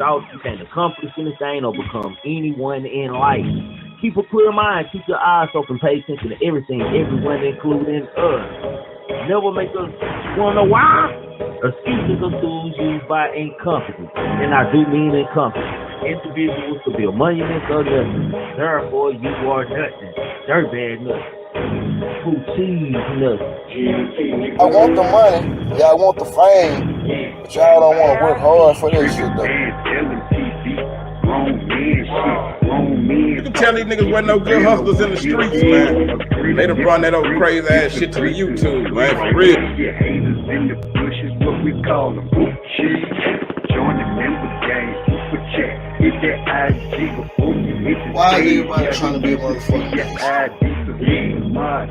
thoughts. You can't accomplish anything or become anyone in life. Keep a clear mind. Keep your eyes open. Pay attention to everything, everyone, including us. Never make us wanna know why. Excuses are tools used by incompetent, and I do mean incompetent individuals to build monuments of nothing. Therefore, you are nothing. Dirtbag nothing. Who cheese nothing. I want the money, y'all want the fame, but y'all don't want to work hard for this shit though. You can tell these niggas wasn't no good hustlers in the streets, man. They done brought that old crazy ass shit to the YouTube, man, for real. What we call them. Join the member gang, super chat. Hit that IG before you hit the why is everybody trying to be a motherfucker?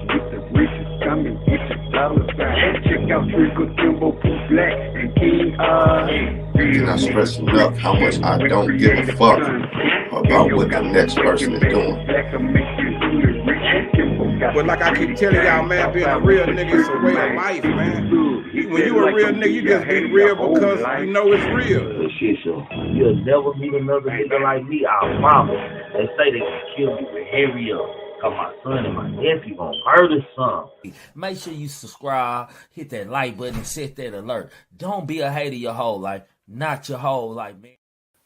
Get the riches coming, get your dollar sign. Check out Triggamantellemtv Black and King I cannot stress enough how much I don't give a fuck about what the next person is doing. But like I keep telling y'all, man, being a real nigga is a way of life, man. When you a real nigga, you just be real because you know it's real. You'll never meet another nigga like me, I promise. They say they can kill me with hurry up. Cause my son and my nephew gonna murder some. Make sure you subscribe, hit that like button, and set that alert. Don't be a hater your whole life. Not your whole life, man.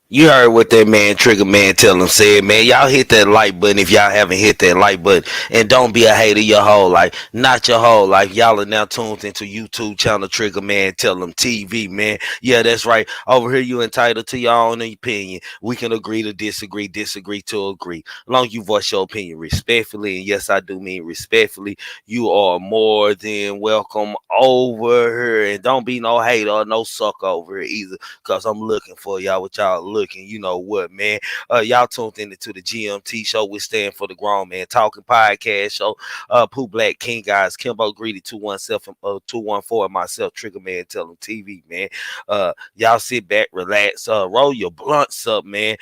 You heard what that man Triggamantellemtv said, man. Y'all hit that like button if y'all haven't hit that like button. And don't be a hater your whole life. Not your whole life. Y'all are now tuned into YouTube channel Triggamantellemtv, man. Yeah, that's right. Over here, you entitled to your own opinion. We can agree to disagree, disagree to agree. As long as you voice your opinion respectfully, and yes, I do mean respectfully, you are more than welcome over here. And don't be no hater or no sucker over here either, because I'm looking for y'all with y'all looking. You know what, man? Y'all tuned into the GMT show, which stand for the Grown Man Talking Podcast show. Pooh Black, King Guys, Kimbo Greedy, 217, 214, and myself, Triggamantellemtv, man. Y'all sit back, relax, roll your blunts up, man.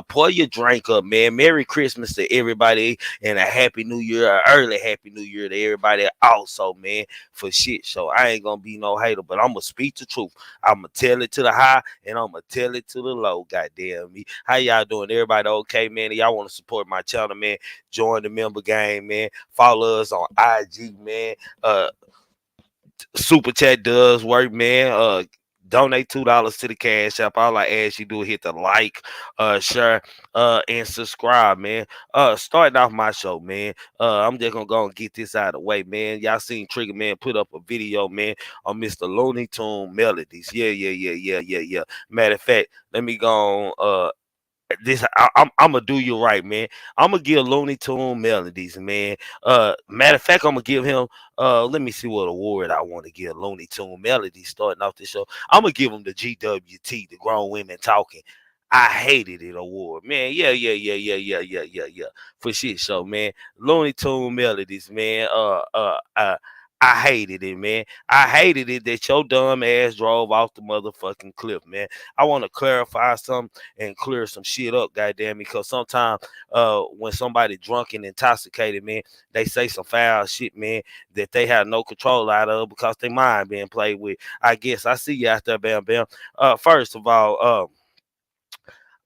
Pour your drink up, man. Merry Christmas to everybody, and a Happy New Year, an early Happy New Year to everybody also, man. For shit, so I ain't gonna be no hater, but I'm gonna speak the truth. I'm gonna tell it to the high, and I'm gonna tell it to the low. Goddamn me. How y'all doing? Everybody okay, man? Y'all want to support my channel, man? Join the member game, man. Follow us on IG, man. Super chat does work, man. Donate $2 to the Cash App. All I ask you do is hit the like, share, and subscribe, man. Starting off my show, man. I'm just gonna go and get this out of the way, man. Y'all seen Trigger Man put up a video, man, on Mr. Looney Tune Melodies. Yeah. Matter of fact, let me go on. I'm gonna do you right, man. I'm gonna give Looney Tune Melodies, man. Matter of fact, I'm gonna give him. Let me see what award I want to give Looney Tune Melodies. Starting off this show, I'm gonna give him the GWT, the Grown Women Talking. I hated it award, man. Yeah. For shit show, man. Looney Tune Melodies, man. I hated it, man. I hated it that your dumb ass drove off the motherfucking cliff, man. I want to clarify something and clear some shit up, goddamn, because sometimes when somebody drunk and intoxicated, man, they say some foul shit, man, that they have no control out of because their mind being played with. I guess I see you out there, Bam Bam. First of all,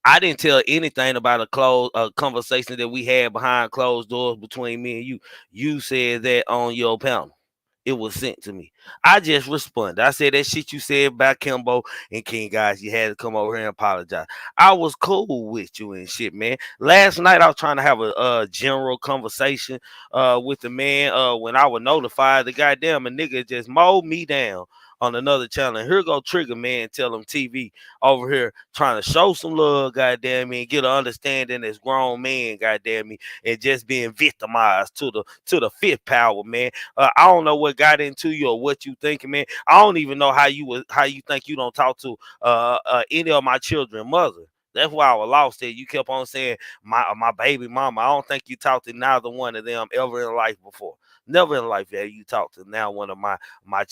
I didn't tell anything about a conversation that we had behind closed doors between me and you. You said that on your panel. It was sent to me. I just responded. I said that shit you said about Kimbo and King Guys. You had to come over here and apologize. I was cool with you and shit, man. Last night I was trying to have a general conversation with the man. When I was notified, the goddamn a nigga just mowed me down on another channel. And here go Triggamantellemtv over here trying to show some love, goddamn me, and get an understanding as grown man, goddamn me, and just being victimized to the fifth power, man. I don't know what got into you or what you thinking, man. I don't even know how you think you don't talk to any of my children's mother. That's why I was lost there. You kept on saying my baby mama. I don't think you talked to neither one of them ever in life before. Never in life have you talked to now one of my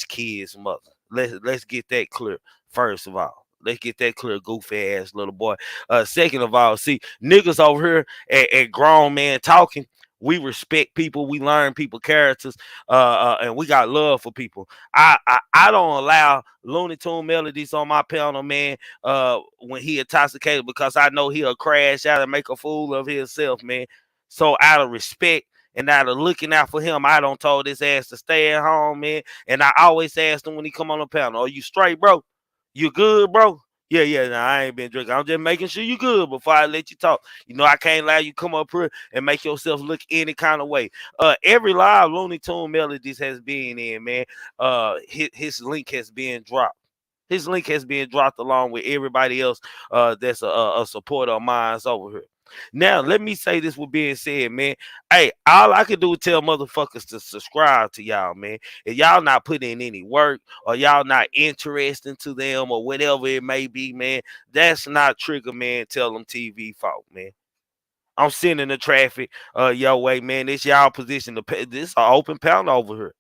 kids' mother. Let's get that clear. First of all, let's get that clear, goofy ass little boy. Second of all, see niggas over here at grown man talking. We respect people. We learn people characters, and we got love for people. I don't allow Looney Tune Melodies on my panel, man. When he intoxicated, because I know he'll crash out and make a fool of himself, man. So out of respect and out of looking out for him, I don't told his ass to stay at home, man. And I always ask him when he come on the panel, "Are you straight, bro? You good, bro?" Yeah, nah, I ain't been drinking. I'm just making sure you good before I let you talk. You know, I can't allow you come up here and make yourself look any kind of way. Every live Looney Tune Melodies has been in, man. His link has been dropped. His link has been dropped along with everybody else that's a supporter of mine over here. Now, let me say this with being said, man. Hey, all I can do is tell motherfuckers to subscribe to y'all, man. If y'all not putting in any work or y'all not interested to them or whatever it may be, man, that's not Triggamantellemtv fault, man. I'm sending the traffic your way, man. It's y'all position to pay. This is an open pound over here.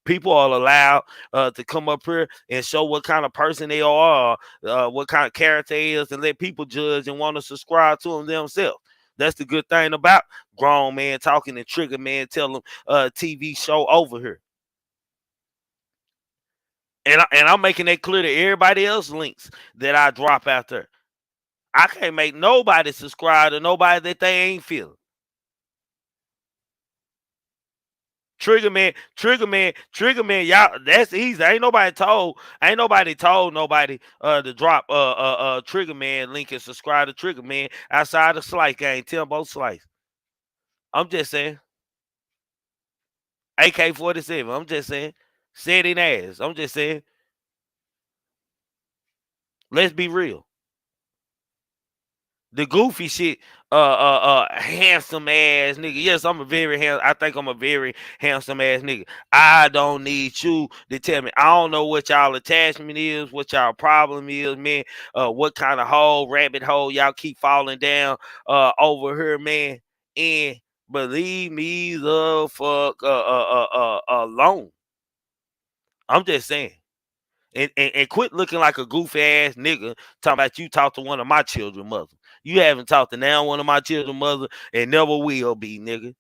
People are allowed to come up here and show what kind of person they are, what kind of character they is, and let people judge and want to subscribe to them themselves. That's the good thing about Grown Man Talking and Trigger Man Tell Them TV show over here. And I'm making that clear to everybody else links that I drop out there. I can't make nobody subscribe to nobody that they ain't feeling. Triggerman, y'all, that's easy. Ain't nobody told nobody to drop Triggerman link and subscribe to Triggerman outside the Slice game, Timbo Slice. I'm just saying. AK-47, I'm just saying. Setting ass. I'm just saying. Let's be real. The goofy shit, handsome ass nigga. Yes, I think I'm a very handsome ass nigga. I don't need you to tell me. I don't know what y'all attachment is, what y'all problem is, man. What kind of rabbit hole y'all keep falling down over here, man. And believe me the fuck alone. I'm just saying. And quit looking like a goofy ass nigga talking about you talk to one of my children mother. You haven't talked to now one of my children mother and never will be, nigga.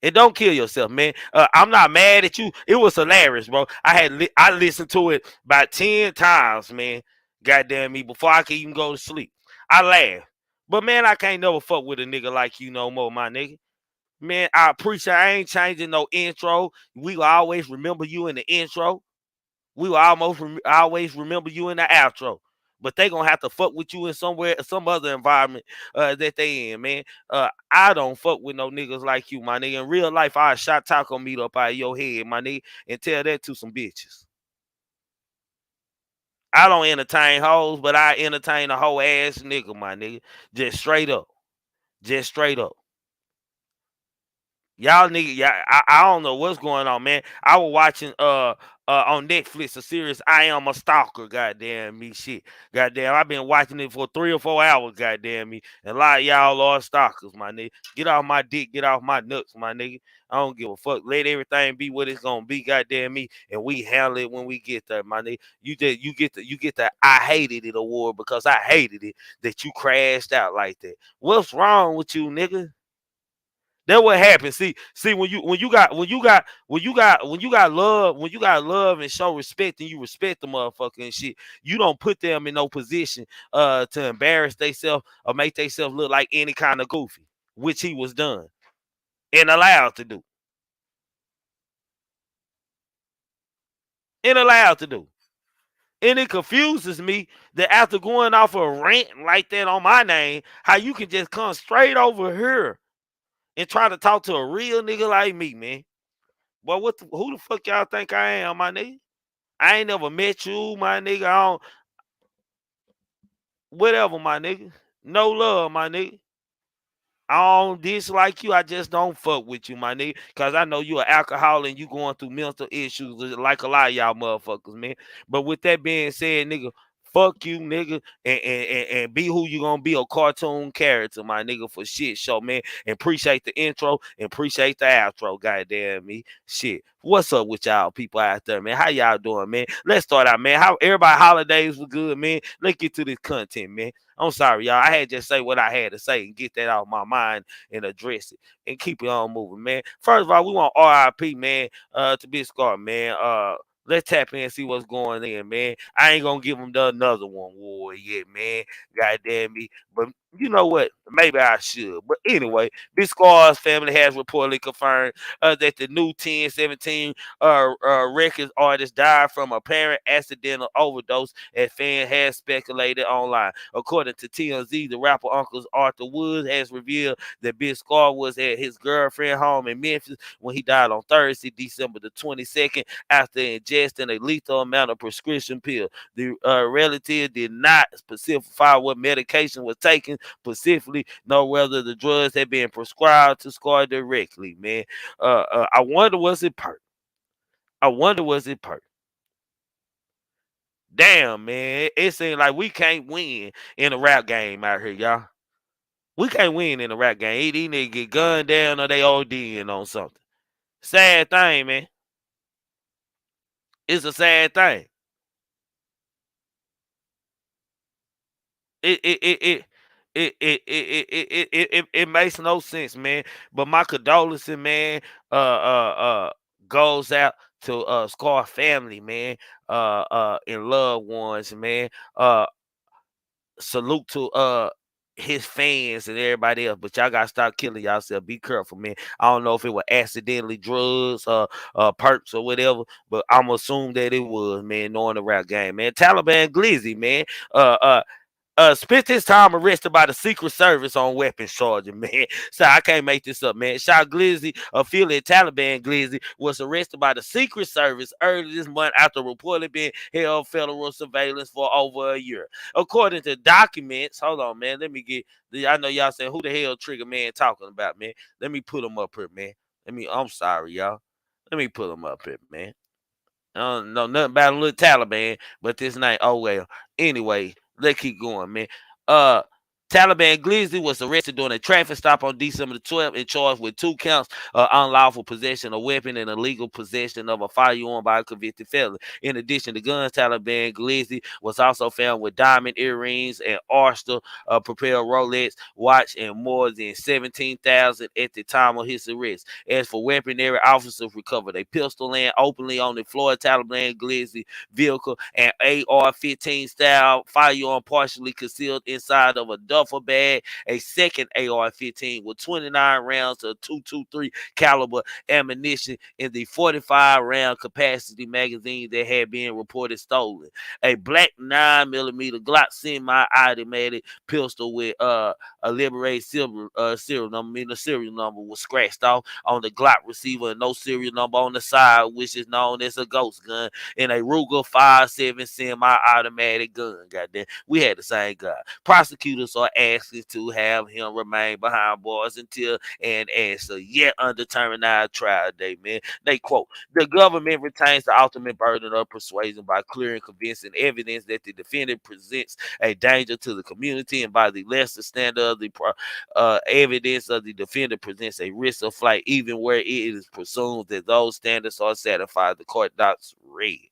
And don't kill yourself, man. I'm not mad at you. It was hilarious, bro. I listened to it about 10 times, man. Goddamn me, before I could even go to sleep. I laughed. But man, I can't never fuck with a nigga like you no more, my nigga. Man, I appreciate I ain't changing no intro. We will always remember you in the intro. We will always remember you in the outro. But they gonna have to fuck with you in some other environment that they in, man. I don't fuck with no niggas like you, my nigga. In real life, I shot taco meat up out of your head, my nigga, and tell that to some bitches. I don't entertain hoes, but I entertain a hoe ass nigga, my nigga. Just straight up. Just straight up. Y'all nigga, I don't know what's going on, man. I was watching on Netflix a series, I Am a Stalker, goddamn me shit. Goddamn, I've been watching it for 3 or 4 hours, goddamn me. And a lot of y'all are stalkers, my nigga. Get off my dick, get off my nuts, my nigga. I don't give a fuck. Let everything be what it's gonna be, goddamn me, and we handle it when we get there, my nigga. You get the I hated it award because I hated it that you crashed out like that. What's wrong with you, nigga? That's what happens. See, when you got love and show respect and you respect the motherfucker and shit, you don't put them in no position to embarrass themselves or make themselves look like any kind of goofy, which he was done and allowed to do. And allowed to do. And it confuses me that after going off a rant like that on my name, how you can just come straight over here and try to talk to a real nigga like me, man. Boy, who the fuck y'all think I am, my nigga? I ain't never met you, my nigga. I don't, whatever, my nigga. No love, my nigga. I don't dislike you. I just don't fuck with you, my nigga. Because I know you an alcoholic and you going through mental issues like a lot of y'all motherfuckers, man. But with that being said, nigga, Fuck you, nigga, and be who you gonna be, a cartoon character, my nigga, for shit show, man. And appreciate the intro and appreciate the outro, goddamn me. Shit. What's up with y'all people out there, man? How y'all doing, man? Let's start out, man. How everybody holidays was good, man. Let's get to this content, man. I'm sorry, y'all. I had to just say what I had to say and get that out of my mind and address it and keep it on moving, man. First of all, we want RIP, man, to Big Scar, man. Let's tap in and see what's going in, man. I ain't gonna give him another one war yet, man. God damn me. But you know what? Maybe I should. But anyway, Big Scar's family has reportedly confirmed that the new 1017 records artist died from apparent accidental overdose, as fans had speculated online. According to TMZ, the rapper Uncle Arthur Woods has revealed that Big Scar was at his girlfriend's home in Memphis when he died on Thursday, December the 22nd, after ingesting a lethal amount of prescription pills. The relative did not specify what medication was taken specifically, nor whether the drugs had been prescribed to Scar directly, man. I wonder, was it perk? I wonder, was it perk? Damn, man. It seems like we can't win in a rap game out here, y'all. We can't win in a rap game. These niggas get gunned down or they ODing on something. Sad thing, man. It's a sad thing. It makes no sense, man. But my condolences, man, goes out to Scar family, man, and loved ones, man. Salute to his fans and everybody else, but y'all gotta stop killing yourself. Be careful, man. I don't know if it was accidentally drugs, perks or whatever, but I'm assuming that it was, man, knowing the rap game, man. Taliban Glizzy, man. Uh uh spent his time arrested by the Secret Service on weapons charges, man. So I can't make this up, man. Shah Glizzy, affiliate Taliban Glizzy, was arrested by the Secret Service early this month after reportedly being held federal surveillance for over a year. According to documents, hold on, man. Let me get. I know y'all saying who the hell Trigger Man talking about, man. Let me put him up here, man. I'm sorry, y'all. Let me put him up here, man. I don't know nothing about a little Taliban, but this night, oh well. Anyway, let's keep going, man. Uh Taliban Glizzy was arrested during a traffic stop on December the 12th and charged with 2 counts of unlawful possession of a weapon and illegal possession of a firearm by a convicted felon. In addition to guns, Taliban Glizzy was also found with diamond earrings and Oyster propelled Rolex watch and more than 17,000 at the time of his arrest. As for weaponry, officers recovered a pistol and openly on the floor of Taliban Glizzy vehicle, and AR-15 style firearm partially concealed inside of a duffel bag, a second AR-15 with 29 rounds of .223 caliber ammunition in the 45 round capacity magazine that had been reported stolen, a black 9mm Glock semi-automatic pistol with a liberated serial number, meaning the serial number was scratched off on the Glock receiver and no serial number on the side, which is known as a ghost gun, and a Ruger 5.7 semi-automatic gun. Goddamn, we had the same gun. Prosecutors are asking to have him remain behind bars until and answer yet undetermined trial date, man. They quote, the government retains the ultimate burden of persuasion by clear and convincing evidence that the defendant presents a danger to the community, and by the lesser standard of the evidence of the defendant presents a risk of flight, even where it is presumed that those standards are satisfied. The court docs read.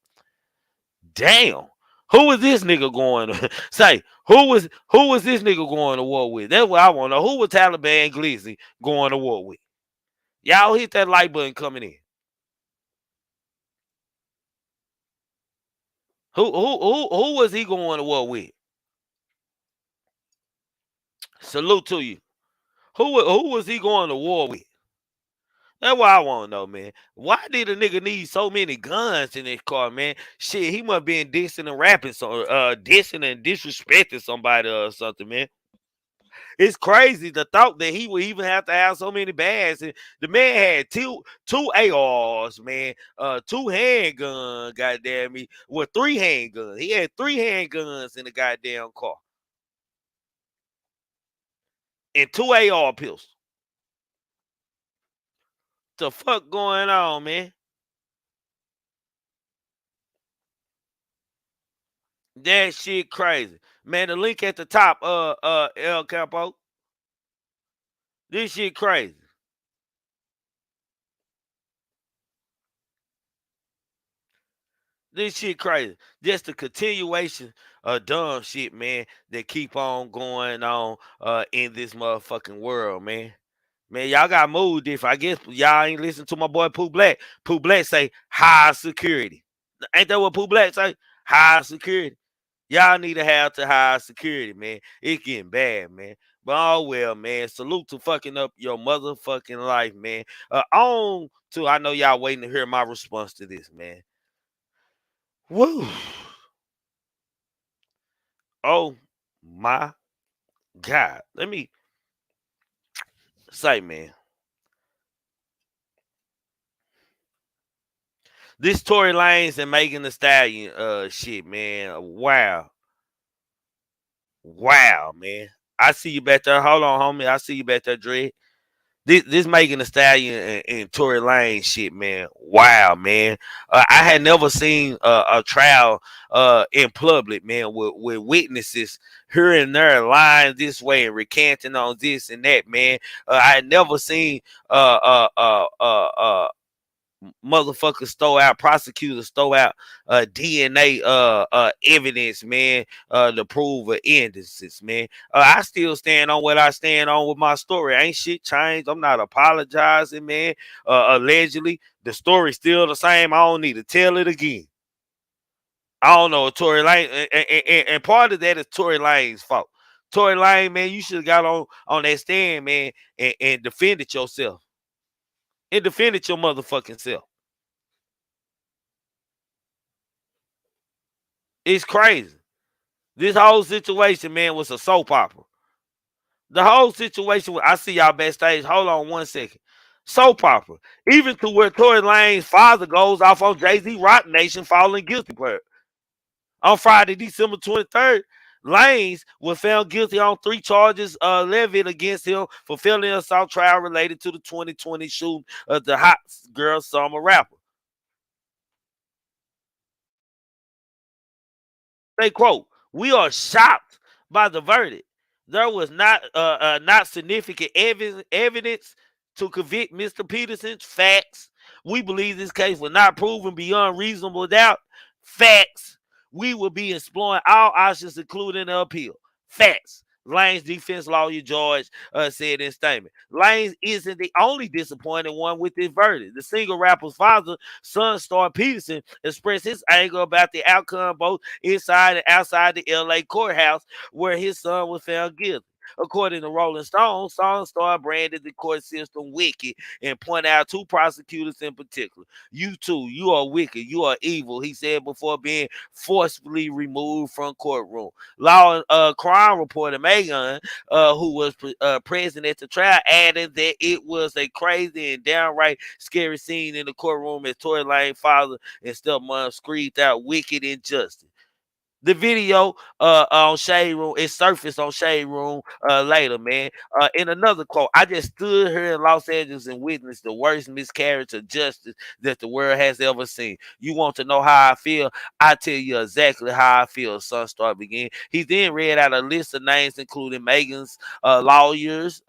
Damn. Who was this nigga going to say? Who was this nigga going to war with? That's what I want to know. Who was Taliban Glizzy going to war with? Y'all hit that like button coming in. Who was he going to war with? Salute to you. Who was he going to war with? That's what I want to know, man. Why did a nigga need so many guns in his car, man? Shit, he must been dissing and rapping, so dissing and disrespecting somebody or something, man. It's crazy the thought that he would even have to have so many bags. And the man had two ARs, man, 2 handguns, goddamn me, with 3 handguns. He had 3 handguns in the goddamn car. And 2 AR pistols. The fuck going on, man? That shit crazy. Man, the link at the top, El Campo. This shit crazy. This shit crazy. Just the continuation of dumb shit, man, that keep on going on in this motherfucking world, man. Man, y'all got moved if I guess y'all ain't listen to my boy Pooh Black. Pooh Black say high security. Ain't that what Pooh Black say? High security. Y'all need to have to high security, man. It's getting bad, man. But oh well, man. Salute to fucking up your motherfucking life, man. On to I know y'all waiting to hear my response to this, man. Woo. Oh my God. Let me say, man. This Tory Lanez and Megan Thee Stallion shit, man. Wow. Wow, man. I see you back there. Hold on, homie. I see you back there, Dre. This Megan Thee Stallion and Tory Lanez shit, man. Wow, man. I had never seen a trial in public, man, with witnesses here and there lying this way and recanting on this and that, man. I had never seen motherfuckers prosecutors throw out DNA evidence, man, to prove an innocence, man. I still stand on what I stand on with my story. Ain't shit changed. I'm not apologizing, man. Allegedly, the story's still the same. I don't need to tell it again. I don't know, Tory Lanez, and part of that is Tory Lanez's fault. Tory Lanez, man, you should have got on that stand, man, and defended yourself. And defended your motherfucking self. It's crazy. This whole situation, man, was a soap opera. The whole situation, I see y'all backstage. Hold on 1 second. Soap opera. Even to where Tory Lanez's father goes off on Jay-Z Rock Nation falling guilty. On Friday, December 23rd, Lanez was found guilty on 3 charges levied against him for felony assault trial related to the 2020 shooting of the hot girl summer rapper. They quote, "We are shocked by the verdict. There was not significant evidence to convict Mr. Peterson's facts. We believe this case was not proven beyond reasonable doubt. Facts. We will be exploring all options, including the appeal. Facts." Lane's defense lawyer George said in statement. Lanez isn't the only disappointed one with this verdict. The single rapper's father, son Star Peterson, expressed his anger about the outcome both inside and outside the LA courthouse where his son was found guilty. According to Rolling Stone, Song Star branded the court system wicked and pointed out 2 prosecutors in particular. "You two, you are wicked, you are evil," he said before being forcibly removed from courtroom. Law crime reporter Megan, who was present at the trial, added that it was a crazy and downright scary scene in the courtroom as Tory Lanez's father and stepmom screamed out wicked injustice. The video on Shade Room, it surfaced on Shade Room later, man. In another quote, "I just stood here in Los Angeles and witnessed the worst miscarriage of justice that the world has ever seen. You want to know how I feel? I tell you exactly how I feel," Sunstar began. He then read out a list of names, including Megan's lawyers,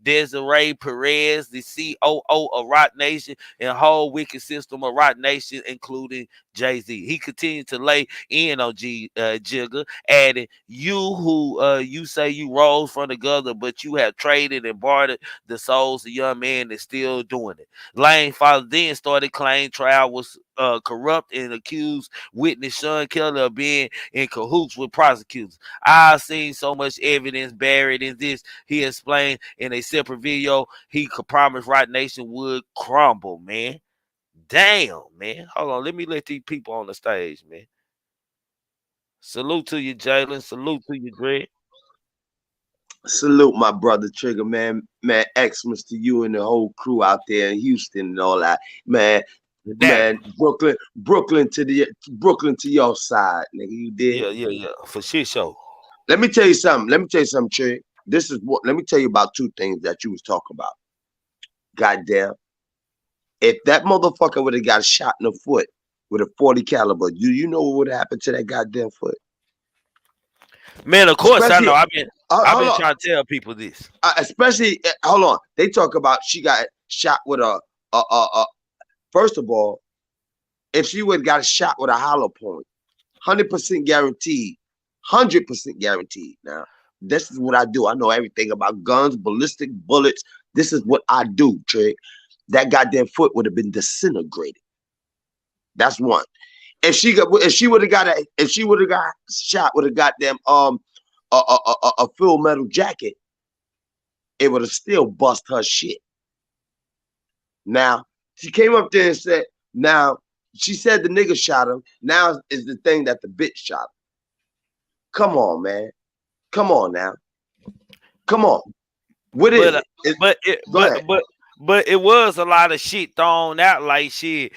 Desiree Perez, the COO of Rock Nation, and whole wicked system of Rock Nation, including Jay-Z. He continued to lay in on Jigga, adding, "You who you say you rose from the gutter, but you have traded and bartered the souls of young men that's still doing it." Lane's father then started claiming trial was corrupt and accused witness Sean Kelly of being in cahoots with prosecutors. "I've seen so much evidence buried in this," he explained in a separate video. He could promise Rock Nation would crumble, man. Damn, man. Hold on. Let me let these people on the stage, man. Salute to you, Jalen. Salute to you, Greg. Salute my brother Trigger, man. Man, excellence to you and the whole crew out there in Houston and all that. Man, Brooklyn to your side, nigga. You did? Yeah. For shit show. Let me tell you something, Trig. Let me tell you about 2 things that you was talking about. Goddamn. If that motherfucker would have got shot in the foot with a .40 caliber, do you know what would happen to that goddamn foot? Man, of course I Especially, know. I've been hold on. trying to tell people this. Especially, hold on. They talk about she got shot with a. First of all, if she would have got a shot with a hollow point, 100% guaranteed. 100% guaranteed. Now, this is what I do. I know everything about guns, ballistic bullets. This is what I do, Trig. That goddamn foot would have been disintegrated. That's one. If she would have got shot with a goddamn a full metal jacket, it would have still bust her shit. Now, she came up there and said, now, she said the nigga shot him. Now is the thing that the bitch shot him. Come on, man. Come on now. Come on. What is it? But it was a lot of shit thrown out like shit.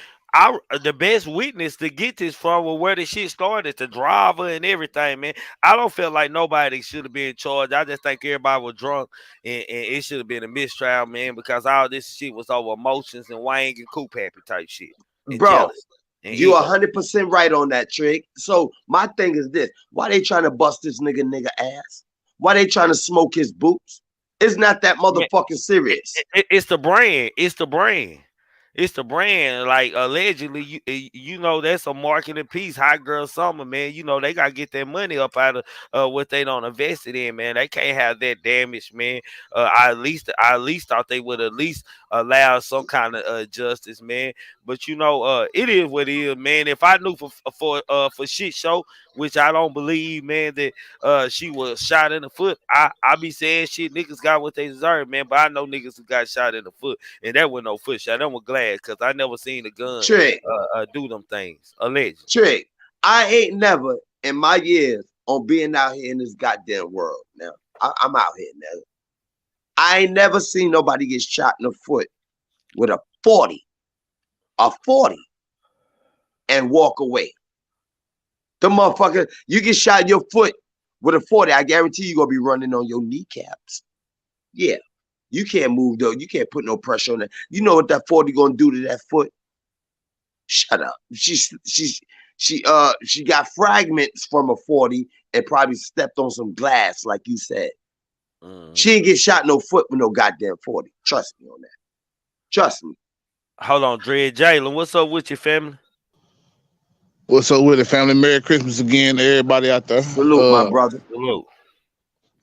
The best witness to get this from was where the shit started, the driver and everything, man. I don't feel like nobody should have been charged. I just think everybody was drunk and it should have been a mistrial, man, because all this shit was over emotions and Wang and Coop happy type shit. And bro, jealous. You 100% right on that, Trick. So my thing is this: why they trying to bust this nigga ass? Why they trying to smoke his boots? It's not that motherfucking serious. It's the brand. It's the brand. It's the brand. Like allegedly, you know that's a marketing piece. Hot Girl Summer, man. You know they gotta get their money up out of what they don't invest it in, man. They can't have that damage, man. I at least thought they would at least allow some kind of justice, man. But you know, it is what it is, man. If I knew for shit show, which I don't believe, man, that she was shot in the foot, I be saying shit. Niggas got what they deserve, man. But I know niggas who got shot in the foot, and that was no foot shot. That was glad because I never seen a gun do them things. Alleged. Trick. I ain't never in my years on being out here in this goddamn world. Now I'm out here now. I ain't never seen nobody get shot in the foot with a 40, and walk away. The motherfucker, you get shot in your foot with a 40, I guarantee you're gonna be running on your kneecaps. Yeah. You can't move though. You can't put no pressure on that. You know what that 40 gonna do to that foot? Shut up. She got fragments from a 40 and probably stepped on some glass, like you said. She ain't get shot in no foot with no goddamn 40. Trust me on that. Trust me. Hold on, Dread Jalen. What's up with your family? What's up with the family? Merry Christmas again to everybody out there. Salute, my brother. Salute.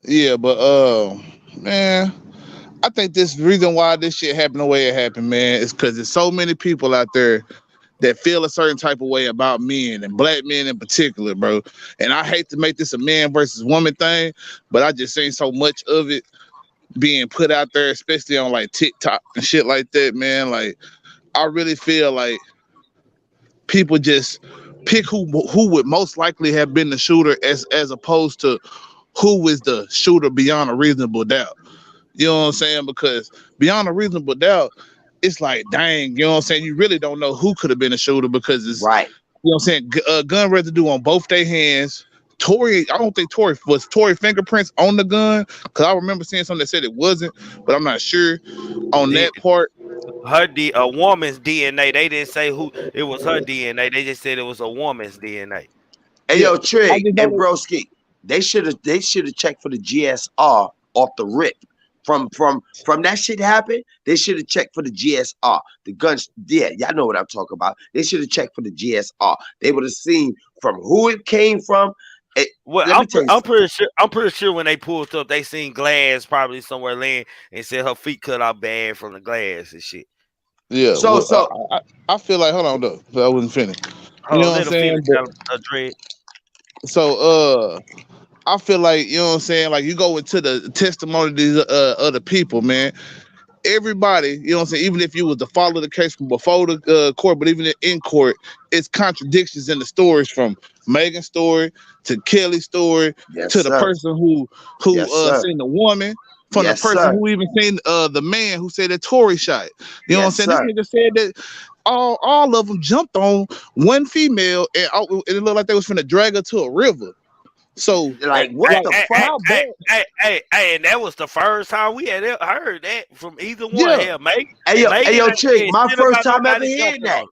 Yeah, but man, I think this reason why this shit happened the way it happened, man, is because there's so many people out there that feel a certain type of way about men and black men in particular, bro. And I hate to make this a man versus woman thing, but I just seen so much of it being put out there, especially on like TikTok and shit like that, man. Like, I really feel like people just pick who would most likely have been the shooter as opposed to who is the shooter beyond a reasonable doubt. You know what I'm saying? Because beyond a reasonable doubt, it's like, dang, you know what I'm saying? You really don't know who could have been a shooter because it's right. You know what I'm saying? Gun residue on both their hands. I don't think Tory fingerprints on the gun, because I remember seeing something that said it wasn't, but I'm not sure on that part. A woman's DNA. They didn't say who it was. Her DNA. They just said it was a woman's DNA. Hey, yo, Trig and Broski, they should have checked for the GSR off the rip. From that shit happened, they should have checked for the GSR. The guns, yeah, y'all know what I'm talking about. They should have checked for the GSR. They would have seen from who it came from. Well, I'm pretty sure when they pulled up, they seen glass probably somewhere laying and said her feet cut out bad from the glass and shit. Yeah. I feel like, hold on though, I wasn't finished. You know what I'm saying? So I feel like, you know what I'm saying, like you go into the testimonies of the people, man. Everybody, you know what I'm saying, even if you was to follow the case from before the court, but even in court, it's contradictions in the stories from Megan's story to Kelly's story to the person who seen the woman, from the person who even seen the man who said that Tory shot. You know what I'm saying? This nigga said that all of them jumped on one female and it looked like they was finna drag her to a river. So, like, what the fuck? Hey, and that was the first time we had heard that from either one. Yeah. Hey, yo, Chick, my first time ever hearing that.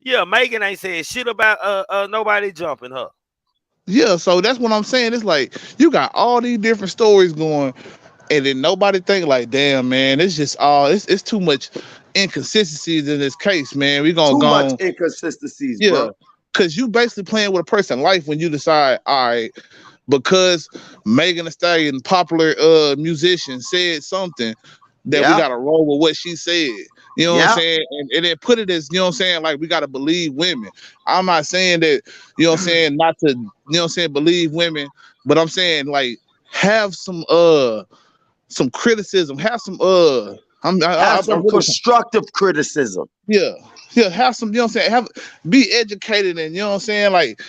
Yeah, Megan ain't saying shit about nobody jumping her. Yeah, so that's what I'm saying. It's like you got all these different stories going, and then nobody think like, damn, man, it's just all it's too much inconsistencies in this case, man. We gonna Too go much on, inconsistencies, yeah, bro. because you basically playing with a person's life when you decide, all right, because Megan Thee Stallion, popular musician, said something that we Yeah, gotta roll with what she said. You know what I'm yeah. saying? And then put it as, you know what I'm saying, like we gotta believe women. I'm not saying that, you know what I'm saying, not to, you know what I'm saying, believe women, but I'm saying like have some criticism, have some Have I'm some really, constructive criticism. yeah, yeah, have some, you know what I'm saying, have be educated, and you know what I'm saying, like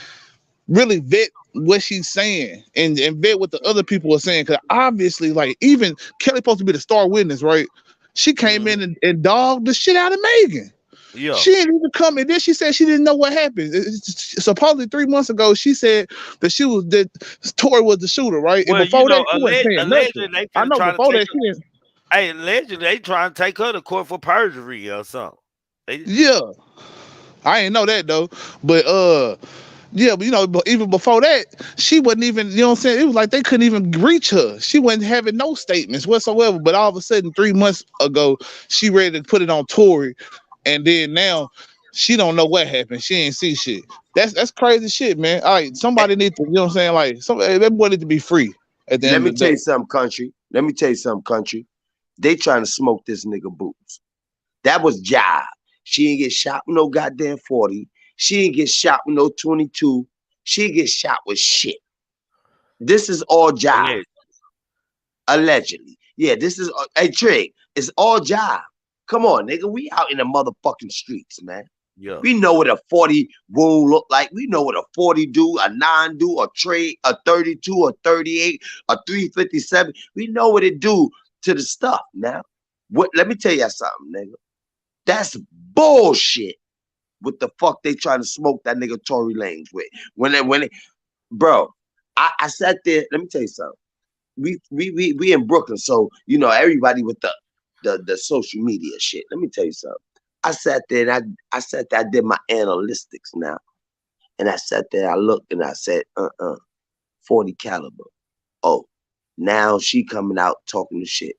really vet what she's saying, and vet what the other people are saying. Because obviously, like, even Kelly supposed to be the star witness, right? She came in and dogged the shit out of Megan. Yeah. She didn't even come in. Then she said she didn't know what happened. Supposedly 3 months ago, she said that Tori was the shooter, right? And Well, you before know, that, she wasn't saying allegedly nothing. they I finna know try to before take that her. she didn't. Hey, allegedly they trying to take her to court for perjury or something. They, Yeah, I ain't know that though. But yeah, but you know, but even before that, she wasn't even, you know what I'm saying? It was like they couldn't even reach her. She wasn't having no statements whatsoever. But all of a sudden, 3 months ago, she ready to put it on Tory, and then now she don't know what happened. She ain't see shit. That's crazy shit, man. All right, Eh, somebody need to, you know what I'm saying? Like somebody, that boy need to be free at the Let end me of the tell day. you something, country. Let me tell you something, country. They trying to smoke this nigga boots. That was job. She ain't get shot with no goddamn 40. She ain't get shot with no 22. She ain't get shot with shit. This is all job. alleged. Allegedly. Yeah, this is a Trig. It's all job. Come on, nigga. We out in the motherfucking streets, man. Yeah. We know what a 40 wound look like. We know what a 40 do, a 9 do, a trade, a 32, a 38, a 357. We know what it do to the stuff now. What? Let me tell you something, nigga. That's bullshit. What the fuck they trying to smoke that nigga Tory Lanez with? Bro, I sat there. Let me tell you something. We in Brooklyn, so you know everybody with the social media shit. Let me tell you something. I sat there and I sat there, I did my analytics now. And I sat there, I looked and I said, 40 caliber. Oh, now she coming out talking the shit.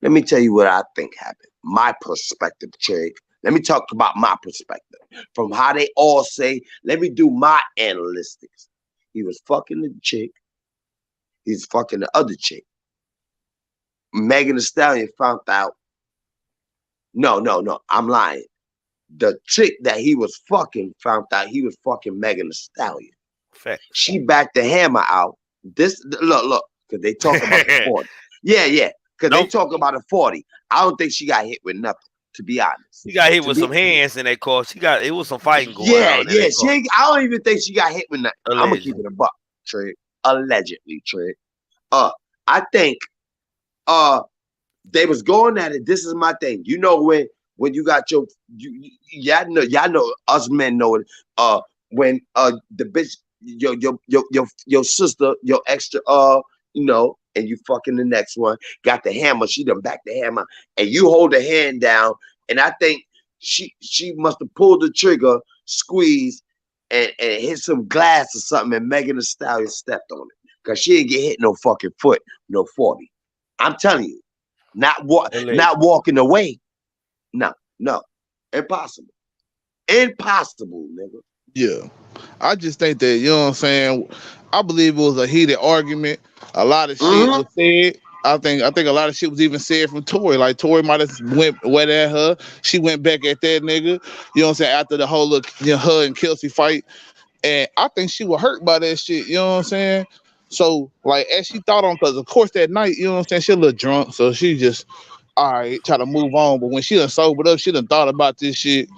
Let me tell you what I think happened. My perspective, Cherry. Let me talk about my perspective. From how they all say, let me do my analytics. He was fucking the chick. He's fucking the other chick. Megan Thee Stallion found out. No, I'm lying. The chick that he was fucking found out he was fucking Megan Thee Stallion. Facts. She backed the hammer out. Look, because they talk about the 40. Yeah, because they Nope. talk about a 40. I don't think she got hit with nothing, to be honest. She got hit To with be, some hands in that car. It was some fighting going yeah, on in that car. I don't even think she got hit with nothing. I'm gonna keep Allegedly. it a buck, Trey. Allegedly, Trey. I think they was going at it. This is my thing. You know when you got y'all know us men know it. When the bitch your sister, your extra and you fucking the next one got the hammer. She done back the hammer, and you hold the hand down. And I think she must have pulled the trigger, squeezed, and hit some glass or something. And Megan Thee Stallion stepped on it because she didn't get hit no fucking foot, no 40. I'm telling you. Not Allegedly. walking away. No. Impossible. Impossible, nigga. Yeah. I just think that, you know what I'm saying? I believe it was a heated argument. A lot of shit Mm-hmm. was said. I think a lot of shit was even said from Tory. Like Tory might have went at her. She went back at that nigga. You know what I'm saying? After the whole her and Kelsey fight. And I think she was hurt by that shit. You know what I'm saying? So like as she thought on, because of course that night, you know what I'm saying, she a little drunk. So she just all right, try to move on. But when she done sobered up, she done thought about this shit.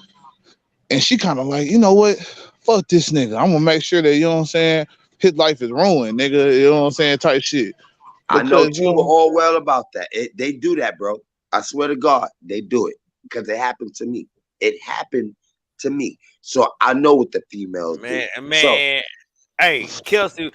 And she kind of like, you know what? Fuck this nigga. I'm gonna make sure that, you know what I'm saying, his life is ruined, nigga. You know what I'm saying? Type shit. I know Because, you too know, all well about that. They do that, bro. I swear to God, they do it because it happened to me. It happened to me. So I know what the females do. Man, So man. Hey, Kelsey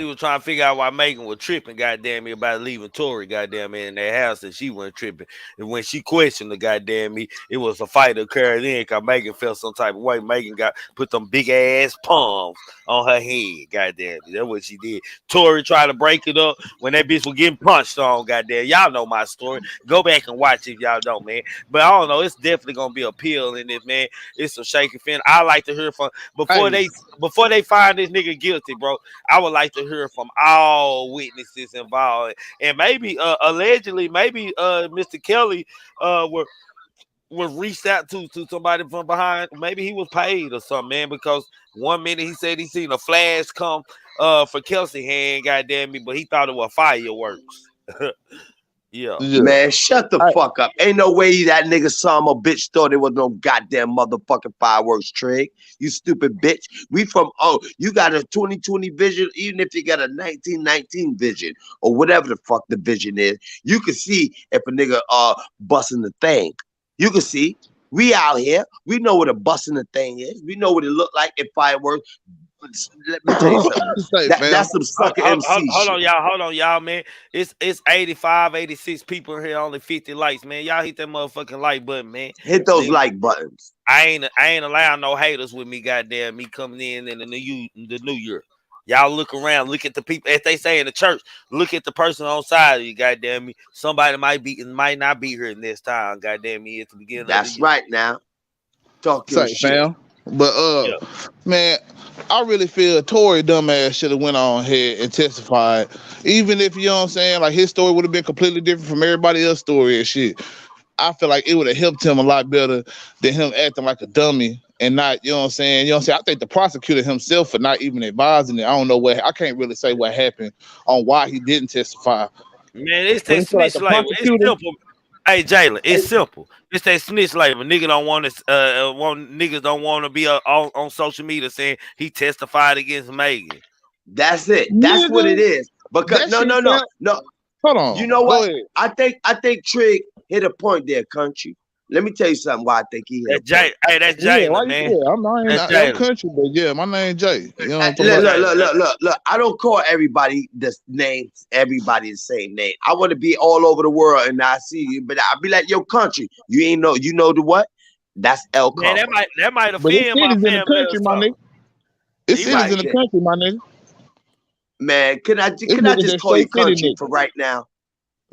was trying to figure out why Megan was tripping, goddamn me, about leaving Tori, goddamn me, in their house, and she wasn't tripping. And when she questioned the goddamn me, it was a fight occurred then, because Megan felt some type of way. Megan put them big ass palms on her head, goddamn me. That's what she did. Tori tried to break it up when that bitch was getting punched on, goddamn. Y'all know my story. Go back and watch if y'all don't, man. But I don't know, it's definitely gonna be a pill in it, man. It's some shaky fin. I like to hear from before they find this nigga guilty, bro. I would like to hear from all witnesses involved, and maybe allegedly, maybe Mr. Kelly was reached out to somebody from behind. Maybe he was paid or something, man. Because 1 minute he said he seen a flash come for Kelsey hand, goddamn me, but he thought it was fireworks. Yeah. Man, shut the fuck up. Ain't no way that nigga saw him. A bitch thought it was no goddamn motherfucking fireworks, Trig. You stupid bitch. We from, you got a 2020 vision, even if you got a 1919 vision or whatever the fuck the vision is, you can see if a nigga busting the thing. You can see. We out here. We know what a busting the thing is. We know what it look like if fireworks. Let me tell you something. That's some sucker MC shit. Hold on, y'all, man. It's 85, 86 people here, only 50 likes, man. Y'all hit that motherfucking like button, man. Hit those like buttons. I ain't allowing no haters with me, goddamn me coming in the new year. Y'all look around, look at the people, as they say in the church, look at the person on side of you, goddamn me. Somebody might not be here this time, goddamn me, at the beginning. That's right now. Talk your shit. Fam. But man, I really feel Tory dumbass should have went on ahead and testified. Even if, you know what I'm saying, like his story would have been completely different from everybody else's story and shit. I feel like it would have helped him a lot better than him acting like a dummy and not, you know what I'm saying? You know what I'm saying? I think the prosecutor himself for not even advising it. I don't know I can't really say what happened on why he didn't testify. Man, it's that snitch label. It's simple. Hey, Jalen, it's simple. It's that snitch label. Niggas don't want to be on social media saying he testified against Megan. That's it. That's what it is. Because no. Hold on. You know what? I think Trig hit a point there, country. Let me tell you something why I think he hit a point. Hey, that's Jalen, man. I'm country, but yeah, my name Jay. You know what I'm look. I don't call everybody the the same name. I want to be all over the world and I see you, but I'll be like, yo, country. You know the what? That's El Man, that might offend my family. My nigga. It's cities in the country, my nigga. Man, can I just call you country for right now?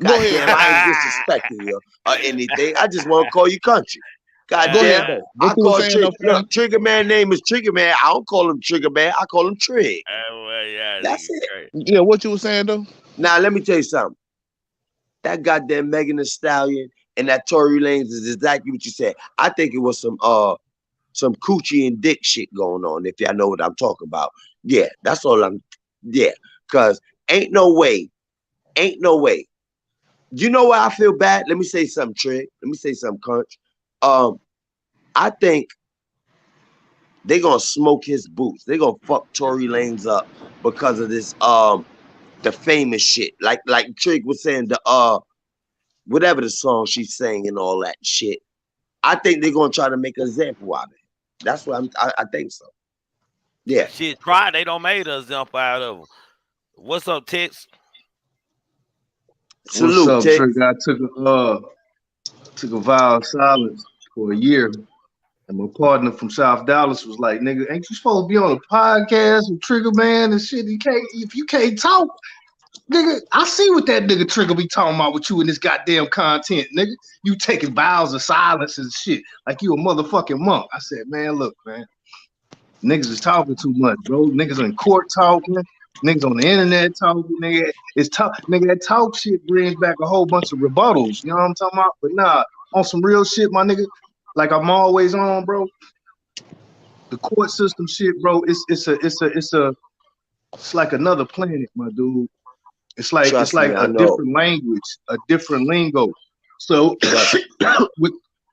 God damn, I ain't disrespecting you or anything. I just want to call you country. God damn. I call Trigger Man name is Trigger Man. I don't call him Trigger Man. I call him Trig. That's it. Yeah, what you were saying though? Now let me tell you something. That goddamn Megan Thee Stallion and that Tory Lanez is exactly what you said. I think it was some coochie and dick shit going on, if y'all know what I'm talking about. Yeah, that's all because ain't no way. You know why I feel bad? Let me say something, Trig. Let me say something, Crunch. I think they're gonna smoke his boots. They're gonna fuck Tory Lanez up because of this the famous shit. Like Trig was saying, the whatever the song she's saying and all that shit. I think they're gonna try to make an example out of it. That's what I think so. Yeah. Shit, try. They don't made us jump out of them. What's up, Tex? Salute, what's up, Trick? I took a vow of silence for a year, and my partner from South Dallas was like, "Nigga, ain't you supposed to be on a podcast with Trigger Man and shit? If you can't talk, nigga, I see what that nigga Trigger be talking about with you and this goddamn content, nigga. You taking vows of silence and shit like you a motherfucking monk." I said, "Man, look, man, niggas is talking too much, bro. Niggas in court talking." Niggas on the internet talking, nigga. It's tough, nigga. That talk shit brings back a whole bunch of rebuttals. You know what I'm talking about? But nah, on some real shit, my nigga. Like I'm always on, bro. The court system shit, bro. It's like another planet, my dude. It's like a different language, a different lingo. So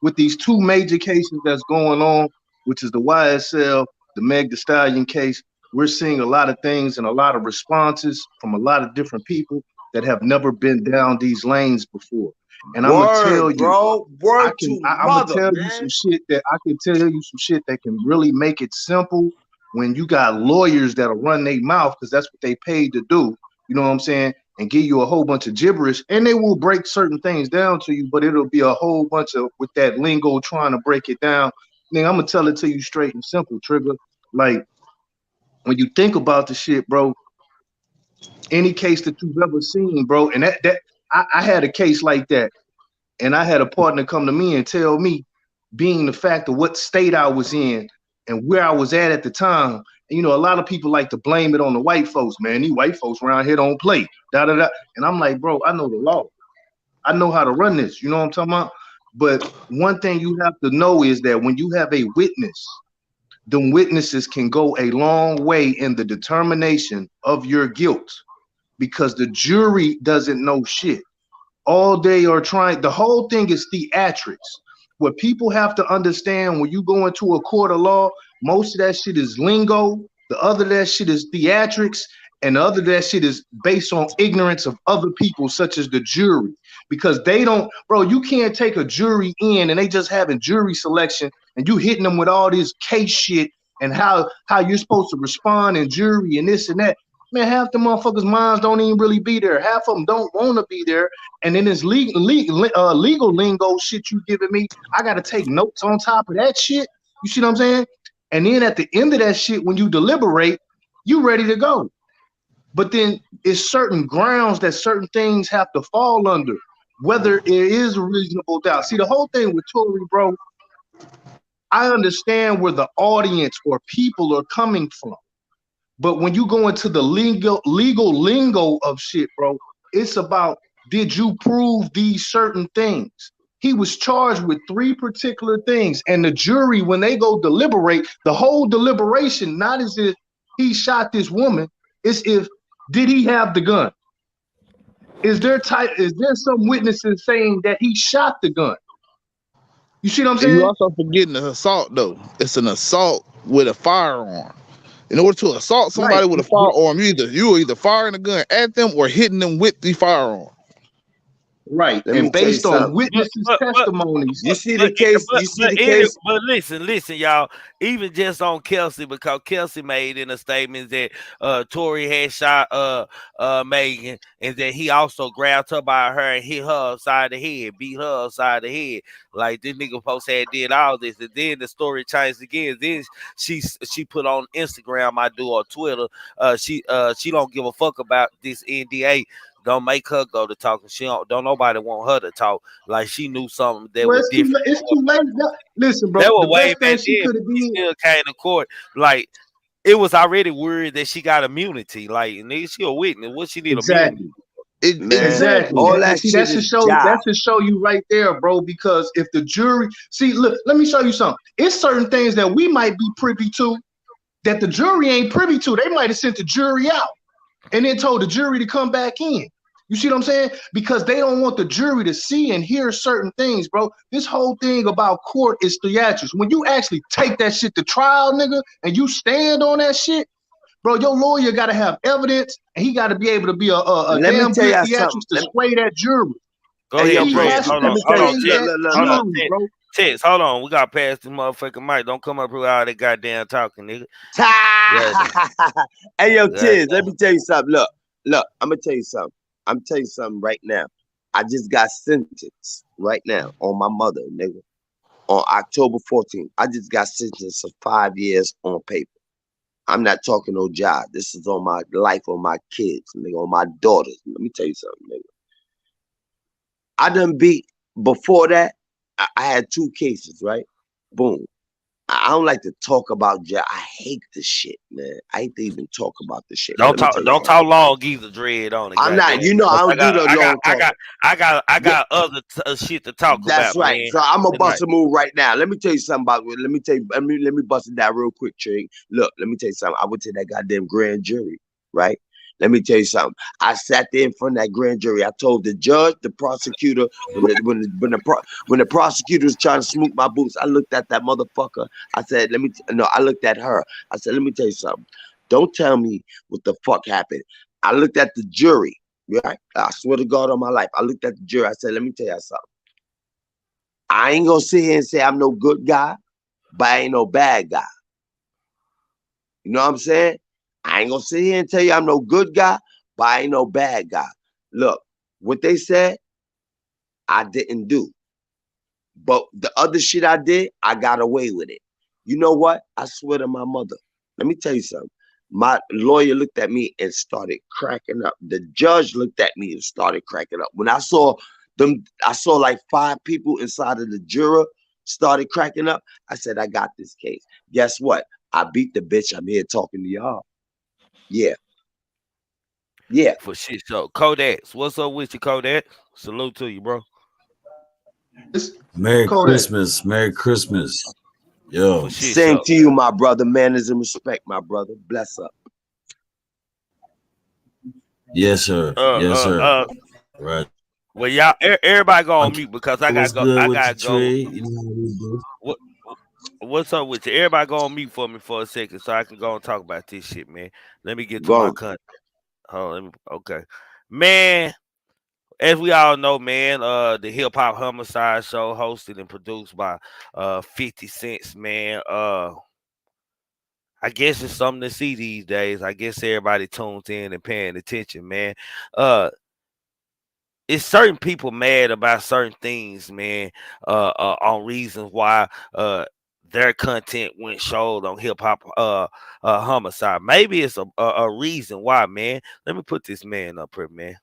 with these two major cases that's going on, which is the YSL, the Meg Thee Stallion case. We're seeing a lot of things and a lot of responses from a lot of different people that have never been down these lanes before. And I'm gonna tell you, bro, I'm gonna tell you some shit that I can tell you some shit that can really make it simple when you got lawyers that'll run their mouth because that's what they paid to do, you know what I'm saying, and give you a whole bunch of gibberish, and they will break certain things down to you, but it'll be a whole bunch of with that lingo trying to break it down. Nigga, I'm gonna tell it to you straight and simple, Trigger. Like, when you think about the shit, bro, any case that you've ever seen, bro, and I had a case like that, and I had a partner come to me and tell me, being the fact of what state I was in and where I was at the time. And, you know, a lot of people like to blame it on the white folks, man. These white folks around here don't play, da da da. And I'm like, bro, I know the law. I know how to run this. You know what I'm talking about? But one thing you have to know is that when you have a witness, the witnesses can go a long way in the determination of your guilt, because the jury doesn't know shit. All they are trying, the whole thing is theatrics. What people have to understand when you go into a court of law, most of that shit is lingo, the other that shit is theatrics, and the other that shit is based on ignorance of other people, such as the jury. Because they don't, bro, you can't take a jury in and they just having jury selection and you hitting them with all this case shit and how you're supposed to respond in jury and this and that. Man, half the motherfuckers' minds don't even really be there. Half of them don't want to be there. And then this legal lingo shit you giving me, I got to take notes on top of that shit. You see what I'm saying? And then at the end of that shit, when you deliberate, you ready to go. But then it's certain grounds that certain things have to fall under, whether it is a reasonable doubt. See, the whole thing with Tory, bro, I understand where the audience or people are coming from. But when you go into the legal lingo of shit, bro, it's about, did you prove these certain things? He was charged with 3 particular things. And the jury, when they go deliberate, the whole deliberation, not as if he shot this woman, it's if, did he have the gun? Is there some witnesses saying that he shot the gun? You see what I'm saying? You also forgetting the assault, though. It's an assault with a firearm. In order to assault somebody with a firearm, you are either firing a gun at them or hitting them with the firearm. Right, and based on witnesses' testimonies, you see the case. You see the case. But listen, y'all. Even just on Kelsey, because Kelsey made in a statement that Tory had shot Megan, and that he also grabbed her by her and hit her upside the head, beat her upside the head. Like, this nigga folks had did all this, and then the story changed again. Then she put on Instagram, I do, or Twitter. She don't give a fuck about this NDA. Don't make her go to talking. She don't nobody want her to talk. Like, she knew something that was different. It's too late. Listen, bro. That was the way best thing back she then. could have She did. still came to court. Like, it was already worried that she got immunity. Like, nigga, she a witness. What she need immunity? Exactly. All that see, shit that should show you right there, bro. Because if the jury, see, look, let me show you something. It's certain things that we might be privy to that the jury ain't privy to. They might have sent the jury out and then told the jury to come back in. You see what I'm saying? Because they don't want the jury to see and hear certain things, bro. This whole thing about court is theatrics. When you actually take that shit to trial, nigga, and you stand on that shit, bro, your lawyer got to have evidence, and he got to be able to be a damn good theatrics to sway that jury. Go ahead, bro. Hold on. Text, hold on. We got past the motherfucking mic. Don't come up here with all that goddamn talking, nigga. Hey, yo, Tiz, let me tell you something. Look, I'm going to tell you something. I'm telling you something right now. I just got sentenced right now on my mother, nigga. On October 14th, I just got sentenced for 5 years on paper. I'm not talking no job. This is on my life, on my kids, nigga, on my daughters. Let me tell you something, nigga. I done beat, before that, I had 2 cases, right? Boom. I don't like to talk about jail. I hate this shit, man. I hate to even talk about this shit. Don't talk long either, dread on it. I'm not, you know, I don't do the long talk. I got other shit to talk about. That's right. Man. So I'm gonna bust a move right now. Let me tell you something about it. Let me bust it down real quick, Trig. Look, let me tell you something. I went to that goddamn grand jury, right? Let me tell you something. I sat there in front of that grand jury. I told the judge, the prosecutor, when the prosecutor was trying to smoke my boots, I looked at that motherfucker. I said, I looked at her. I said, let me tell you something. Don't tell me what the fuck happened. I looked at the jury, right? I swear to God on my life. I looked at the jury. I said, let me tell you something. I ain't gonna sit here and say I'm no good guy, but I ain't no bad guy. You know what I'm saying? I ain't gonna sit here and tell you I'm no good guy, but I ain't no bad guy. Look, what they said, I didn't do. But the other shit I did, I got away with it. You know what? I swear to my mother. Let me tell you something. My lawyer looked at me and started cracking up. The judge looked at me and started cracking up. When I saw them, I saw like 5 people inside of the juror started cracking up. I said, I got this case. Guess what? I beat the bitch. I'm here talking to y'all. Yeah. Yeah. For shit show. Kodaks, what's up with you, Kodak? Salute to you, bro. Merry Kodak. Christmas. Merry Christmas. Yo. For shit Same show. to you, my brother. Manners and respect, my brother. Bless up. Yes, sir. Yes, sir. Right. Well, y'all, everybody go on mute because I What's gotta go. good I with gotta the go. trade? You know how we do. What's up with you? Everybody go on mute for me for a second so I can go and talk about this shit, man. Let me get to Go my on. content. Okay, man. As we all know, man, the Hip Hop Homicide Show, hosted and produced by 50 Cents, man. I guess it's something to see these days. I guess everybody tunes in and paying attention, man. It's certain people mad about certain things, man, on reasons why their content went showed on Hip Hop Homicide. Maybe it's a reason why, man. Let me put this man up here, man.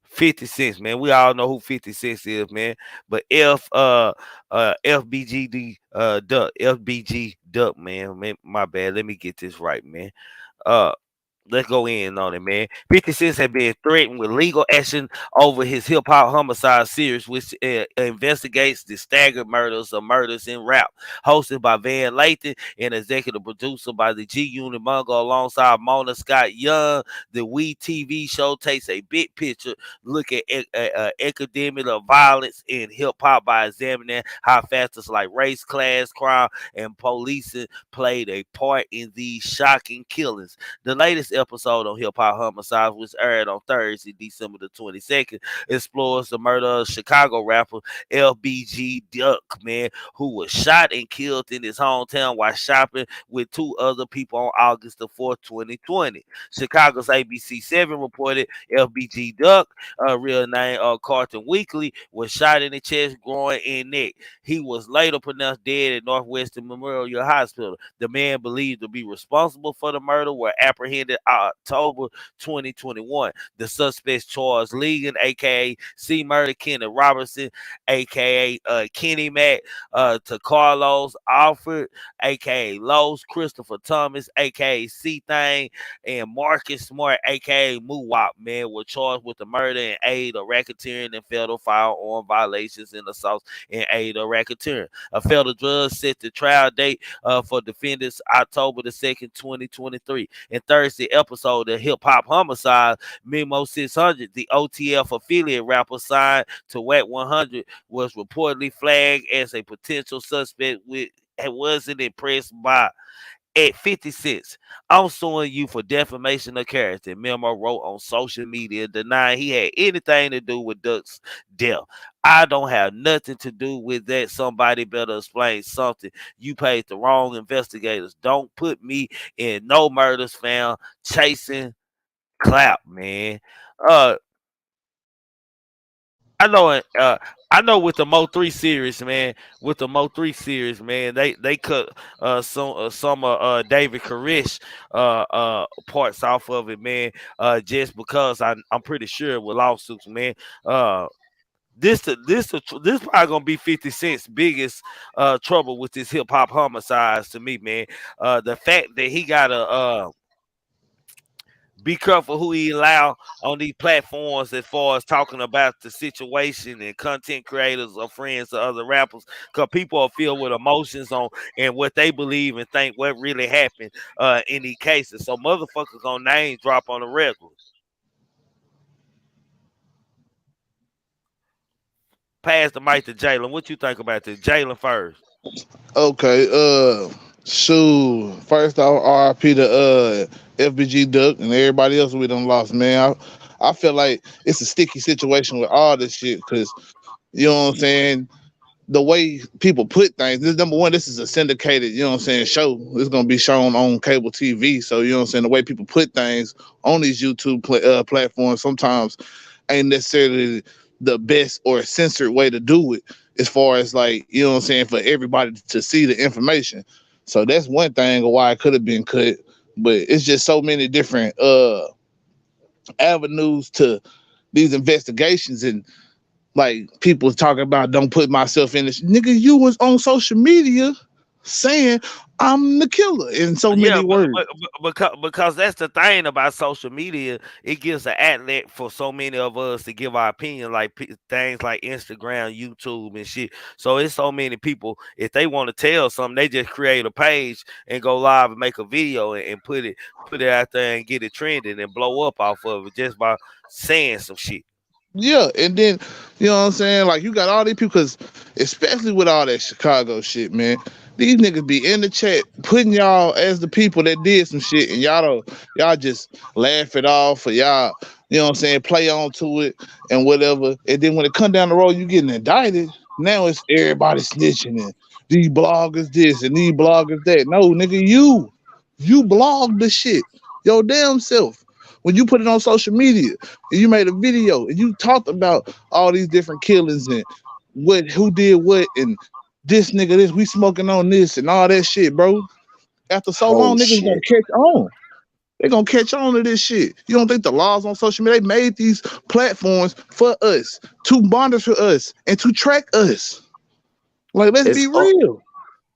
50 Cents, man. We all know who 50 Cents is, man. But FBGD FBG Duck, man. My bad. Let me get this right, man. Let's go in on it, man. 50 Cent had been threatened with legal action over his hip hop homicide series, which investigates the staggered murders of murders in rap. Hosted by Van Lathan and executive producer by the G Unit Mungo alongside Mona Scott Young, the We TV show takes a big picture look at epidemic of violence in hip hop by examining how factors like race, class, crime, and policing played a part in these shocking killings. The latest episode on Hip Hop Homicide, which aired on Thursday, December the 22nd, explores the murder of Chicago rapper LBG Duck, man, who was shot and killed in his hometown while shopping with 2 other people on August the 4th, 2020. Chicago's ABC7 reported LBG Duck, real name Carlton Weekly, was shot in the chest, groin, and neck. He was later pronounced dead at Northwestern Memorial Hospital. The man believed to be responsible for the murder were apprehended October 2021. The suspects charged Legan, aka C Murder, Kenny Robertson, aka Kenny Mac, to Carlos Alfred, aka Lowe's, Christopher Thomas, aka C Thing, and Marcus Smart, aka Moowop, man, were charged with the murder and aid of racketeering and federal firearm violations and assaults and aid of racketeering. A federal judge set the trial date for defendants October the 2nd, 2023. And Thursday episode of Hip Hop Homicide, Memo 600, the OTF affiliate rapper signed to WAC 100, was reportedly flagged as a potential suspect with wasn't impressed by at 50 Cents. I'm suing you for defamation of character. Memo wrote on social media denying he had anything to do with Duck's death. I don't have nothing to do with that. Somebody better explain something. You paid the wrong investigators. Don't put me in no murders found. Chasing Clout, man. I know with the Mo 3 series, man. With the Mo 3 series, man, they cut some David Koresh parts off of it, man. Just because I'm pretty sure with lawsuits, man. This probably gonna be 50 Cent's biggest trouble with this hip hop homicides to me, man. The fact that he gotta be careful who he allow on these platforms as far as talking about the situation, and content creators or friends of other rappers, because people are filled with emotions on and what they believe and think what really happened in these cases. So motherfuckers on name drop on the regular. Pass the mic to Jalen. What you think about this? Jalen first. Okay, shoot. First off, RIP to FBG Duck and everybody else we done lost, man. I feel like it's a sticky situation with all this shit because you know what I'm saying. the way people put things. This number one, this is a syndicated, you know what I'm saying, show. It's gonna be shown on cable TV. So you know what I'm saying, the way people put things on these YouTube platforms sometimes ain't necessarily the best or censored way to do it, as far as like, you know what I'm saying, for everybody to see the information. So that's one thing of why it could have been cut. But it's just so many different avenues to these investigations, and like people talking about don't put myself in this. Nigga, you was on social media saying I'm the killer in so many words. Because that's the thing about social media. It gives an outlet for so many of us to give our opinion, like things like Instagram, YouTube, and shit. So it's so many people. If they want to tell something, they just create a page and go live and make a video and put it out there and get it trending and blow up off of it just by saying some shit. Yeah, and then, you know what I'm saying? Like, you got all these people, because especially with all that Chicago shit, man, these niggas be in the chat putting y'all as the people that did some shit, and y'all just laugh it off, or y'all, you know what I'm saying, play on to it and whatever. And then when it come down the road, you getting indicted. Now it's everybody snitching, and these bloggers this and these bloggers that. No, nigga, you blog the shit your damn self. When you put it on social media and you made a video and you talked about all these different killings and who did what, and this nigga this, we smoking on this and all that shit, bro. After so long, niggas gonna catch on. They gonna catch on to this shit. You don't think the laws on social media, they made these platforms for us, to monitor us and to track us. Like, let's be real.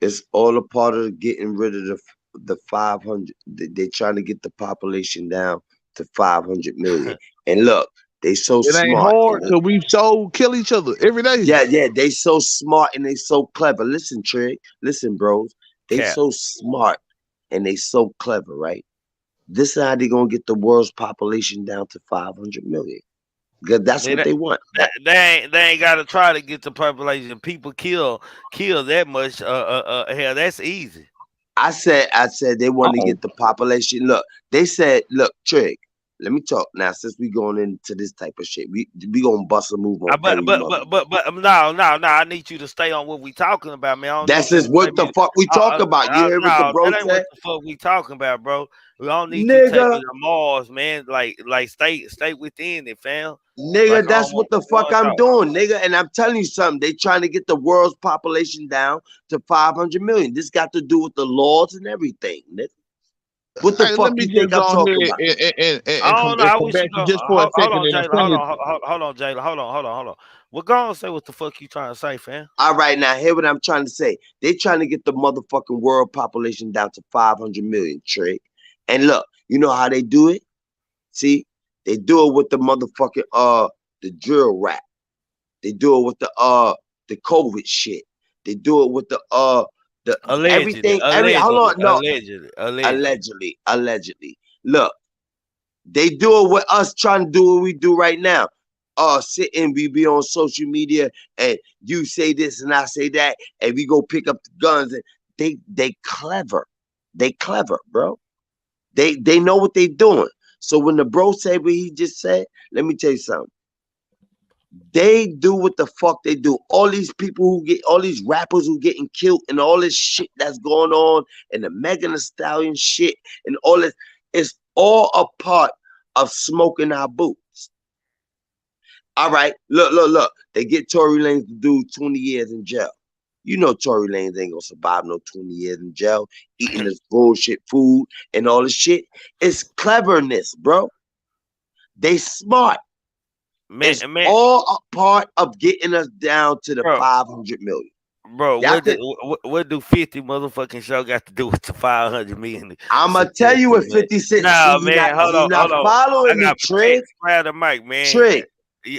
It's all a part of getting rid of the 500. They're trying to get the population down to 500 million. And look, they so smart. It ain't hard because we so kill each other every day. Yeah, they so smart and they so clever. Listen, Trig, listen, bros. They so smart and they so clever, right? This is how they gonna get the world's population down to 500 million. Because that's what they want. They ain't gotta try to get the population. People kill that much. Hell, that's easy. I said they want to get the population. Look, they said, look, Trig, let me talk now. Since we going into this type of shit, we gonna bust a move on. But no. I need you to stay on what we talking about, man. That's just what the fuck we talk about. You hear what the bro said? What the fuck we talking about, bro? We don't need to take it to Mars, man. Like stay within it, fam. Nigga, like, that's what the fuck I'm doing, nigga. And I'm telling you something. They trying to get the world's population down to 500 million. This got to do with the laws and everything, nigga. What the fuck you think I'm talking about? Just for a second. Hold on, Jayla. Well, go on, say what the fuck you trying to say, fam. All right, now hear what I'm trying to say. They trying to get the motherfucking world population down to 500 million, Trig. And look, you know how they do it? See, they do it with the motherfucking the drill rap. They do it with the COVID shit. They do it with the allegedly, allegedly. Look, they do it with us trying to do what we do right now. Sitting, we be on social media and you say this and I say that, and we go pick up the guns, and they clever. They clever, bro. They know what they doing. So when the bro said what he just said, let me tell you something. They do what the fuck they do. All these people all these rappers who getting killed and all this shit that's going on, and the Megan Thee Stallion shit and all this, it's all a part of smoking our boots. All right, look. They get Tory Lanez to do 20 years in jail. You know Tory Lanez ain't gonna survive no 20 years in jail, eating this bullshit food and all this shit. It's cleverness, bro. They smart. It's all a part of getting us down to the 500 million. Bro, what do 50 motherfucking show got to do with the 500 million? I'm gonna tell you what 50 Cent. Nah, man, hold on. Following me, Trig. Grab the mic, man. Trig.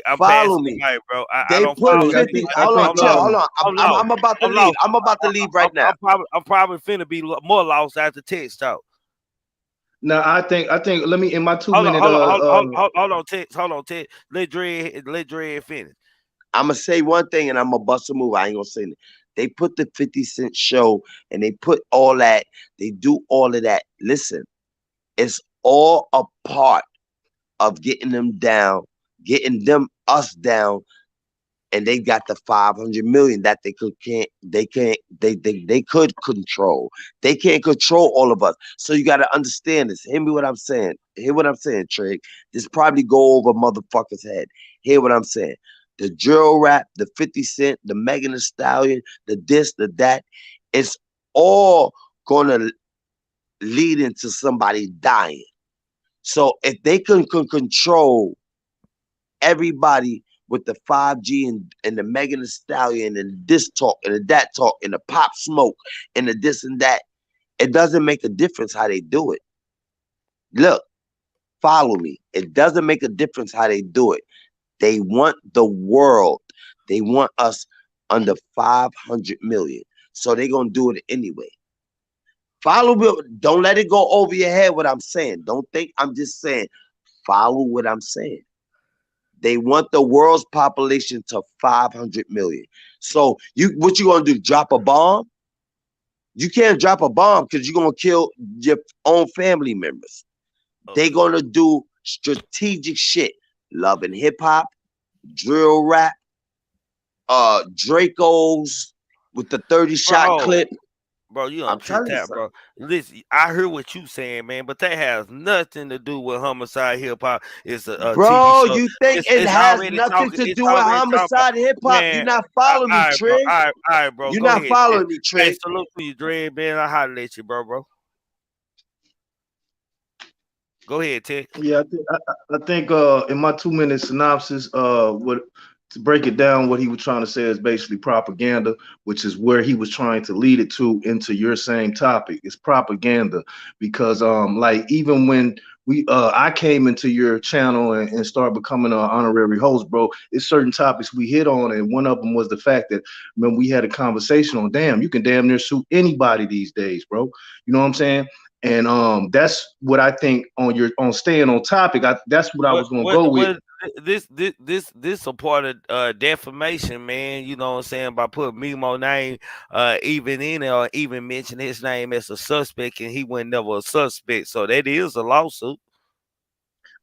I'm follow me, the mic, bro. I they don't put follow 50. Hold on. I'm about to leave. I'm about to leave right now. I'm probably finna be more lost after text talk. No, I think. Let me in my 2 minutes. Hold on, Ted. Let Dre finish. I'm gonna say one thing and I'm gonna bust a move. I ain't gonna say it. They put the 50 Cent show and they put all that. They do all of that. Listen, it's all a part of getting them down, getting us down and they got the 500 million that they could control. They can't control all of us. So you got to understand this. Hear me what I'm saying. Hear what I'm saying, Trig. This probably go over motherfuckers' head. Hear what I'm saying. The drill rap, the 50 Cent, the Megan Thee Stallion, the this, the that, it's all gonna lead into somebody dying. So if they can control everybody with the 5G and the Megan Thee Stallion and this talk and the that talk and the Pop Smoke and the this and that, it doesn't make a difference how they do it. Look, follow me. It doesn't make a difference how they do it. They want the world. They want us under 500 million. So they're going to do it anyway. Follow me. Don't let it go over your head what I'm saying. Don't think I'm just saying. Follow what I'm saying. They want the world's population to 500 million. So what you gonna do? Drop a bomb? You can't drop a bomb because you're gonna kill your own family members. They gonna do strategic shit. Love and hip hop, drill rap, Dracos with the 30-shot clip. Bro, you don't trick that, bro. Listen, I hear what you saying, man, but that has nothing to do with homicide hip hop. It's a bro, TV show. You think it has nothing to do with homicide hip hop? You're not following me, Trig. All right, bro. You're not following me, Trig. Hey, salute to you, Dread, man. I holler at you, bro. Go ahead, Ted. Yeah, I think in my 2-minute synopsis, to break it down, what he was trying to say is basically propaganda, which is where he was trying to lead it to into your same topic. It's propaganda because like even when I came into your channel and started becoming an honorary host, bro, it's certain topics we hit on, and one of them was the fact that when we had a conversation on, damn, you can damn near sue anybody these days, bro. You know what I'm saying? And that's what I think on staying on topic. That's what I was gonna go with. This a part of defamation, man. You know what I'm saying? By putting Mimo name even in there, or even mention his name as a suspect, and he wasn't never a suspect. So that is a lawsuit.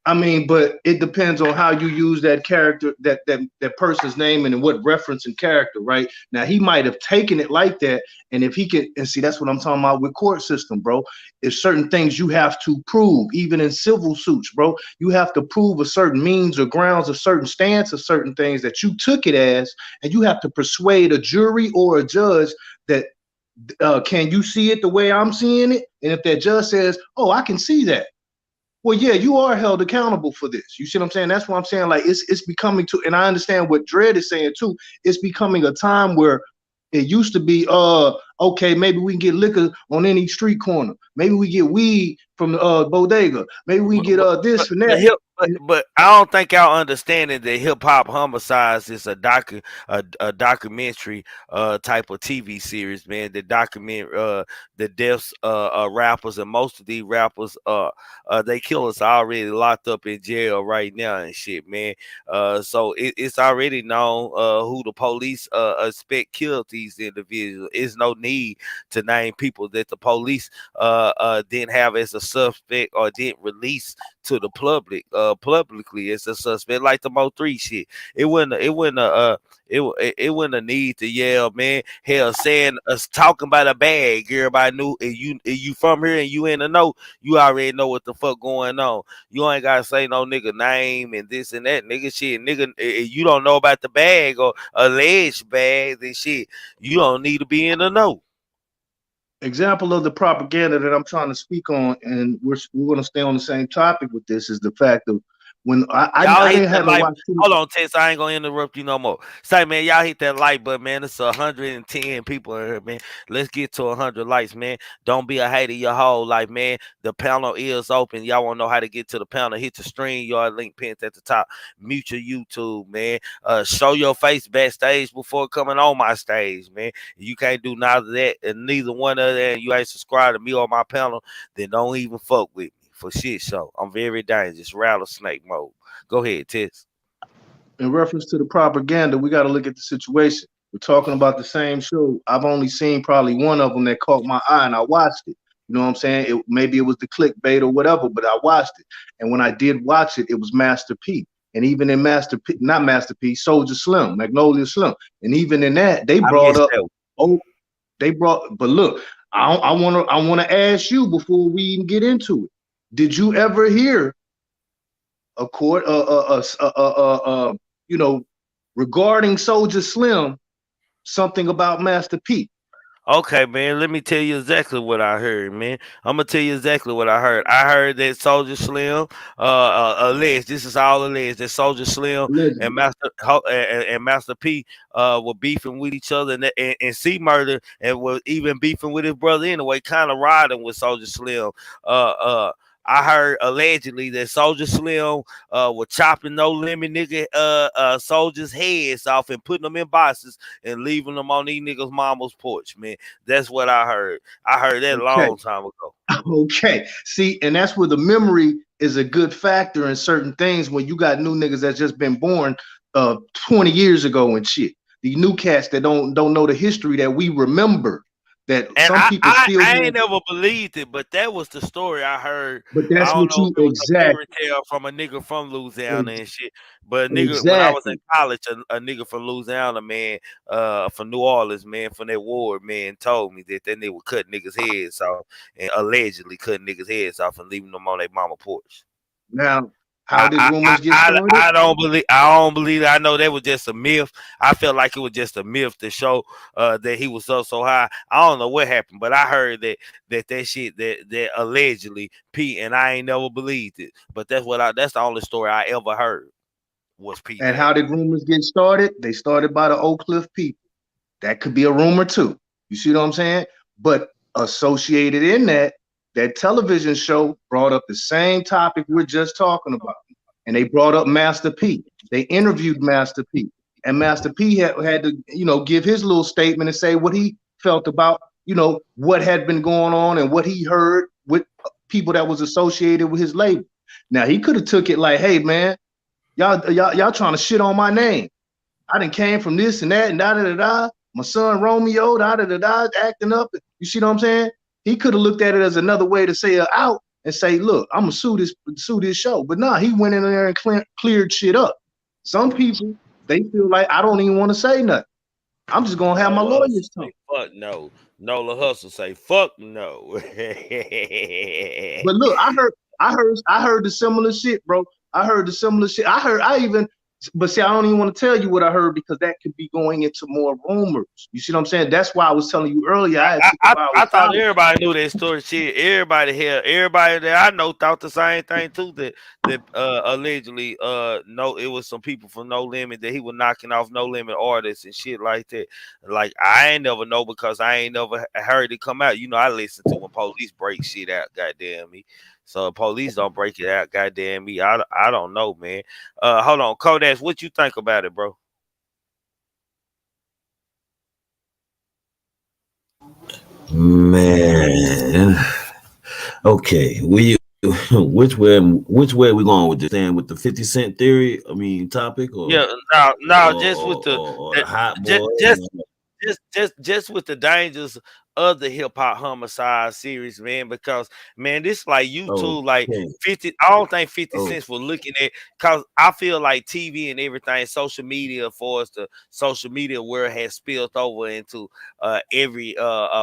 I mean, but it depends on how you use that character, that person's name, and what reference and character, right? Now, he might have taken it like that, and if he can, and see, that's what I'm talking about with court system, bro. If certain things you have to prove, even in civil suits, bro, you have to prove a certain means or grounds, a certain stance, of certain things that you took it as, and you have to persuade a jury or a judge that, can you see it the way I'm seeing it? And if that judge says, oh, I can see that, well, yeah, you are held accountable for this. You see what I'm saying? That's what I'm saying. Like it's becoming to, and I understand what Dredd is saying too. It's becoming a time where it used to be, okay, maybe we can get liquor on any street corner. Maybe we get weed from the bodega. Maybe we get this and that. But I don't think y'all understanding that hip hop homicides is a documentary type of TV series, man. That document the deaths of rappers, and most of these rappers they killers are already locked up in jail right now and shit, man. So it's already known who the police expect killed these individuals. It's no need to name people that the police didn't have as a suspect or didn't release to the public publicly as a suspect, like the Mo3 shit. It wouldn't a need to yell, man. Hell, saying us talking about a bag, everybody knew. If you from here and you in the know, you already know what the fuck going on. You ain't gotta say no nigga name and this and that, nigga shit. Nigga, if you don't know about the bag or alleged bags and shit, you don't need to be in the know. Example of the propaganda that I'm trying to speak on, and we're going to stay on the same topic with this, is the fact of when I didn't have to watch. Hold on, Tess, I ain't gonna interrupt you no more. Say, man, y'all hit that like button, man. It's 110 people in here, man. Let's get to 100 likes, man. Don't be a hater your whole life, man. The panel is open. Y'all want to know how to get to the panel? Hit the StreamYard link pinned at the top. Mute your YouTube, man. Show your face backstage before coming on my stage, man. You can't do neither that and neither one of that. And you ain't subscribed to me or my panel, then don't even fuck with me. For shit show. I'm very dangerous. Rattlesnake mode. Go ahead, Tess. In reference to the propaganda, we got to look at the situation. We're talking about the same show. I've only seen probably one of them that caught my eye, and I watched it. You know what I'm saying? Maybe it was the clickbait or whatever, but I watched it. And when I did watch it, it was Master P. And even in not Masterpiece, Soldier Slim, Magnolia Slim, and even in that, they brought up. But look, I want to ask you before we even get into it. Did you ever hear regarding Soldier Slim, something about Master P? Okay, man, let me tell you exactly what I heard, man. I'm gonna tell you exactly what I heard. I heard that Soldier Slim, alleged. This is all alleged that Soldier Slim and Master P, were beefing with each other, and C Murder, and was even beefing with his brother anyway, kind of riding with Soldier Slim. I heard allegedly that Soldier Slim was chopping No Limit nigga soldiers' heads off and putting them in boxes and leaving them on these niggas' mama's porch, man. That's what I heard. I heard that a long time ago. Okay. See, and that's where the memory is a good factor in certain things when you got new niggas that's just been born 20 years ago and shit. The new cats that don't know the history that we remember. That and some people still I ain't never believed it, but that was the story I heard. But that's I don't what know you if it was a fairy tale from a nigga from Louisiana and shit. But nigga, when I was in college, a nigga from Louisiana, man, from New Orleans, man, from that ward, man, told me that nigga would cut niggas' heads off and allegedly cutting niggas' heads off and leaving them on their mama porch. Now, how did rumors get started? I don't believe it. I know that was just a myth. I felt like it was just a myth to show that he was up so high. I don't know what happened, but I heard that shit that allegedly Pete, and I ain't never believed it. But that's the only story I ever heard was Pete. And how did rumors get started? They started by the Oak Cliff people. That could be a rumor too. You see what I'm saying? But associated in that television show brought up the same topic we're just talking about. And they brought up Master P. They interviewed Master P. And Master P had to, give his little statement and say what he felt about, what had been going on and what he heard with people that was associated with his label. Now, he could have took it like, hey, man, y'all trying to shit on my name. I done came from this and that and da-da-da-da. My son Romeo, da-da-da-da, acting up. You see what I'm saying? He could have looked at it as another way to say out and say, look, I'm gonna sue this show. But nah, he went in there and cleared shit up. Some people, they feel like I don't even want to say nothing. I'm just gonna have my lawyers talk. Fuck no. Nola Hustle say fuck no. But look, I heard the similar shit, bro. I heard the similar shit. But see, I don't even want to tell you what I heard because that could be going into more rumors. You see what I'm saying? That's why I was telling you earlier. I thought everybody knew that story. Shit, everybody that I know thought the same thing too. That allegedly, no, it was some people from No Limit that he was knocking off No Limit artists and shit like that. Like I ain't never know because I ain't never heard it come out. I listen to when police break shit out. Goddamn me. So police don't break it out, goddamn me. I don't know, man. Hold on, Kodash, what you think about it, bro? Man, okay. Which way are we going with this? Staying with the 50 Cent theory? I mean, topic or just with the hot boy. Just with the dangers of the hip hop homicide series, man, because man, this like YouTube, like 50. I don't think 50 Cents was looking at, because I feel like TV and everything, social media for us, the social media world has spilled over into every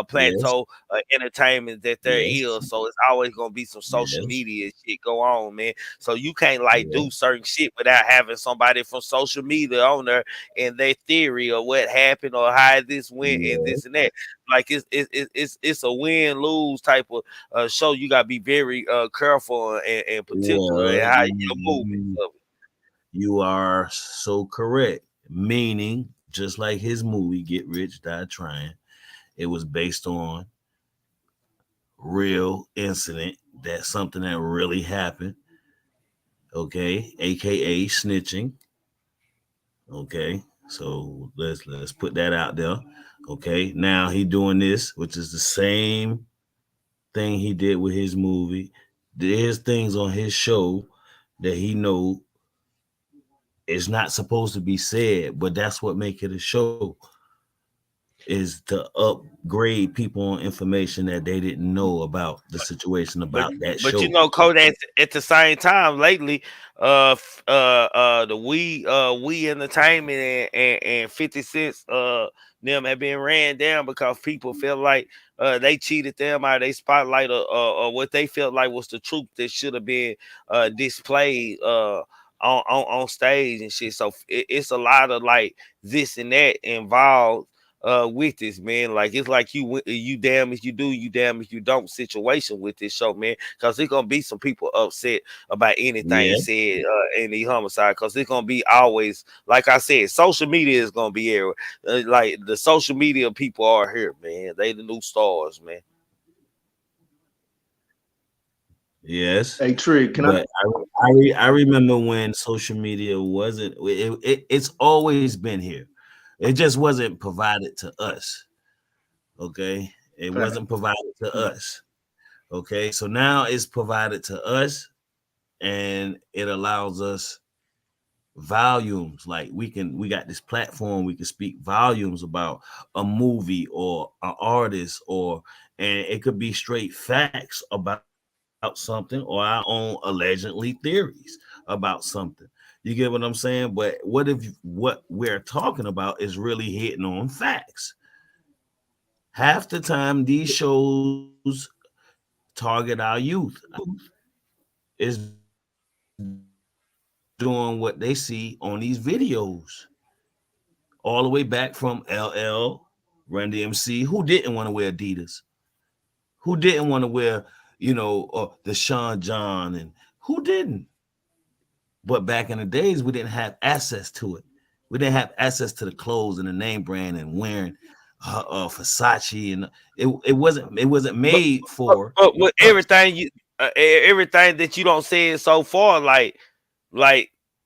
plateau entertainment that there is. So it's always gonna be some social media shit go on, man. So you can't do certain shit without having somebody from social media on there and their theory of what happened or how this went and this and that. Like it's a win-lose type of show. You gotta be very careful and particular in how you're moving. You are so correct. Meaning, just like his movie Get Rich, Die Trying, it was based on real incident. That's something that really happened. Okay, aka snitching. Okay, so let's put that out there. Okay, now he doing this, which is the same thing he did with his movie. There's things on his show that he know is not supposed to be said, but that's what make it a show. is to upgrade people on information that they didn't know about the situation But about that but you show. know, Kodak at the same time lately, the we entertainment and 50 cents them have been ran down because people feel like they cheated them out of their spotlight or what they felt like was the truth that should have been displayed on stage and shit. So it's a lot of like this and that involved with this, man. Like it's like you damn if you do, you damn if you don't situation with this show, man. Because there's gonna be some people upset about anything Yeah. said in the homicide. Because it's gonna be always, like I said, social media is gonna be here. Like the social media people are here, man. They the new stars, man. Yes. Hey, Trig, can I? But I remember when social media wasn't. It's always been here. It just wasn't provided to us. Okay, it Fact. wasn't provided to us. Okay, so now it's provided to us, and it allows us volumes. Like we got this platform, we can speak volumes about a movie or an artist, and it could be straight facts about something or our own allegedly theories about something. You get what I'm saying? But what if what we're talking about is really hitting on facts? Half the time these shows target our youth is doing what they see on these videos all the way back from LL, Run DMC, who didn't want to wear Adidas, who didn't want to wear, the Sean John, and who didn't. But back in the days, we didn't have access to it. We didn't have access to the clothes and the name brand and wearing Versace, and it wasn't made for But with us. everything that you don't say so far, like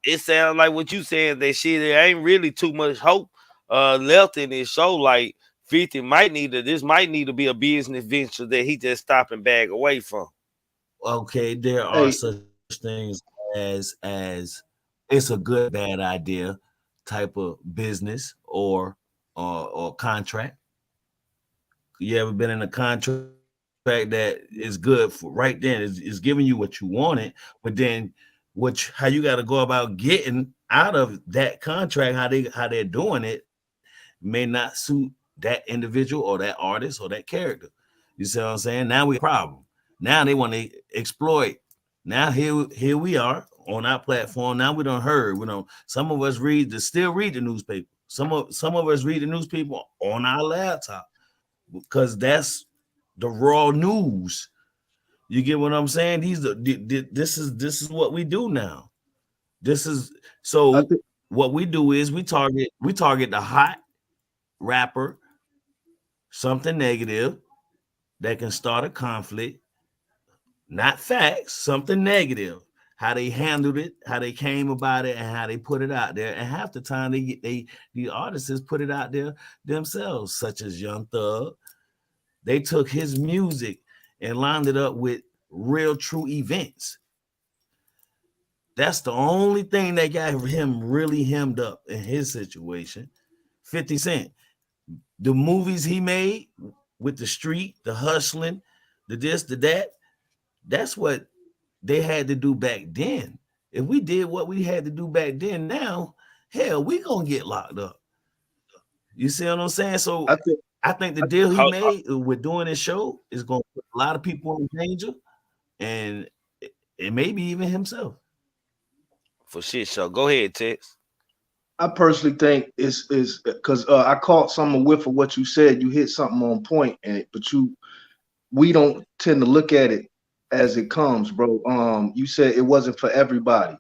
it sounds like what you saying that shit. There ain't really too much hope left in this show. Like 50 might need to be a business venture that he just stop and bag away from. Okay, there are Hey, such things as it's a good bad idea type of business or contract. You ever been in a contract that is good for right then? Is giving you what you wanted, but then how you got to go about getting out of that contract, how they're doing it may not suit that individual or that artist or that character. You see what I'm saying? Now we have a problem. Now they want to exploit. Now here we are on our platform. Now we don't heard. Some of us still read the newspaper. Some of us read the newspaper on our laptop because that's the raw news. You get what I'm saying? This is what we do now. This is so. What we do is we target the hot rapper, something negative that can start a conflict, not facts, something negative. How they handled it, how they came about it, and how they put it out there. And half the time the artists put it out there themselves, such as Young Thug. They took his music and lined it up with real true events. That's the only thing that got him really hemmed up in his situation. 50 Cent. The movies he made with the street, the hustling, the this, the that, that's what they had to do back then. If we did what we had to do back then, now, hell, we gonna get locked up. You see what I'm saying? So I think the deal he made with doing this show is gonna put a lot of people in danger, and maybe even himself. For shit show. Go ahead, Tex. I personally think it's because I caught some whiff of what you said. You hit something on point, but we don't tend to look at it as it comes, bro. You said it wasn't for everybody.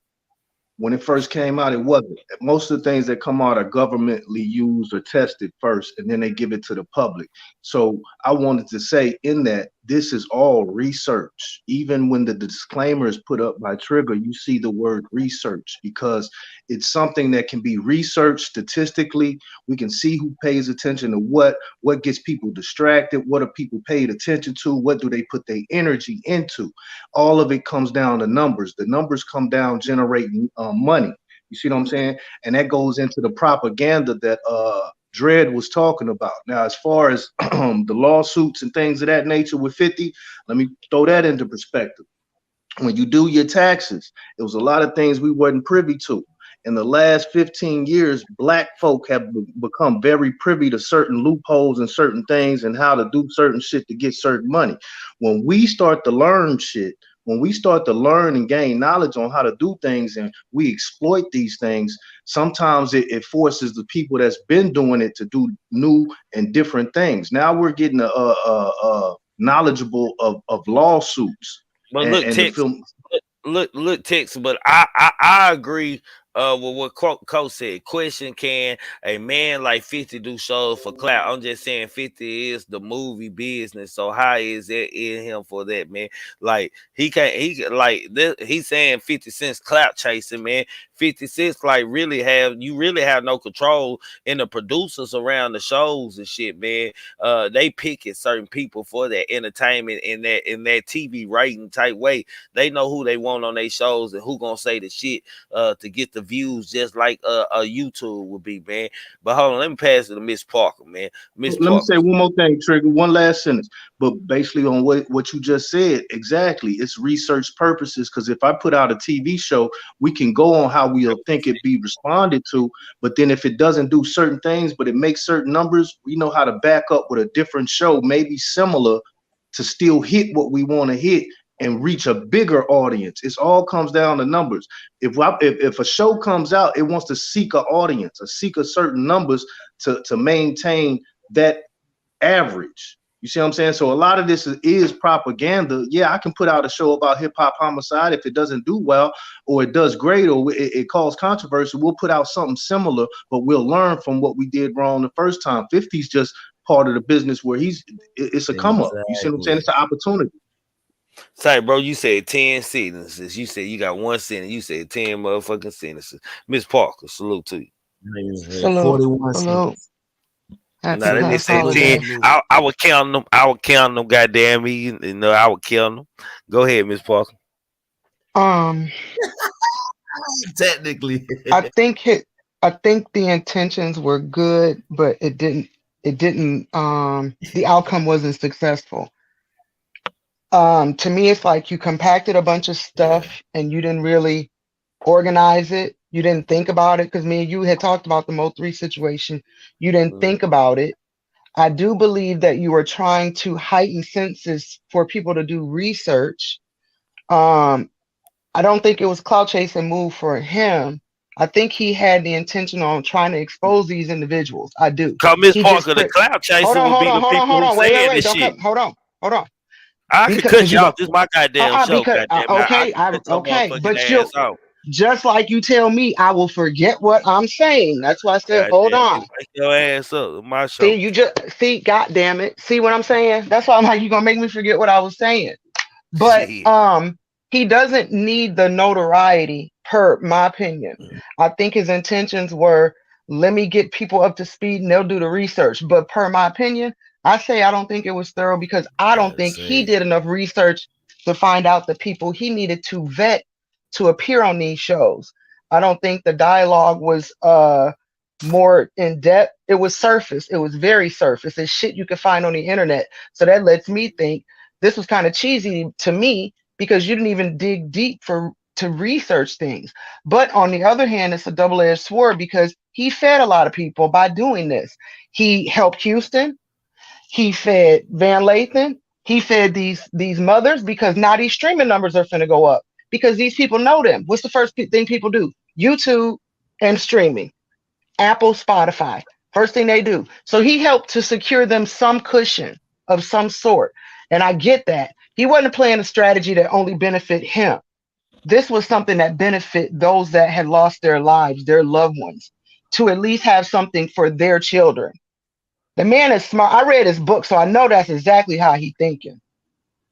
When it first came out, it wasn't. Most of the things that come out are governmentally used or tested first, and then they give it to the public. So I wanted to say in that this is all research. Even when the disclaimer is put up by Trigger, you see the word research because it's something that can be researched statistically. We can see who pays attention to what gets people distracted, what are people paid attention to, what do they put their energy into. All of it comes down to numbers. The numbers come down generating money. You see what I'm saying? And that goes into the propaganda that Dredd was talking about. Now, as far as the lawsuits and things of that nature with 50, let me throw that into perspective. When you do your taxes, it was a lot of things we wasn't privy to. In the last 15 years, black folk have become very privy to certain loopholes and certain things and how to do certain shit to get certain money. When we start to learn shit, when we start to learn and gain knowledge on how to do things and we exploit these things, sometimes it forces the people that's been doing it to do new and different things. Now we're getting knowledgeable of lawsuits. But And, look, and the film, look, Tex. But I agree with what Cole said. Question: can a man like 50 do shows for clout? I'm just saying 50 is the movie business. So how is it in him for that, man? Like he can't. He's saying 50 cents clout chasing, man. 50 cents like really have no control in the producers around the shows and shit, man. They picking certain people for that entertainment in that TV rating type way. They know who they want on their shows and who gonna say the shit to get the views, just like a YouTube would be, man. But hold on, let me pass it to Miss Parker, man. Miss let me Parker. say one more thing, Trigger. One last sentence, but basically on what you just said, exactly. It's research purposes. Because if I put out a TV show, we can go on how we'll think it be responded to. But then if it doesn't do certain things, but it makes certain numbers, we know how to back up with a different show, maybe similar, to still hit what we want to hit and reach a bigger audience. It all comes down to numbers. If a show comes out, it wants to seek an audience, seek a certain numbers to maintain that average. You see what I'm saying? So a lot of this is propaganda. Yeah, I can put out a show about hip hop homicide. If it doesn't do well, or it does great, or it caused controversy, we'll put out something similar, but we'll learn from what we did wrong the first time. 50's just part of the business where it's a come up. You see what I'm saying? It's an opportunity. Say, bro, you said 10 sentences. You said you got one sentence. You said 10 motherfucking sentences. Miss Parker, salute to you. Salute. 41 Salute. Now that they say 10, holiday. I would count them. I would count them. Goddamn me, you know, I would count them. Go ahead, Miss Parker. Technically, I think the intentions were good, but it didn't the outcome wasn't successful. To me, it's like you compacted a bunch of stuff and you didn't really organize it. You didn't think about it, because me and you had talked about the Mo3 situation. You didn't think about it. I do believe that you were trying to heighten senses for people to do research. I don't think it was clout chasing move for him. I think he had the intention on trying to expose these individuals. I do. Cause Miss Parker, the clout chaser would be the people who saying this shit. Hold on. I could cut you off. This is my goddamn show. Okay, but you, just like you tell me, I will forget what I'm saying. That's why I said, hold on. Wake your ass up. My show. See, you just see, goddamn it. See what I'm saying? That's why I'm like, you're gonna make me forget what I was saying. But he doesn't need the notoriety, per my opinion. I think his intentions were, let me get people up to speed and they'll do the research. But per my opinion, I say I don't think it was thorough, because I don't think he did enough research to find out the people he needed to vet to appear on these shows. I don't think the dialogue was more in depth. It was surface. It was very surface. It's shit you can find on the internet. So that lets me think this was kind of cheesy to me, because you didn't even dig deep to research things. But on the other hand, it's a double-edged sword, because he fed a lot of people by doing this. He helped Houston. He fed Van Lathan. He fed these mothers, because now these streaming numbers are finna go up, because these people know them. What's the first thing people do? YouTube and streaming. Apple, Spotify. First thing they do. So he helped to secure them some cushion of some sort. And I get that. He wasn't playing a strategy that only benefit him. This was something that benefit those that had lost their lives, their loved ones, to at least have something for their children. The man is smart. I read his book, so I know that's exactly how he thinking.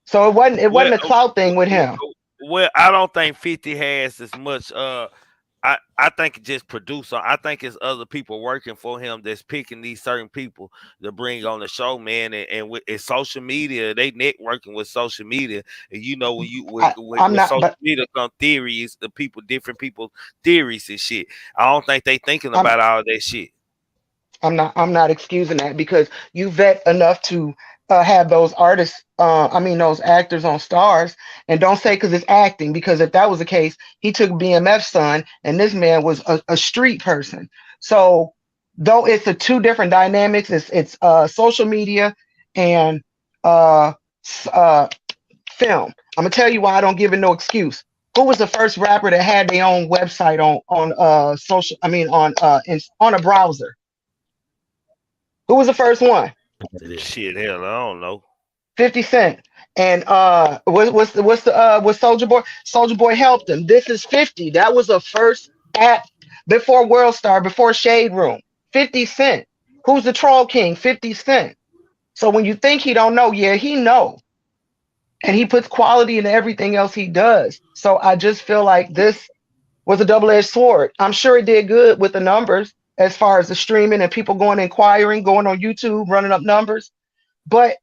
So it wasn't a clout thing with him. Well, I don't think 50 has as much. I think it's just producer. I think it's other people working for him that's picking these certain people to bring on the show, man. And with social media, they networking with social media. And you know, when you with social media come theories, different people theories and shit. I don't think they thinking about all that shit. I'm not excusing that because you vet enough to have those artists, those actors on Stars, and don't say because it's acting, because if that was the case, he took BMF's son, and this man was a street person. So though it's a two different dynamics, it's social media and uh, uh, film. I'm gonna tell you why I don't give it no excuse. Who was the first rapper that had their own website on social? On a browser. Who was the first one? Shit, hell, I don't know. 50 Cent. And what's Soldier Boy? Soldier Boy helped him. This is 50. That was the first app before World Star, before Shade Room. 50 Cent. Who's the troll king? 50 Cent. So when you think he don't know, yeah, he know. And he puts quality into everything else he does. So I just feel like this was a double-edged sword. I'm sure it did good with the numbers as far as the streaming and people going inquiring, going on YouTube, running up numbers. But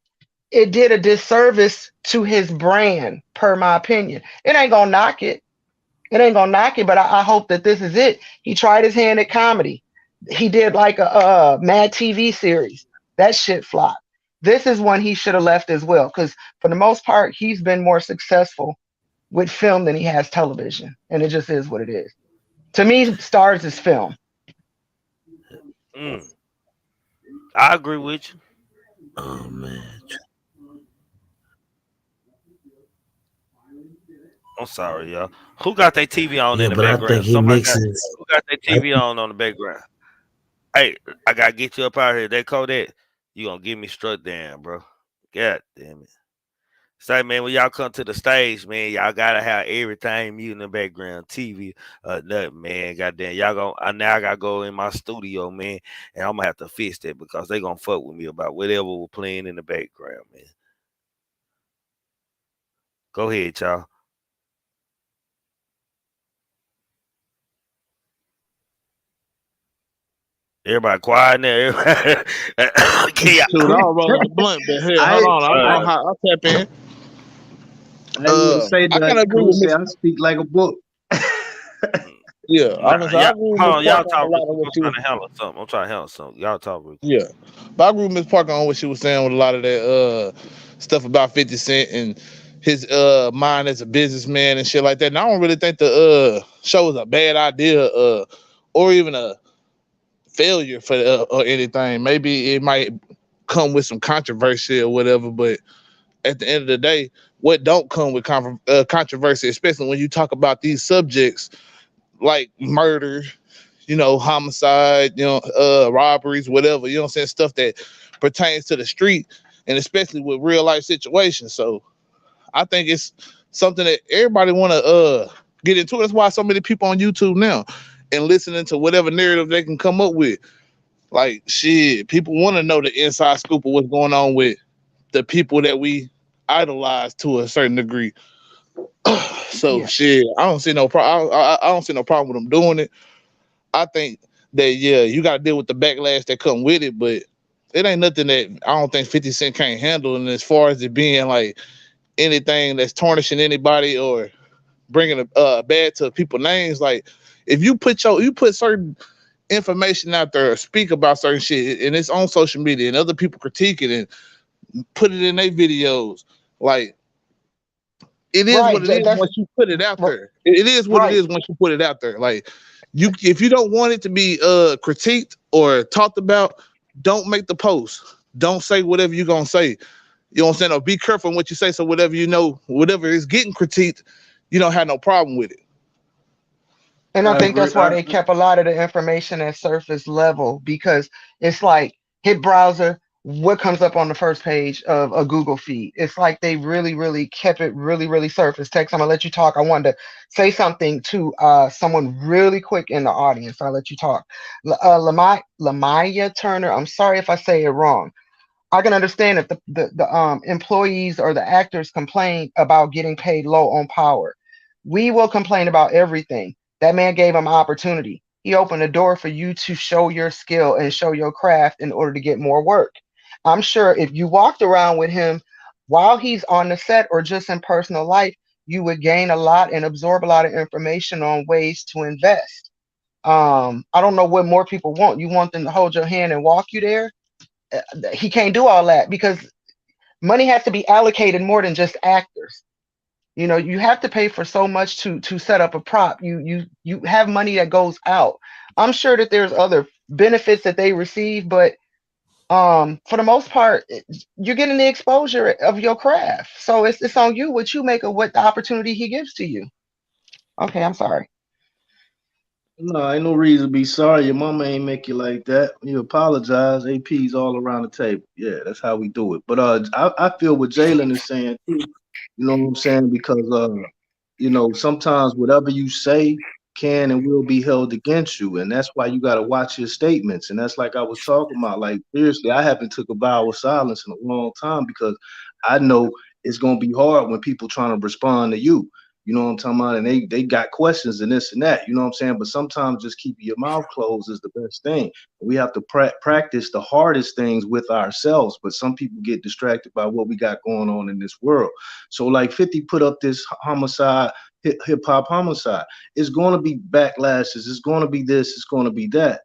it did a disservice to his brand, per my opinion. It ain't gonna knock it. It ain't gonna knock it, but I hope that this is it. He tried his hand at comedy. He did like a Mad TV series. That shit flopped. This is one he should have left as well, because for the most part, he's been more successful with film than he has television. And it just is what it is. To me, Stars is film. I agree with you. Oh man. I'm sorry, y'all. Who got their TV on Yeah, in the but I background? think he mixes. Who got their TV on the background? Hey, I gotta get you up out here. That Kodak, you gonna get me struck down, bro. God damn it. Say, man, when y'all come to the stage, man, y'all gotta have everything mute in the background, TV, nothing, man. Goddamn, y'all now I gotta go in my studio, man, and I'm gonna have to fix that because they gonna fuck with me about whatever we're playing in the background, man. Go ahead, y'all. Everybody quiet now. Everybody. Shoot, I'll roll the blunt, but hey, hold on, I'll tap in. I didn't want to say I that. kind of agree with I speak like a book. Yeah, honestly, I agree with Miss y'all Parker on a talk. lot of what she I'm was. trying to handle something. I'm trying to handle something. Y'all talk. Yeah, but I agree with Miss Parker on what she was saying with a lot of that stuff about 50 Cent and his mind as a businessman and shit like that. And I don't really think the show was a bad idea or even a failure for or anything. Maybe it might come with some controversy or whatever, but at the end of the day, what don't come with controversy, especially when you talk about these subjects like murder, homicide, robberies, whatever, you know what I'm saying? Stuff that pertains to the street and especially with real life situations. So I think it's something that everybody want to get into. That's why so many people on YouTube now and listening to whatever narrative they can come up with. Like, shit, people want to know the inside scoop of what's going on with the people that we idolize to a certain degree. So Yeah. shit, I don't see no problem. I don't see no problem with them doing it. I think that you got to deal with the backlash that come with it, but it ain't nothing that I don't think 50 Cent can't handle. And as far as it being like anything that's tarnishing anybody or bringing a bad to people's names, like if you put certain information out there, or speak about certain shit, and it's on social media, and other people critique it and put it in their videos, like it is what it is once you put it out there. It is what it is once you put it out there. Like if you don't want it to be critiqued or talked about, don't make the post. Don't say whatever you're gonna say. You know what I'm saying? Or be careful in what you say. So whatever is getting critiqued, you don't have no problem with it. And I think that's why they kept a lot of the information at surface level, because it's like hit browser, what comes up on the first page of a Google feed. It's like they really, really kept it really, really surface text. I'm gonna let you talk. I wanted to say something to someone really quick in the audience. I'll let you talk. Lamaya Turner, I'm sorry if I say it wrong. I can understand if the employees or the actors complain about getting paid low on power. We will complain about everything. That man gave him opportunity. He opened the door for you to show your skill and show your craft in order to get more work. I'm sure if you walked around with him while he's on the set or just in personal life, you would gain a lot and absorb a lot of information on ways to invest. I don't know what more people want. You want them to hold your hand and walk you there? He can't do all that because money has to be allocated more than just actors. You know, you have to pay for so much to set up a prop. You have money that goes out. I'm sure that there's other benefits that they receive, but for the most part, you're getting the exposure of your craft. So it's on you what you make of what the opportunity he gives to you. Okay, I'm sorry. No, ain't no reason to be sorry. Your mama ain't make you like that. You apologize. AP's all around the table. Yeah, that's how we do it. But I feel what Jalen is saying too. You know what I'm saying? Because you know, sometimes whatever you say can and will be held against you, and that's why you got to watch your statements. And that's like I was talking about. Like seriously, I haven't took a vow of silence in a long time because I know it's gonna be hard when people trying to respond to you. You know what I'm talking about? And they got questions and this and that. You know what I'm saying? But sometimes just keeping your mouth closed is the best thing. We have to practice the hardest things with ourselves. But some people get distracted by what we got going on in this world. So like 50 put up this homicide, hip hop homicide. It's going to be backlashes. It's going to be this. It's going to be that.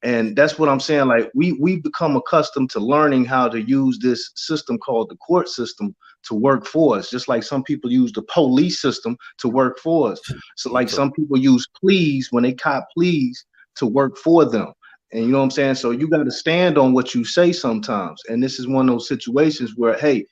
And that's what I'm saying. Like we become accustomed to learning how to use this system called the court system to work for us, just like some people use the police system to work for us. So like some people use pleas when they cop pleas to work for them. And you know what I'm saying? So you got to stand on what you say sometimes. And this is one of those situations where, hey,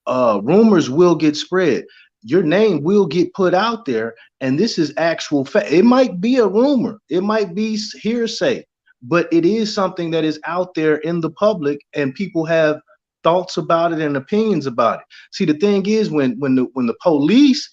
rumors will get spread. Your name will get put out there. And this is actual fact. It might be a rumor. It might be hearsay, but it is something that is out there in the public and people have thoughts about it and opinions about it. See, the thing is when the police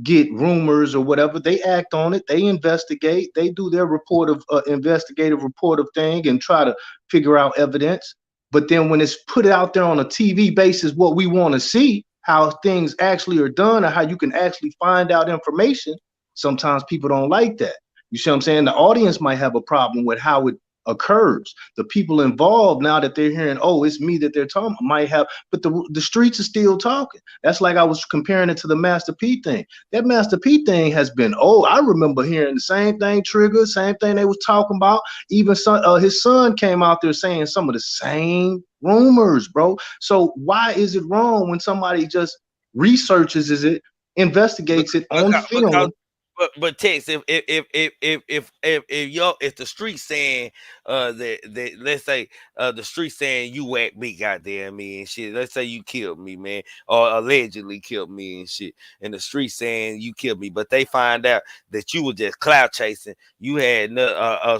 get rumors or whatever, they act on it, they investigate, they do their report of investigative report of thing and try to figure out evidence. But then when it's put out there on a TV basis, what we want to see, how things actually are done or how you can actually find out information, sometimes people don't like that. You see what I'm saying? The audience might have a problem with how it occurs. The people involved, now that they're hearing, oh, it's me that they're talking, might have, but the streets are still talking. That's like I was comparing it to the Master P thing. That Master P thing has been, oh, I remember hearing the same thing, Trigger, same thing they was talking about. Even his son came out there saying some of the same rumors, bro. So why is it wrong when somebody just researches it, investigates it on film? But Tex, if the street saying that let's say the street saying you whacked me, goddamn me and shit. Let's say you killed me, man, or allegedly killed me and shit, and the street saying you killed me, but they find out that you were just clout chasing. You had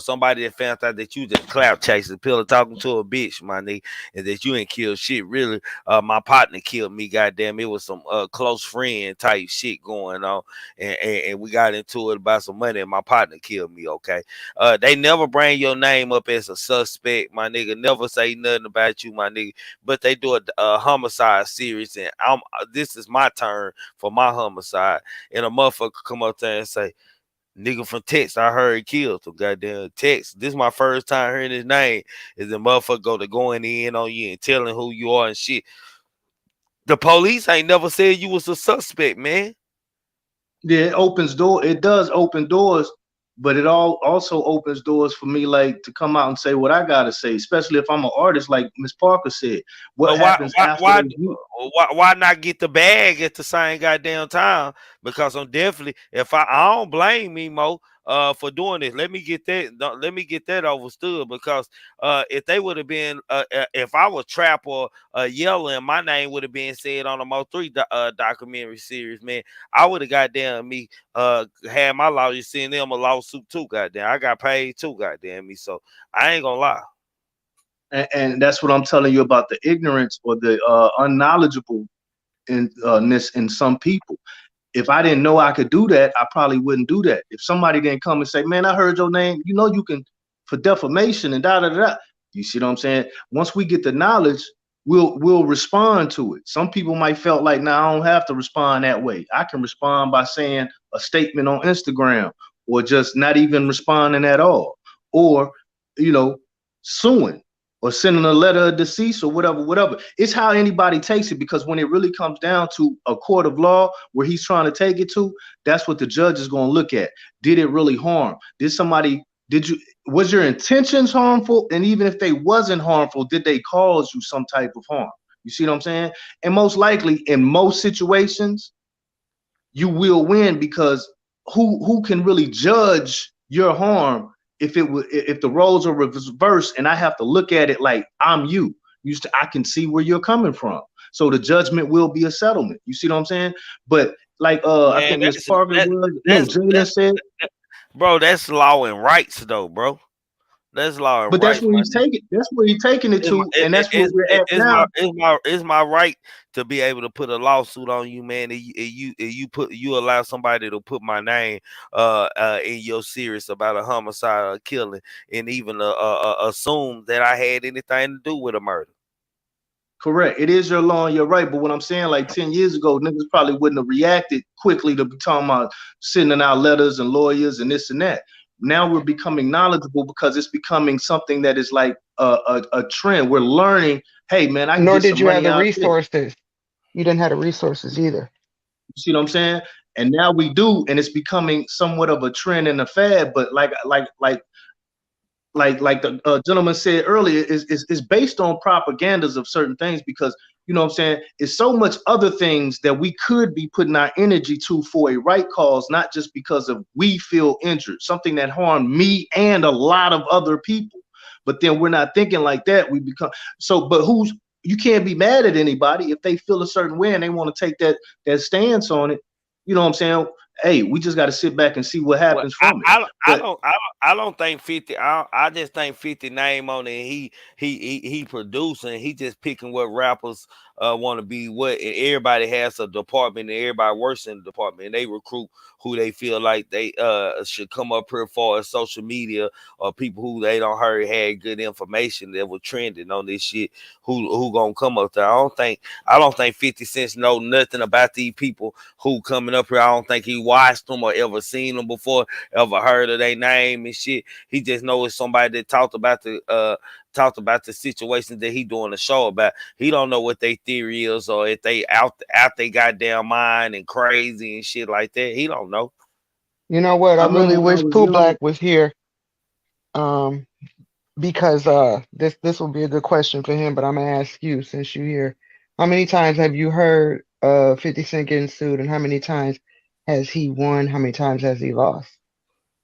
somebody that found out that you just clout chasing, pillow talking to a bitch, my nigga, and that you ain't killed shit. Really, my partner killed me, goddamn. It was some close friend type shit going on, and we got into it about some money and my partner killed me. Okay, they never bring your name up as a suspect, my nigga, never say nothing about you, my nigga, but they do a homicide series and this is my turn for my homicide, and a motherfucker come up there and say, nigga from Texas, I heard he killed some goddamn Texas. This is my first time hearing his name. Is the motherfucker going in on you and telling who you are and shit. The police ain't never said you was a suspect, man. Yeah, it opens door. It does open doors, but it also opens doors for me, like to come out and say what I gotta say, especially if I'm an artist, like Miss Parker said. What happens after? Why not get the bag at the same goddamn time? Because I'm definitely, if I don't blame me, Mo, for doing this. Let me get that overstood, because if they would have been, if I was Trap or yelling, my name would have been said on the Mo3 documentary series, man. I would have goddamn me had my lawyer send them a lawsuit too, goddamn. I got paid too, goddamn me. So I ain't gonna lie. And that's what I'm telling you about the ignorance or the unknowledgeableness in some people. If I didn't know I could do that, I probably wouldn't do that. If somebody didn't come and say, man, I heard your name, you know, you can, for defamation and da. You see what I'm saying? Once we get the knowledge, we'll respond to it. Some people might felt like, nah, I don't have to respond that way. I can respond by saying a statement on Instagram, or just not even responding at all, or, you know, suing, or sending a letter of decease, or whatever. It's how anybody takes it, because when it really comes down to a court of law where he's trying to take it to, that's what the judge is going to look at. Did it really harm? Did somebody was your intentions harmful? And even if they wasn't harmful, did they cause you some type of harm? You see what I'm saying? And most likely in most situations, you will win, because who can really judge your harm if the roles are reversed and I have to look at it like I'm you. I can see where you're coming from. So the judgment will be a settlement. You see what I'm saying? But like I think Miss Parker Jalen said, bro, that's law and rights though, bro. That's law and but rights. that's where he's taking. That's where he's taking it to, and that's where we're at now. It's my right to be able to put a lawsuit on you, man. And you allow somebody to put my name in your series about a homicide or a killing, and even assume that I had anything to do with a murder. Correct. It is your law and you're right. But what I'm saying, like 10 years ago, niggas probably wouldn't have reacted quickly to be talking about sending out letters and lawyers and this and that. Now we're becoming knowledgeable because it's becoming something that is like a trend. We're learning, hey man, I can Nor get did some you have money the out resources. there. You didn't have the resources either. You see what I'm saying? And now we do, and it's becoming somewhat of a trend and a fad. But like the gentleman said earlier, is based on propagandas of certain things, because you know what I'm saying, it's so much other things that we could be putting our energy to for a right cause, not just because of we feel injured, something that harmed me and a lot of other people. But then we're not thinking like that. We become so, but you can't be mad at anybody if they feel a certain way and they want to take that stance on it. You know what I'm saying? Hey, we just got to sit back and see what happens from it. I don't think 50. I just think 50 name on it. He producing. He just picking what rappers want to be. What, and everybody has a department, and everybody works in the department, and they recruit who they feel like they should come up here for social media, or people who they don't heard had good information that were trending on this shit. Who gonna come up there? I don't think 50 Cent know nothing about these people who coming up here. I don't think he watched them or ever seen them before, ever heard of their name and shit. He just knows somebody that talked about the situation that he doing a show about. He don't know what their theory is, or if they out they goddamn mind and crazy and shit like that. He don't know. You know what? I really wish Pooh Black was here. Because this will be a good question for him, but I'm gonna ask you, since you're here, how many times have you heard 50 Cent getting sued, and how many times has he won? How many times has he lost?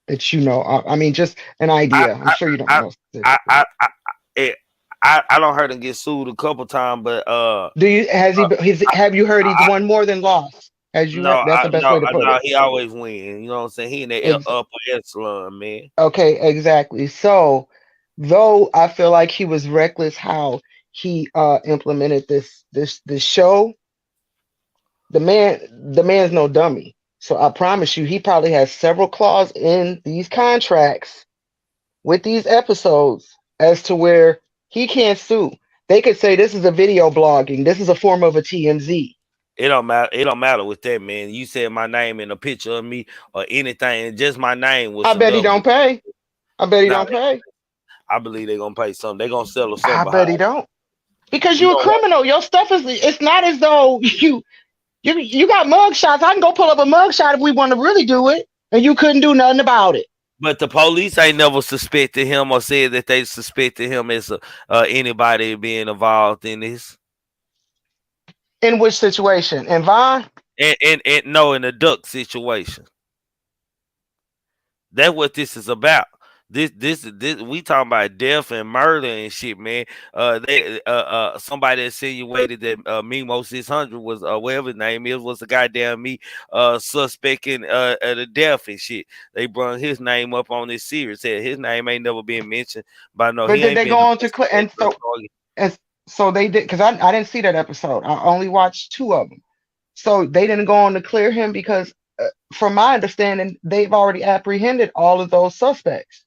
That you know, I mean, just an idea. I'm sure you don't know. I don't heard him get sued a couple times, but have you heard he's won more than lost? That's the best way to put it. He always win. You know what I'm saying? He in the upper echelon, man. Okay, exactly. So, though I feel like he was reckless how he implemented this show, the man's no dummy. So I promise you, he probably has several clauses in these contracts with these episodes as to where he can't sue. They could say this is a video blogging. This is a form of a TMZ. It don't matter. It don't matter with that, man. You said my name in a picture of me or anything, and just my name was. I bet he don't pay. I bet he don't pay. I believe they're gonna pay something. They're gonna sell us something. I bet he don't. Because you're a criminal. Your stuff is. It's not as though you got mug shots. I can go pull up a mug shot if we want to really do it, and you couldn't do nothing about it. But the police ain't never suspected him or said that they suspected him as anybody being involved in this. In which situation? In Vaughn? No, in the Duck situation. That's what this is about. This we talking about death and murder and shit, man. Somebody insinuated that Memo 600 was whatever his name is was a goddamn suspecting the death and shit. They brought his name up on this series. Said his name ain't never been mentioned by no. But did they go on to clear? And so they did, because I didn't see that episode. I only watched 2 of them. So they didn't go on to clear him because, from my understanding, they've already apprehended all of those suspects.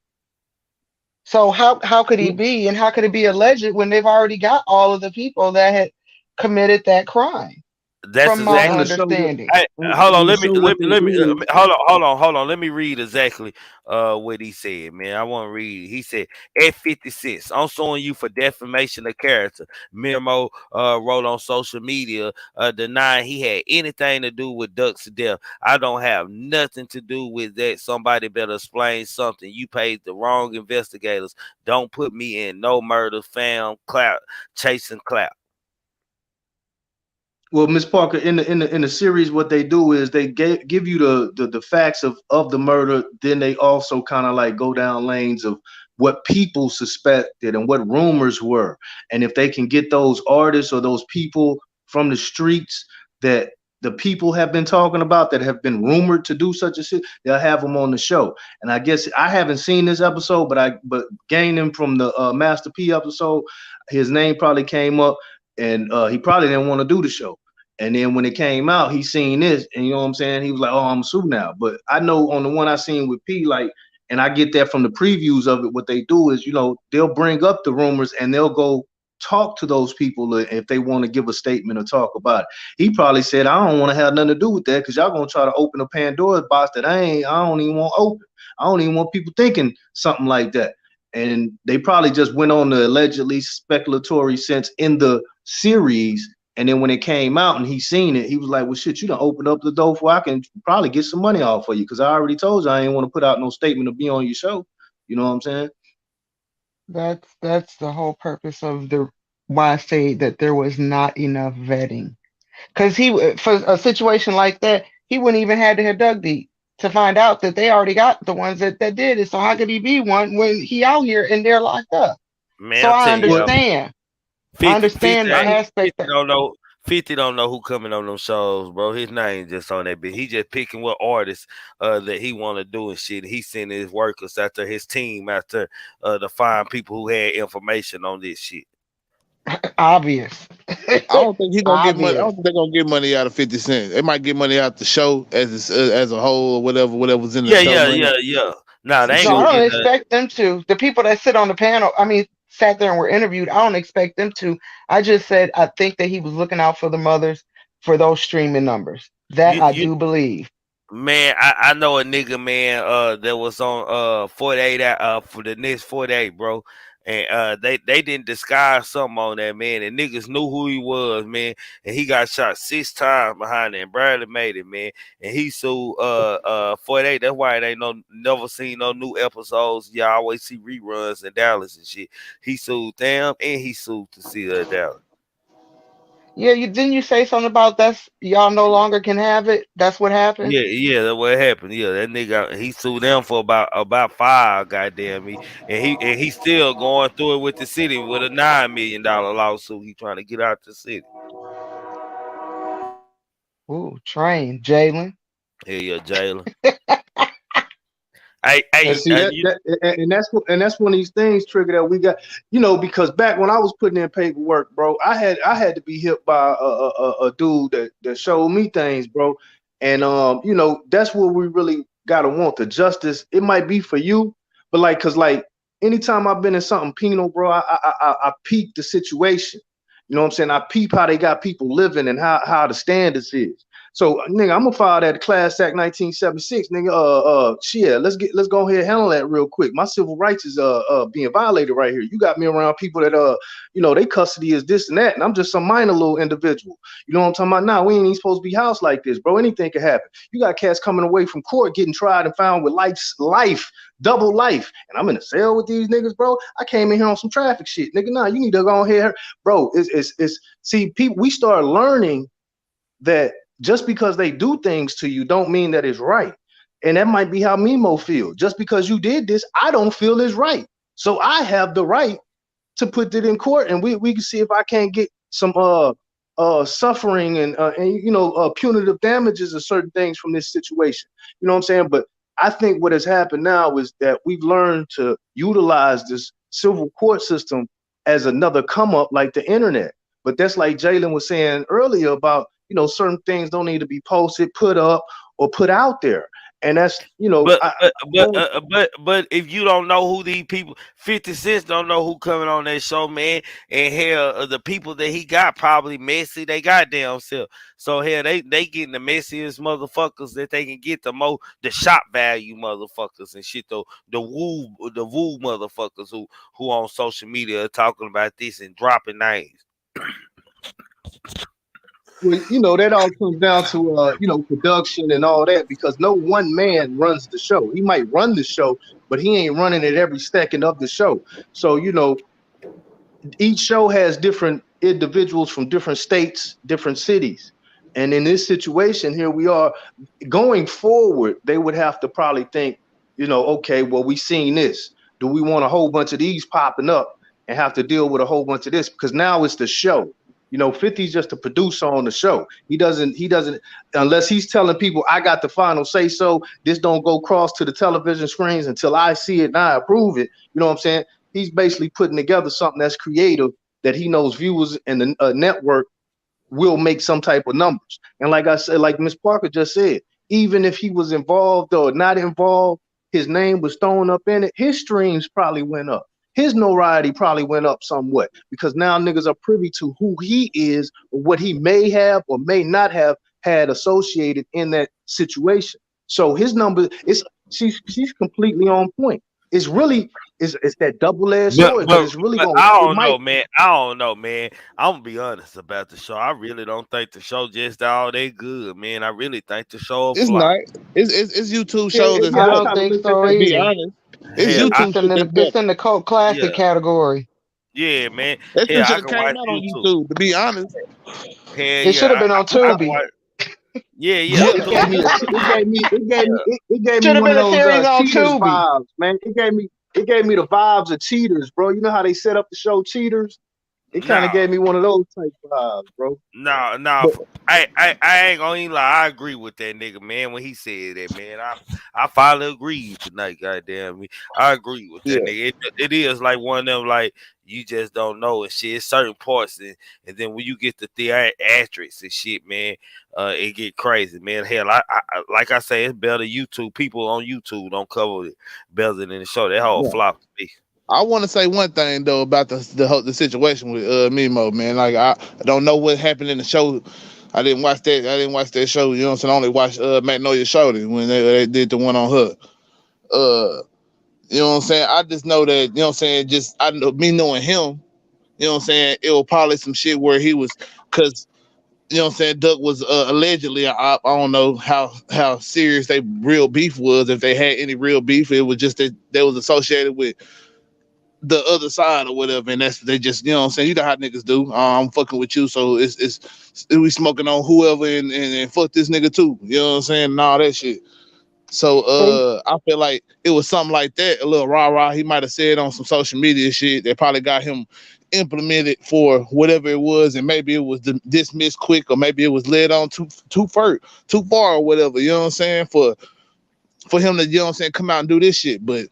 So how could he be, and how could it be alleged when they've already got all of the people that had committed that crime? That's from my on the exactly. show. understanding. Hey, hold On on. the Let me show, what let me they let me do is hold on. Let me read exactly what he said, man. I want to read. He said, at 50 cents, I'm suing you for defamation of character. Memo wrote on social media denying he had anything to do with Duck's death. I don't have nothing to do with that. Somebody better explain something. You paid the wrong investigators. Don't put me in no murder. Found Clout, chasing Clout. well, Miss Parker, in the series, what they do is they give you the facts of the murder. Then they also kind of like go down lanes of what people suspected and what rumors were, and if they can get those artists or those people from the streets that the people have been talking about that have been rumored to do such a shit, they'll have them on the show. And I guess I haven't seen this episode, but gaining from the Master P episode, his name probably came up, and he probably didn't want to do the show. And then when it came out, he seen this, and you know what I'm saying? He was like, "Oh, I'm sue now." But I know on the one I seen with P, like, and I get that from the previews of it. What they do is, they'll bring up the rumors and they'll go talk to those people if they want to give a statement or talk about it. He probably said, "I don't want to have nothing to do with that because y'all gonna try to open a Pandora's box that I don't even want open. I don't even want people thinking something like that." And they probably just went on the allegedly speculatory sense in the series. And then when it came out and he seen it, he was like, "Well, shit, you done opened up the door for I can probably get some money off for you because I already told you I ain't want to put out no statement to be on your show." You know what I'm saying? That's the whole purpose of the why I say that there was not enough vetting. Because for a situation like that, he wouldn't even had to have dug deep to find out that they already got the ones that did it. So how could he be one when he out here and they're locked up? Man, So I'm I telling you, Well, understand. I 50, 50, understand the aspect 50 don't know. 50 don't know who coming on them shows, bro. His name just on that bit. He just picking what artists that he want to do and shit. He sending his workers out there, his team out there to find people who had information on this shit. obvious. I don't think he gonna get money. I Obvious. don't think they're gonna get money out of 50 Cent. They might get money out the show as a whole or whatever's in the Yeah, show yeah, money. yeah, yeah. Nah, they ain't No, I gonna don't get expect them to. The people that sit on the panel, I mean, sat there and were interviewed, I don't expect them to. I just said I think that he was looking out for the mothers for those streaming numbers. That I you do believe. man, I know a nigga, man, that was on 48 for the next 48, bro. And they didn't disguise something on that, man. And niggas knew who he was, man. And he got shot 6 times behind it and barely made it, man. And he sued 48. That's why it ain't never seen no new episodes. Y'all always see reruns in Dallas and shit. He sued them and he sued the city of Dallas. Yeah, didn't you say something about that's y'all no longer can have it? That's what happened. Yeah, yeah, that's what happened. Yeah, that nigga he sued them for about 5, goddamn me, and he still going through it with the city with a $9 million lawsuit. He trying to get out the city. Ooh, train, Jalen. Yeah, yeah, Jalen. Hey, and hey, see that's one of these things, Trigger, that we got, because back when I was putting in paperwork, bro, I had to be hit by a dude that showed me things, bro. And that's what we really gotta want, the justice. It might be for you, but cause anytime I've been in something penal, bro, I peep the situation. You know what I'm saying? I peep how they got people living and how the standards is. So, nigga, I'm gonna file that Class Act 1976, nigga. Shit, let's go ahead and handle that real quick. My civil rights is being violated right here. You got me around people that they custody is this and that, and I'm just some minor little individual. You know what I'm talking about? Nah, we ain't even supposed to be housed like this, bro. Anything could happen. You got cats coming away from court getting tried and found with life, double life, and I'm in a cell with these niggas, bro. I came in here on some traffic shit, nigga. Nah, you need to go ahead, bro. See, people, we start learning that just because they do things to you don't mean that it's right. And that might be how Mimo feel. Just because you did this, I don't feel is right. So I have the right to put it in court, and we can see if I can't get some suffering and punitive damages or certain things from this situation. You know what I'm saying? But I think what has happened now is that we've learned to utilize this civil court system as another come up like the internet. But that's like Jalen was saying earlier about, certain things don't need to be posted, put up, or put out there. And that's, you know, But if you don't know who these people, 50 Cent don't know who coming on that show, man. And hell, the people that he got probably messy they goddamn self. So hell, they getting the messiest motherfuckers that they can get, the shop value motherfuckers and shit. The woo motherfuckers who on social media are talking about this and dropping names. well, you know, that all comes down to you know, production and all that, because no one man runs the show. He might run the show, but he ain't running it every second of the show. So, you know, each show has different individuals from different states, different cities. And in this situation, here we are going forward, they would have to probably think, you know, okay, well, we seen this. Do we want a whole bunch of these popping up and have to deal with a whole bunch of this? Because now it's the show. You know, 50's just a producer on the show. He doesn't, unless he's telling people, I got the final say so, this don't go cross to the television screens until I see it and I approve it. You know what I'm saying? He's basically putting together something that's creative that he knows viewers and the network will make some type of numbers. And like I said, like Miss Parker just said, even if he was involved or not involved, his name was thrown up in it, his streams probably went up. His notoriety probably went up somewhat, because now niggas are privy to who he is or what he may have or may not have had associated in that situation. So his number is she's completely on point. It's really it's that double-edged sword, but it's really going. I don't know, man. I don't know, man. I'm gonna be honest about the show. I really don't think the show just all that good, man. I really think the show it's flop. not. It's YouTube shows. I don't think so to be either. honest. It's YouTube. It's in the cult classic category. Yeah, man. That Hell, should I have can came watch out on YouTube. YouTube. To be honest, Hell, It should have been on Tubi. Yeah. It gave me Should have one been of a those series on Cheaters Tubi. vibes, man. It gave me the vibes of Cheaters, bro. You know how they set up the show Cheaters? It kind of gave me one of those type vibes, bro. No, I ain't gonna even lie. I agree with that nigga, man. When he said that, man, I finally agreed tonight. Goddamn me, I agree with that nigga. It is like one of them, like you just don't know and shit. It's certain parts, and then when you get the theatrics and shit, man, it get crazy, man. Hell, I like I say, it's better YouTube. People on YouTube don't cover it better than the show. That whole flop to me. I want to say one thing though about the situation with Mimo, man. Like I don't know what happened in the show. I didn't watch that show. You know what I'm saying? I only watched Magnolia Shorty when they did the one on her. You know what I'm saying? I just know that, you know what I'm saying, just me knowing him, you know what I'm saying, it was probably some shit where he was, because, you know what I'm saying, Duck was allegedly an op. I don't know how serious they real beef was, if they had any real beef. It was just that they was associated with the other side or whatever, and that's they just, you know what I'm saying, you know how niggas do. I'm fucking with you, so it's we smoking on whoever and fuck this nigga too. You know what I'm saying, and all that shit. So I feel like it was something like that, a little rah-rah he might have said on some social media shit that probably got him implemented for whatever it was, and maybe it was dismissed quick, or maybe it was led on too far or whatever, you know what I'm saying, for him to, you know what I'm saying, come out and do this shit. But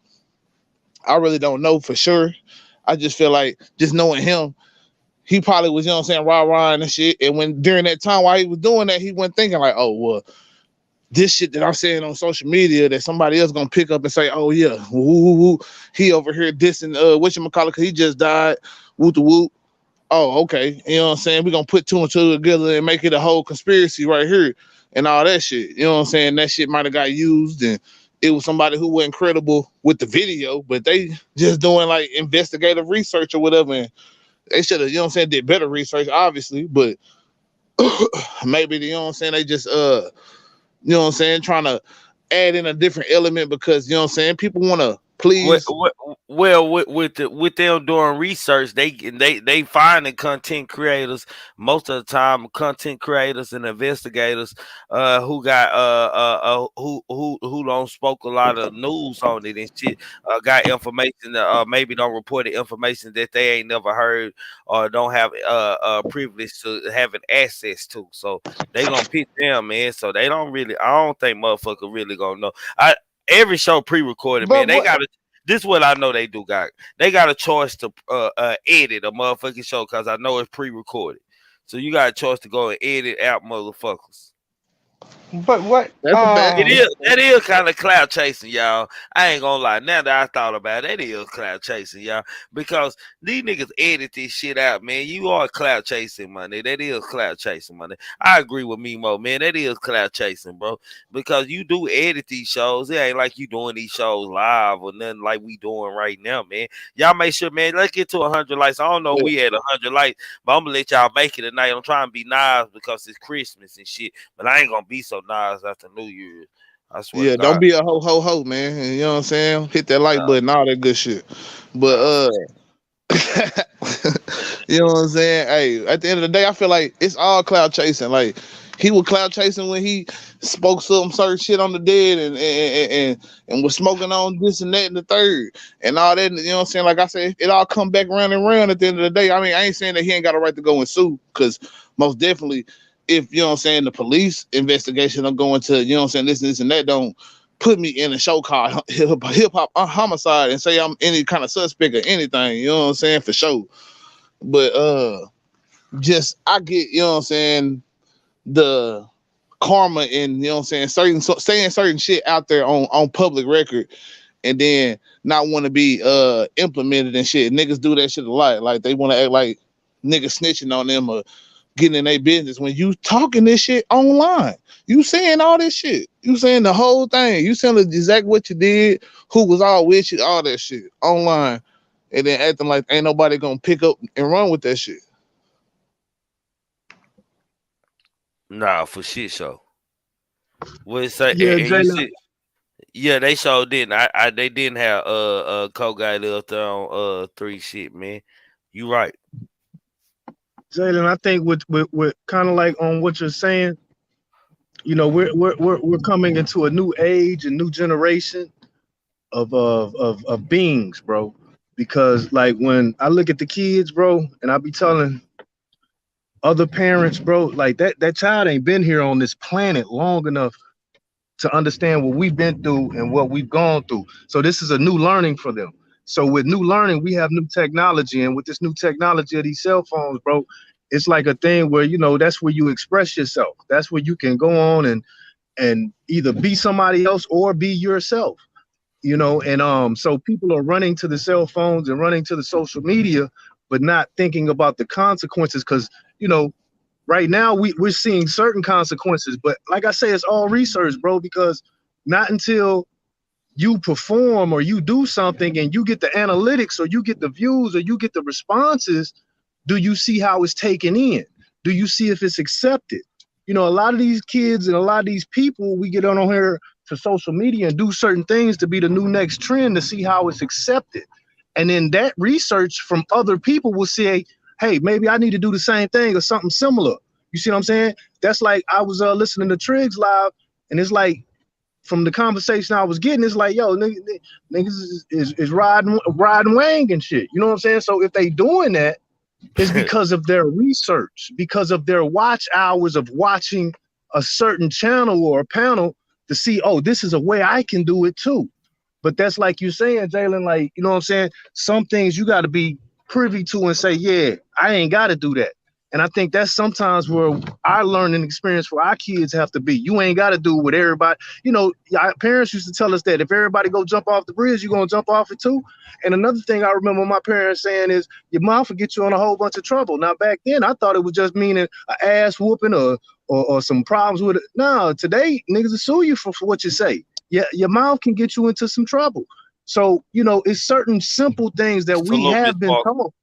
I really don't know for sure. I just feel like, just knowing him, he probably was, you know what I'm saying, rah-rah and shit. And when during that time while he was doing that, he wasn't thinking like, oh, well, this shit that I'm saying on social media that somebody else gonna pick up and say, oh yeah, woo, he over here dissing whatchamacallit, cause he just died, whoop the whoop. Oh, okay. You know what I'm saying? We're gonna put two and two together and make it a whole conspiracy right here and all that shit. You know what I'm saying? That shit might have got used, and it was somebody who wasn't credible with the video, but they just doing like investigative research or whatever. And they should have, you know what I'm saying, did better research, obviously, but maybe, you know what I'm saying, they just you know what I'm saying, trying to add in a different element because, you know what I'm saying, people want to please. Well, with them doing research, they finding content creators most of the time, content creators and investigators who got who don't spoke a lot of news on it and shit, got information maybe don't report the information that they ain't never heard or don't have privilege to having access to. So they gonna pick them, man. So they don't really. I don't think motherfucker really gonna know. Every show pre-recorded, man. They got this is what I know they do got. They got a choice to edit a motherfucking show because I know it's pre-recorded. So you got a choice to go and edit out motherfuckers. But what? That's a fact. That is kind of cloud chasing, y'all. I ain't gonna lie. Now that I thought about it, that is cloud chasing, y'all. Because these niggas edit this shit out, man. You are cloud chasing, money. That is cloud chasing, money. I agree with Mimo, man. That is cloud chasing, bro. Because you do edit these shows. It ain't like you doing these shows live or nothing like we doing right now, man. Y'all make sure, man. Let's get to 100 likes. I don't know if we had 100 likes, but I'm gonna let y'all make it tonight. I'm trying to be nice because it's Christmas and shit, but I ain't gonna be so nice after New Year's. I swear Yeah, to don't God. be a ho, man. You know what I'm saying? Hit that like button, all that good shit. But you know what I'm saying? Hey, at the end of the day, I feel like it's all cloud chasing. Like he was cloud chasing when he spoke some certain shit on the dead and was smoking on this and that and the third and all that. You know what I'm saying? Like I said, it all come back round and round at the end of the day. I mean, I ain't saying that he ain't got a right to go and sue, because most definitely, if you know what I'm saying, the police investigation are going to, you know what I'm saying, this and that, don't put me in a show called hip hop homicide and say I'm any kind of suspect or anything, you know what I'm saying, for sure. But just I get, you know what I'm saying, the karma and, you know what I'm saying, saying certain shit out there on public record and then not want to be implemented and shit. Niggas do that shit a lot. Like they want to act like niggas snitching on them or getting in their business when you talking this shit online. You saying all this shit. You saying the whole thing. You saying exactly what you did, who was all with you, all that shit online, and then acting like ain't nobody gonna pick up and run with that shit. Nah, for shit show. What it say? Yeah, And you Jalen. see, yeah, they sure didn't. They didn't have co-guy up there on 3 shit, man. You right. Jalen, I think with kind of like on what you're saying, you know, we're coming into a new age, a new generation of beings, bro. Because like when I look at the kids, bro, and I be telling other parents, bro, like that child ain't been here on this planet long enough to understand what we've been through and what we've gone through. So this is a new learning for them. So with new learning, we have new technology, and with this new technology of these cell phones, bro, it's like a thing where, you know, that's where you express yourself. That's where you can go on and either be somebody else or be yourself, you know. And so people are running to the cell phones and running to the social media, but not thinking about the consequences, because, you know, right now we're seeing certain consequences, but like I say, it's all research, bro, because not until you perform or you do something and you get the analytics or you get the views or you get the responses, do you see how it's taken in? Do you see if it's accepted? You know, a lot of these kids and a lot of these people, we get on here to social media and do certain things to be the new next trend to see how it's accepted. And then that research from other people will say, hey, maybe I need to do the same thing or something similar. You see what I'm saying? That's like I was listening to Triggs live, and it's like from the conversation I was getting, it's like, yo, niggas is riding Wang and shit. You know what I'm saying? So if they doing that, it's because of their research, because of their watch hours of watching a certain channel or a panel to see, oh, this is a way I can do it too. But that's like you saying, Jalen, like, you know what I'm saying? Some things you got to be privy to and say, yeah, I ain't got to do that. And I think that's sometimes where our learning experience for our kids have to be. You ain't got to do what everybody, you know, our parents used to tell us that if everybody go jump off the bridge, you're going to jump off it too. And another thing I remember my parents saying is your mouth will get you in a whole bunch of trouble. Now, back then, I thought it was just meaning an ass whooping or some problems with it. No, today, niggas will sue you for what you say. Yeah, your mouth can get you into some trouble. So, you know, it's certain simple things that we have been taught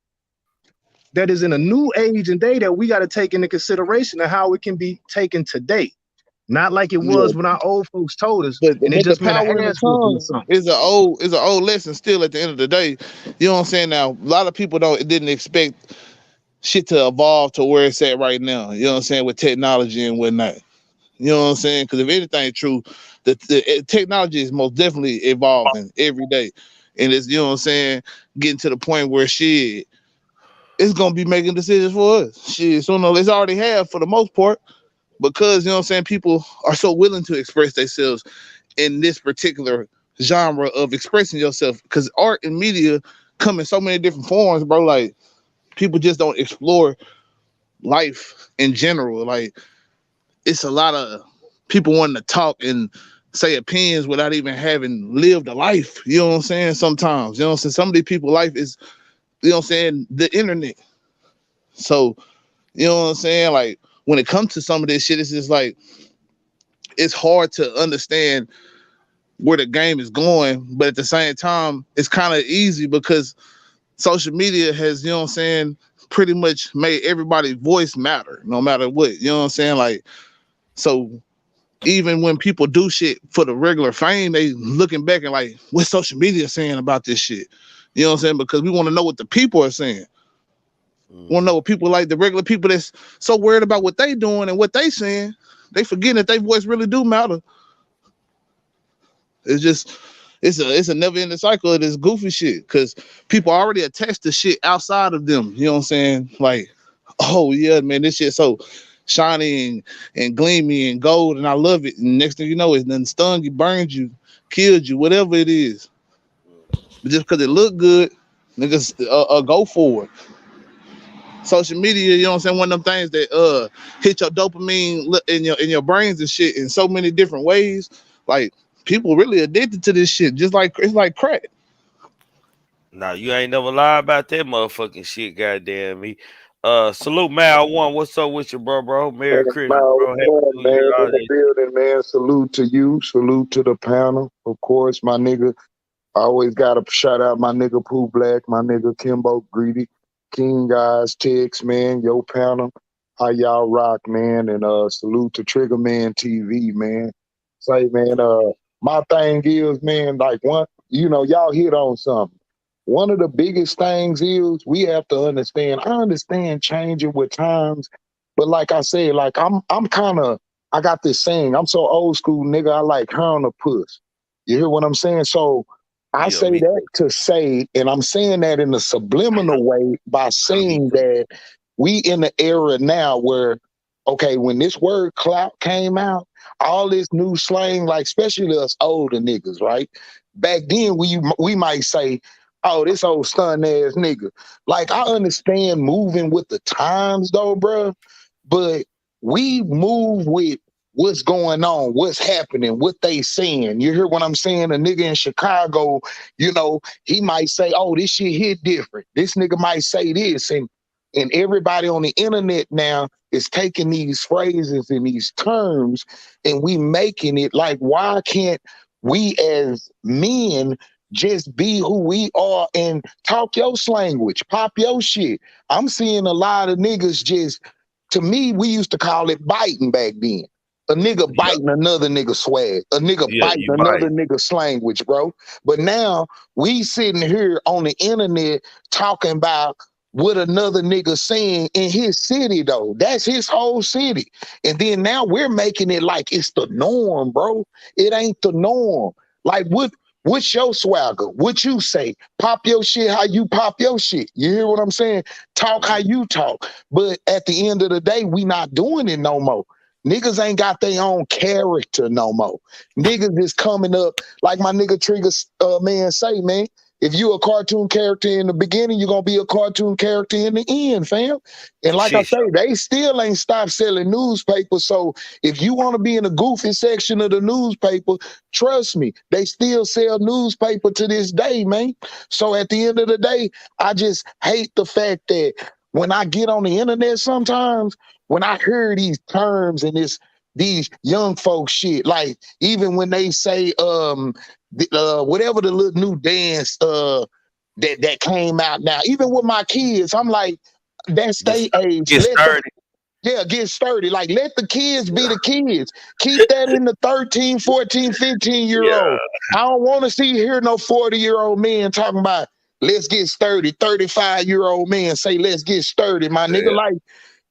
that is in a new age and day that we got to take into consideration of how it can be taken today. Not like it was when our old folks told us, But and it just the meant power an of the ass whooping or tongue something. is an old lesson still at the end of the day. You know what I'm saying? Now, a lot of people didn't expect shit to evolve to where it's at right now. You know what I'm saying? With technology and whatnot. You know what I'm saying? Because if anything true, the technology is most definitely evolving every day. And it's, you know what I'm saying, getting to the point where shit, it's gonna be making decisions for us. Shit, so no, it's already have for the most part, because you know what I'm saying, people are so willing to express themselves in this particular genre of expressing yourself. Because art and media come in so many different forms, bro. Like people just don't explore life in general. Like it's a lot of people wanting to talk and say opinions without even having lived a life. You know what I'm saying? Sometimes, you know what I'm saying? Some of these people's life is, you know what I'm saying, the internet. So, you know what I'm saying? Like, when it comes to some of this shit, it's just like, it's hard to understand where the game is going, but at the same time, it's kind of easy because social media has, you know what I'm saying, pretty much made everybody's voice matter, no matter what. You know what I'm saying? Like, so even when people do shit for the regular fame, they looking back and like, what's social media saying about this shit? You know what I'm saying? Because we want to know what the people are saying. Want to know what people like, the regular people that's so worried about what they doing and what they saying, they forget that their voice really do matter. It's just, it's a never ending cycle of this goofy shit because people already attached to shit outside of them. You know what I'm saying? Like, oh yeah, man, this shit so shiny and gleamy and gold, and I love it. And next thing you know, it's done stung you, burned you, killed you, whatever it is. But just because it look good, niggas go for it. Social media, you know what I'm saying, one of them things that hit your dopamine in your brains and shit in so many different ways. Like, people really addicted to this shit, just like it's like crack. Nah, you ain't never lie about that motherfucking shit, goddamn me. Salute Mal One. What's up with you, bro? Merry Christmas, bro. Happy Man, New man, Year, all in the that. building, man. Salute to you. Salute to the panel. Of course, my nigga. I always got to shout out my nigga Pooh Black, my nigga Kimbo Greedy, King Guys, Tex, man, yo panel. How y'all rock, man? And salute to Triggamantellemtv, man. Say, man, my thing is, man, like one, y'all hit on something. One of the biggest things is we have to understand. I understand changing with times, but like I said, like I'm kind of, I got this saying. I'm so old school, nigga. I like her on the puss. You hear what I'm saying? So I Yeah, say me. that to say, and I'm saying that in a subliminal way by saying that we in the era now where, okay, when this word clout came out, all this new slang, like especially us older niggas, right? Back then we might say, oh, this old stun ass nigga. Like, I understand moving with the times though, bro, but we move with what's going on, what's happening, what they saying. You hear what I'm saying? A nigga in Chicago, he might say, oh, this shit hit different. This nigga might say this. And everybody on the internet now is taking these phrases and these terms and we making it like, why can't we as men just be who we are and talk your language, pop your shit? I'm seeing a lot of niggas just, to me, we used to call it biting back then. A nigga biting another nigga swag. A nigga biting another nigga language, bro. But now we sitting here on the internet talking about what another nigga saying in his city, though. That's his whole city. And then now we're making it like it's the norm, bro. It ain't the norm. Like, what's your swagger? What you say? Pop your shit how you pop your shit. You hear what I'm saying? Talk how you talk. But at the end of the day, we not doing it no more. Niggas ain't got their own character no more. Niggas is coming up like my nigga Trigger man say, man. If you a cartoon character in the beginning, you're gonna be a cartoon character in the end, fam. And like I say, they still ain't stopped selling newspapers. So if you want to be in the goofy section of the newspaper, trust me, they still sell newspaper to this day, man. So at the end of the day, I just hate the fact that when I get on the internet sometimes, when I hear these terms and these young folks shit, like even when they say whatever the little new dance that came out now, even with my kids, I'm like, that's their age. Get sturdy. Get sturdy. Like, let the kids be the kids. Keep that in the 13, 14, 15-year-old. I don't want to hear no 40-year-old men talking about let's get sturdy. 35-year-old men say let's get sturdy, my nigga.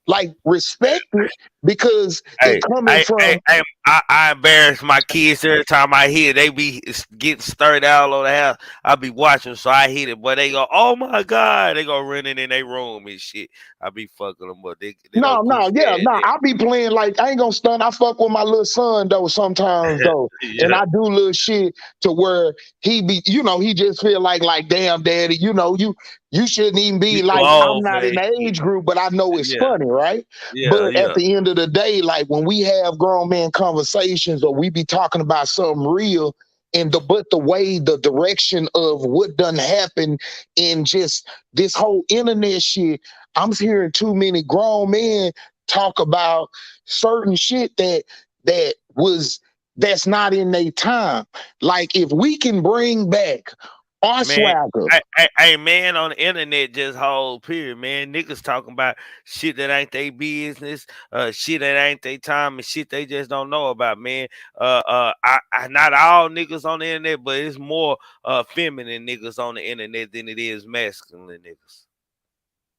Like respect it because it's coming from. I embarrass my kids every time I hear they be getting stirred all over the house. I be watching, so I hit it, but they go, "Oh my god!" They go running in their room and shit. I be fucking them, but they I be playing like I ain't gonna stun. I fuck with my little son though sometimes though, and I do little shit to where he be, he just feel like damn daddy, you shouldn't even be like, I'm not in the age group, but I know it's funny, right? But at the end of the day, like when we have grown man conversations or we be talking about something real, and the way the direction of what done happened in just this whole internet shit, I'm hearing too many grown men talk about certain shit that's not in their time. Like if we can bring back our Man, swagger. hey, man, on the internet just whole period, man. Niggas talking about shit that ain't their business, shit that ain't their time, and shit they just don't know about, man. Not all niggas on the internet, but it's more feminine niggas on the internet than it is masculine niggas.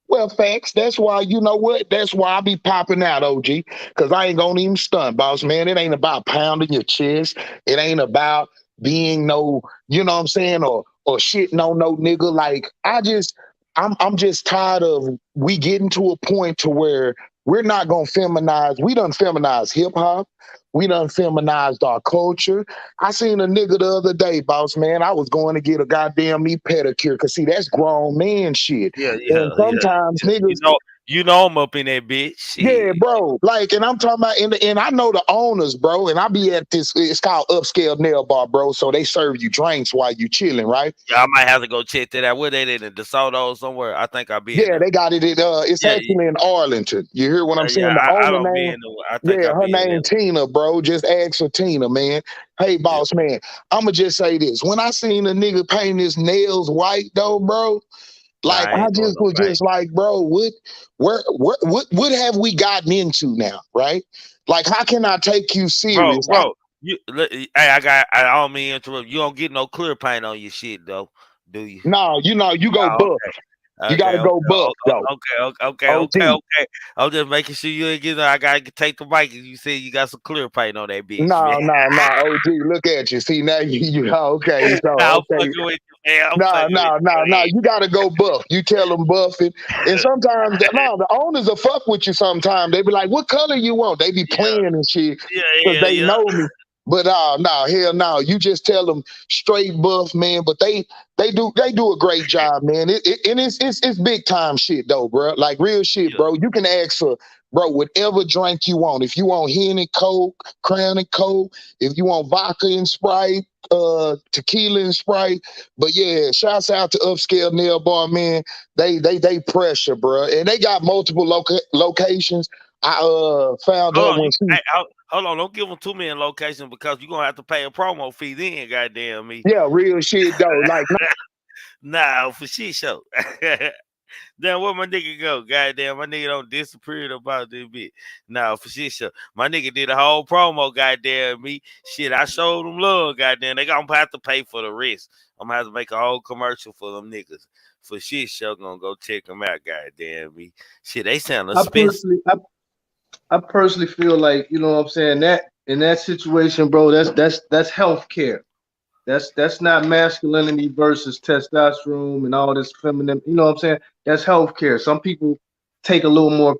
Well, facts. That's why, you know what? That's why I be popping out, OG, because I ain't gonna even stunt, boss man. It ain't about pounding your chest. It ain't about being no, you know what I'm saying, or shitting on no nigga. Like I'm just tired of we getting to a point to where we're not gonna feminize. We done feminized hip hop. We done feminized our culture. I seen a nigga the other day, boss man. I was going to get a goddamn knee pedicure, cause see, that's grown man shit. And sometimes niggas, you know I'm up in that bitch. Shit. yeah, bro. Like, and I'm talking about, and I know the owners, bro. And I be at this. It's called Upscale Nail Bar, bro. So they serve you drinks while you chilling, right? Yeah, I might have to go check that out. Where they in DeSoto somewhere? I think I'll be. Yeah, they got it. It's actually in Arlington. You hear what I'm saying? Yeah, The I owner don't be name. in the. I think Yeah, her name Tina, bro. Just ask for Tina, man. Hey, boss man. I'ma just say this. When I seen a nigga paint his nails white, though, bro. Like I just was just like, bro, what have we gotten into now, right? Like, how can I take you serious, bro? Hey, I don't mean to interrupt. You don't get no clear paint on your shit though, do you? No, you go buff. Okay. You gotta go buff though. Okay. I'm just making sure you ain't getting. I gotta take the mic. You said you got some clear paint on that bitch. No, OG, look at you. See now you okay. So I'm okay. fucking with you, man. No. You gotta go buff. You tell them buff it. And sometimes the owners will fuck with you sometimes. They be like, what color you want? They be playing and shit. Because they know me. But hell no. You just tell them straight buff, man. But they do a great job, man. It's big time shit though, bro. Like real shit, bro. You can ask for, bro, whatever drink you want. If you want Henny Coke, Crown and Coke, if you want vodka and Sprite, tequila and Sprite. But yeah, shouts out to Upscale Nail Bar, man. They pressure, bro. And they got multiple locations. I found hold her on, hold on, don't give them too many locations because you're gonna have to pay a promo fee then, goddamn me. Yeah, real shit though. Like nah, for shit show. Then where my nigga go? Goddamn, my nigga don't disappear about this bit. Nah, for shit show. My nigga did a whole promo, goddamn me. Shit, I showed them love, goddamn. They gonna have to pay for the rest. I'm gonna have to make a whole commercial for them niggas. For shit show, gonna go check them out, goddamn me. Shit, they sound expensive. I personally feel like, you know what I'm saying, that in that situation, bro, that's healthcare. That's not masculinity versus testosterone and all this feminine, you know what I'm saying? That's healthcare. Some people take a little more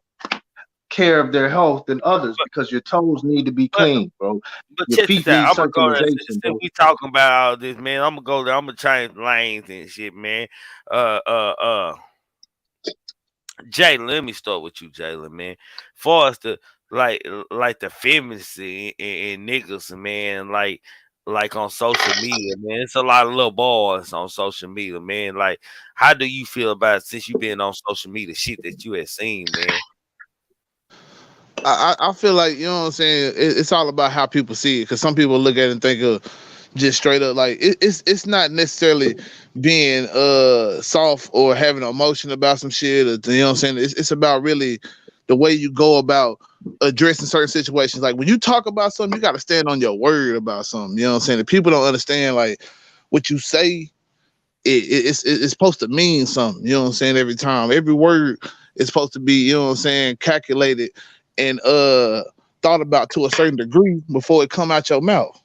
care of their health than others because your toes need to be clean, bro. But your feet need I'm gonna go there. circulation, Since bro. we talking about all this, man, I'm gonna go there. I'm gonna change lanes and shit, man. Jalen, let me start with you, Jalen, man. For us to like the feminists and niggas, man, like on social media, man. It's a lot of little boys on social media, man. Like, how do you feel about it since you've been on social media, shit that you had seen, man? I feel like, you know what I'm saying, it's all about how people see it, because some people look at it and think of just straight up like it's not necessarily being soft or having an emotion about some shit, or, you know what I'm saying, it's about really the way you go about addressing certain situations. Like when you talk about something, you got to stand on your word about something, you know what I'm saying? If people don't understand like what you say, it's supposed to mean something, you know what I'm saying? Every time, every word is supposed to be, you know what I'm saying, calculated and thought about to a certain degree before it come out your mouth.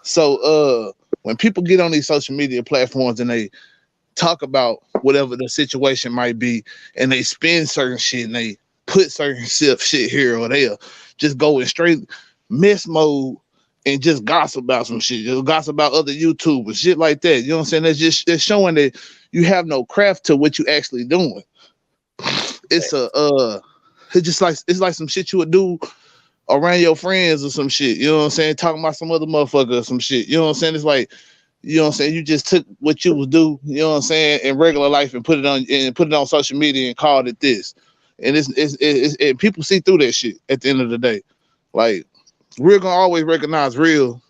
So when people get on these social media platforms and they talk about whatever the situation might be, and they spin certain shit and they put certain shit here, or they'll just go in straight mess mode and just gossip about some shit, just gossip about other YouTubers, shit like that. You know what I'm saying? It's showing that you have no craft to what you actually doing. It's it's like some shit you would do around your friends or some shit. You know what I'm saying? Talking about some other motherfucker or some shit. You know what I'm saying? It's like, you know what I'm saying? You just took what you would do, you know what I'm saying, in regular life and put it on social media and called it this. And it's people see through that shit at the end of the day. Like, we're gonna always recognize real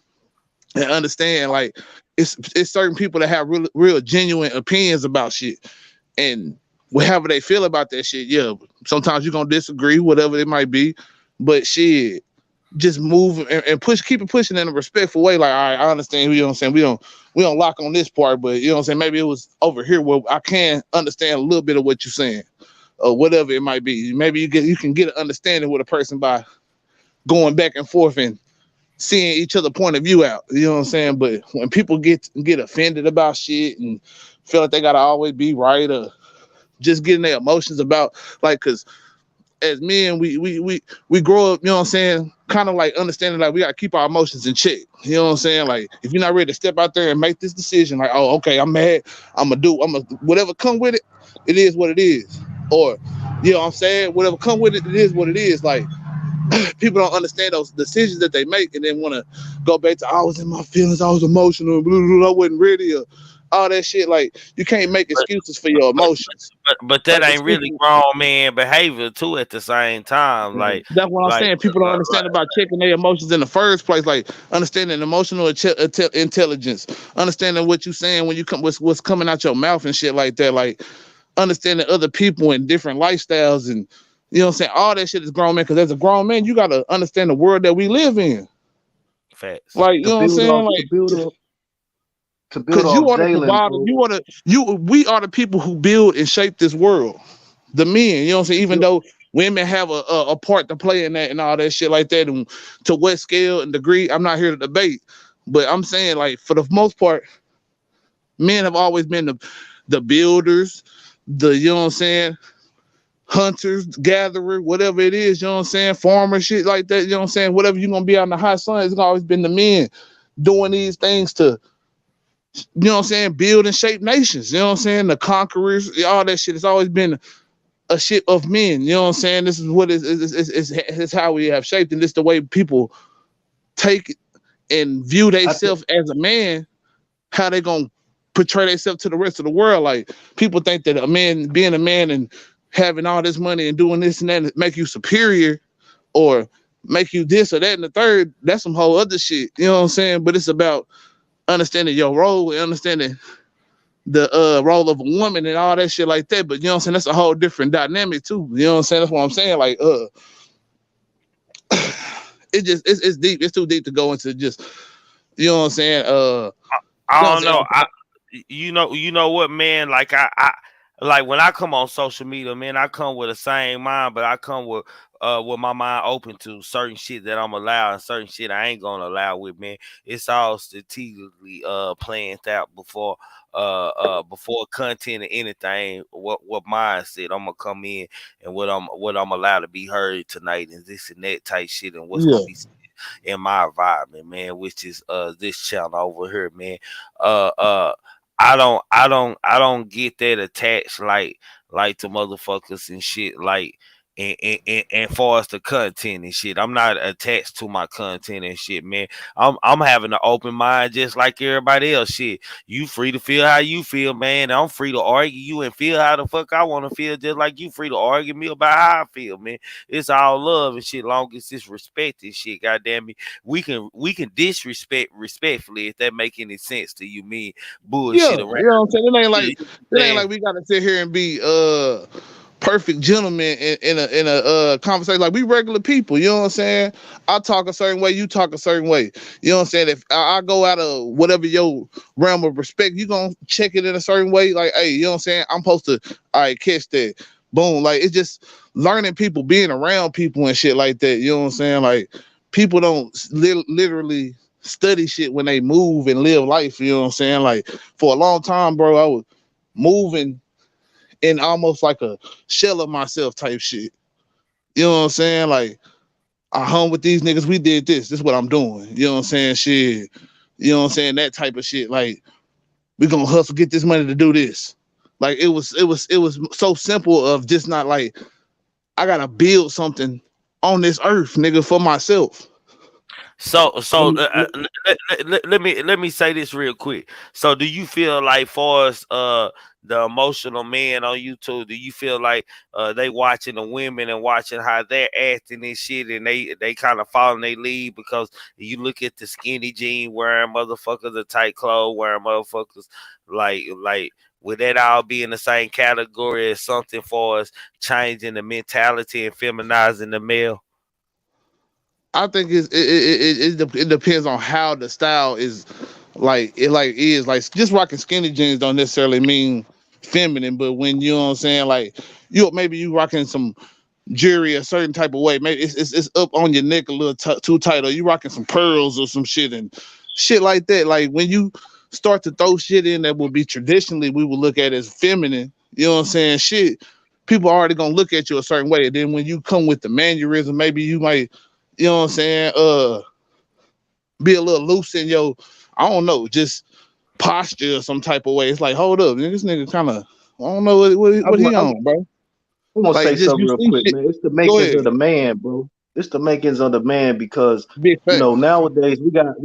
and understand, like, it's certain people that have real genuine opinions about shit. And whatever they feel about that shit, yeah, sometimes you're gonna disagree, whatever it might be. But shit, just move and keep it pushing in a respectful way. Like, all right, I understand, you know what I'm saying? We don't lock on this part, but you know what I'm saying? Maybe it was over here where I can understand a little bit of what you're saying, or whatever it might be. Maybe you can get an understanding with a person by going back and forth and seeing each other point of view out. You know what I'm saying? But when people get offended about shit and feel like they gotta always be right, or just getting their emotions about, like, cause as men, we grow up, you know what I'm saying, kind of like understanding like we gotta keep our emotions in check. You know what I'm saying? Like, if you're not ready to step out there and make this decision, like, oh, okay, I'm mad, I'm gonna whatever come with it, it is what it is. Or, you know what I'm saying, whatever come with it, it is what it is. Like, people don't understand those decisions that they make and then want to go back to, I was in my feelings, I was emotional, blah, blah, blah, I wasn't ready, or all that shit. Like, you can't make excuses for your emotions. But that ain't really grown man behavior too at the same time. Like, that's what I'm saying. People don't understand about checking their emotions in the first place. Like, understanding emotional intelligence, understanding what you're saying when you come, what's coming out your mouth and shit like that. Like, understanding other people and different lifestyles, and you know what I'm saying, all that shit is grown man. Because as a grown man, you gotta understand the world that we live in. Facts. Like, you know what I'm saying? Like, because you are the provider. We are the people who build and shape this world. The men, you know what I'm saying? Even though women have a part to play in that and all that shit like that, and to what scale and degree, I'm not here to debate. But I'm saying, like, for the most part, men have always been the builders, you know what I'm saying, hunters, gatherer, whatever it is, you know what I'm saying, farmer, shit like that, you know what I'm saying, whatever you're gonna be out in the hot sun, it's always been the men doing these things to, you know what I'm saying, build and shape nations, you know what I'm saying, the conquerors, all that shit. It's always been a shit of men, you know what I'm saying. This is what is how we have shaped, and this the way people take and view themselves as a man, how they gonna portray themselves to the rest of the world. Like, people think that a man, being a man and having all this money and doing this and that, make you superior or make you this or that and the third. That's some whole other shit, you know what I'm saying. But it's about understanding your role and understanding the role of a woman and all that shit like that. But you know what I'm saying, that's a whole different dynamic too. You know what I'm saying? That's what I'm saying. Like, it's deep. It's too deep to go into just, you know what I'm saying. I don't know. You know what, man? Like, I like when I come on social media, man, I come with the same mind, but I come with my mind open to certain shit that I'm allowed and certain shit I ain't gonna allow with, man. It's all strategically planned out before content or anything. What mindset I'm gonna come in and what I'm allowed to be heard tonight and this and that type shit and what's gonna be in my environment, man, which is this channel over here, man. I don't get that attached like to motherfuckers and shit, like, and far as the content and shit. I'm not attached to my content and shit, man. I'm having an open mind just like everybody else. Shit, you free to feel how you feel, man. I'm free to argue you and feel how the fuck I want to feel, just like you free to argue me about how I feel, man. It's all love and shit, long as it's respect and shit. Goddamn me, we can disrespect respectfully if that make any sense to you. Me bullshit around. You know what I'm saying? It ain't like we gotta sit here and be perfect gentlemen in a conversation. Like, we regular people, you know what I'm saying? I talk a certain way, you talk a certain way. You know what I'm saying? If I go out of whatever your realm of respect, you gonna check it in a certain way. Like, hey, you know what I'm saying? I'm supposed to, all right, catch that. Boom. Like, it's just learning people, being around people and shit like that. You know what I'm saying? Like, people don't literally study shit when they move and live life. You know what I'm saying? Like, for a long time, bro, I was moving in almost like a shell of myself type shit. You know what I'm saying? Like, I hung with these niggas, we did this is what I'm doing. You know what I'm saying? Shit. You know what I'm saying? That type of shit. Like, we gonna hustle, get this money to do this. Like, it was so simple of just not like I gotta build something on this earth, nigga, for myself. So let me say this real quick. So do you feel like, for us, the emotional men on YouTube, do you feel like they watching the women and watching how they're acting and shit, and they kind of following their lead? Because you look at the skinny jean wearing motherfuckers, the tight clothes wearing motherfuckers, like would that all be in the same category as something for us changing the mentality and feminizing the male? I think it depends on how the style is. Like just rocking skinny jeans don't necessarily mean feminine, but when you know what I'm saying, like maybe you rocking some jewelry a certain type of way, maybe it's up on your neck a little too tight, or you rocking some pearls or some shit and shit like that. Like when you start to throw shit in that would be traditionally we would look at as feminine, you know what I'm saying? Shit, people are already gonna look at you a certain way. And then when you come with the mannerism, maybe you might, you know what I'm saying, be a little loose in your, I don't know, just posture or some type of way. It's like, hold up, this nigga kind of, I don't know what he on, bro. I'm gonna Like, say just something you real see quick, shit. man. It's the Go makings ahead. of the man, bro. It's the makings of the man because Big you know facts. nowadays we got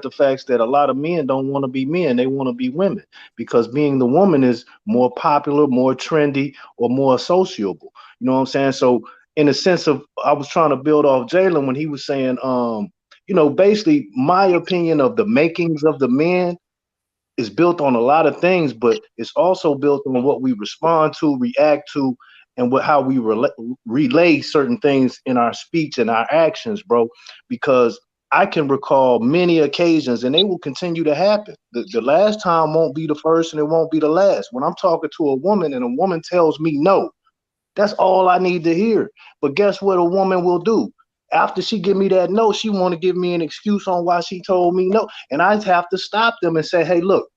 the facts that a lot of men don't want to be men; they want to be women because being the woman is more popular, more trendy, or more associable. You know what I'm saying? So, in a sense of, I was trying to build off Jalen when he was saying, you know, basically my opinion of the makings of the men is built on a lot of things, but it's also built on what we respond to, react to, and how we relay certain things in our speech and our actions, bro. Because I can recall many occasions, and they will continue to happen. The last time won't be the first, and it won't be the last. When I'm talking to a woman and a woman tells me no, that's all I need to hear. But guess what a woman will do? After she give me that no, she want to give me an excuse on why she told me no. And I have to stop them and say, hey, look,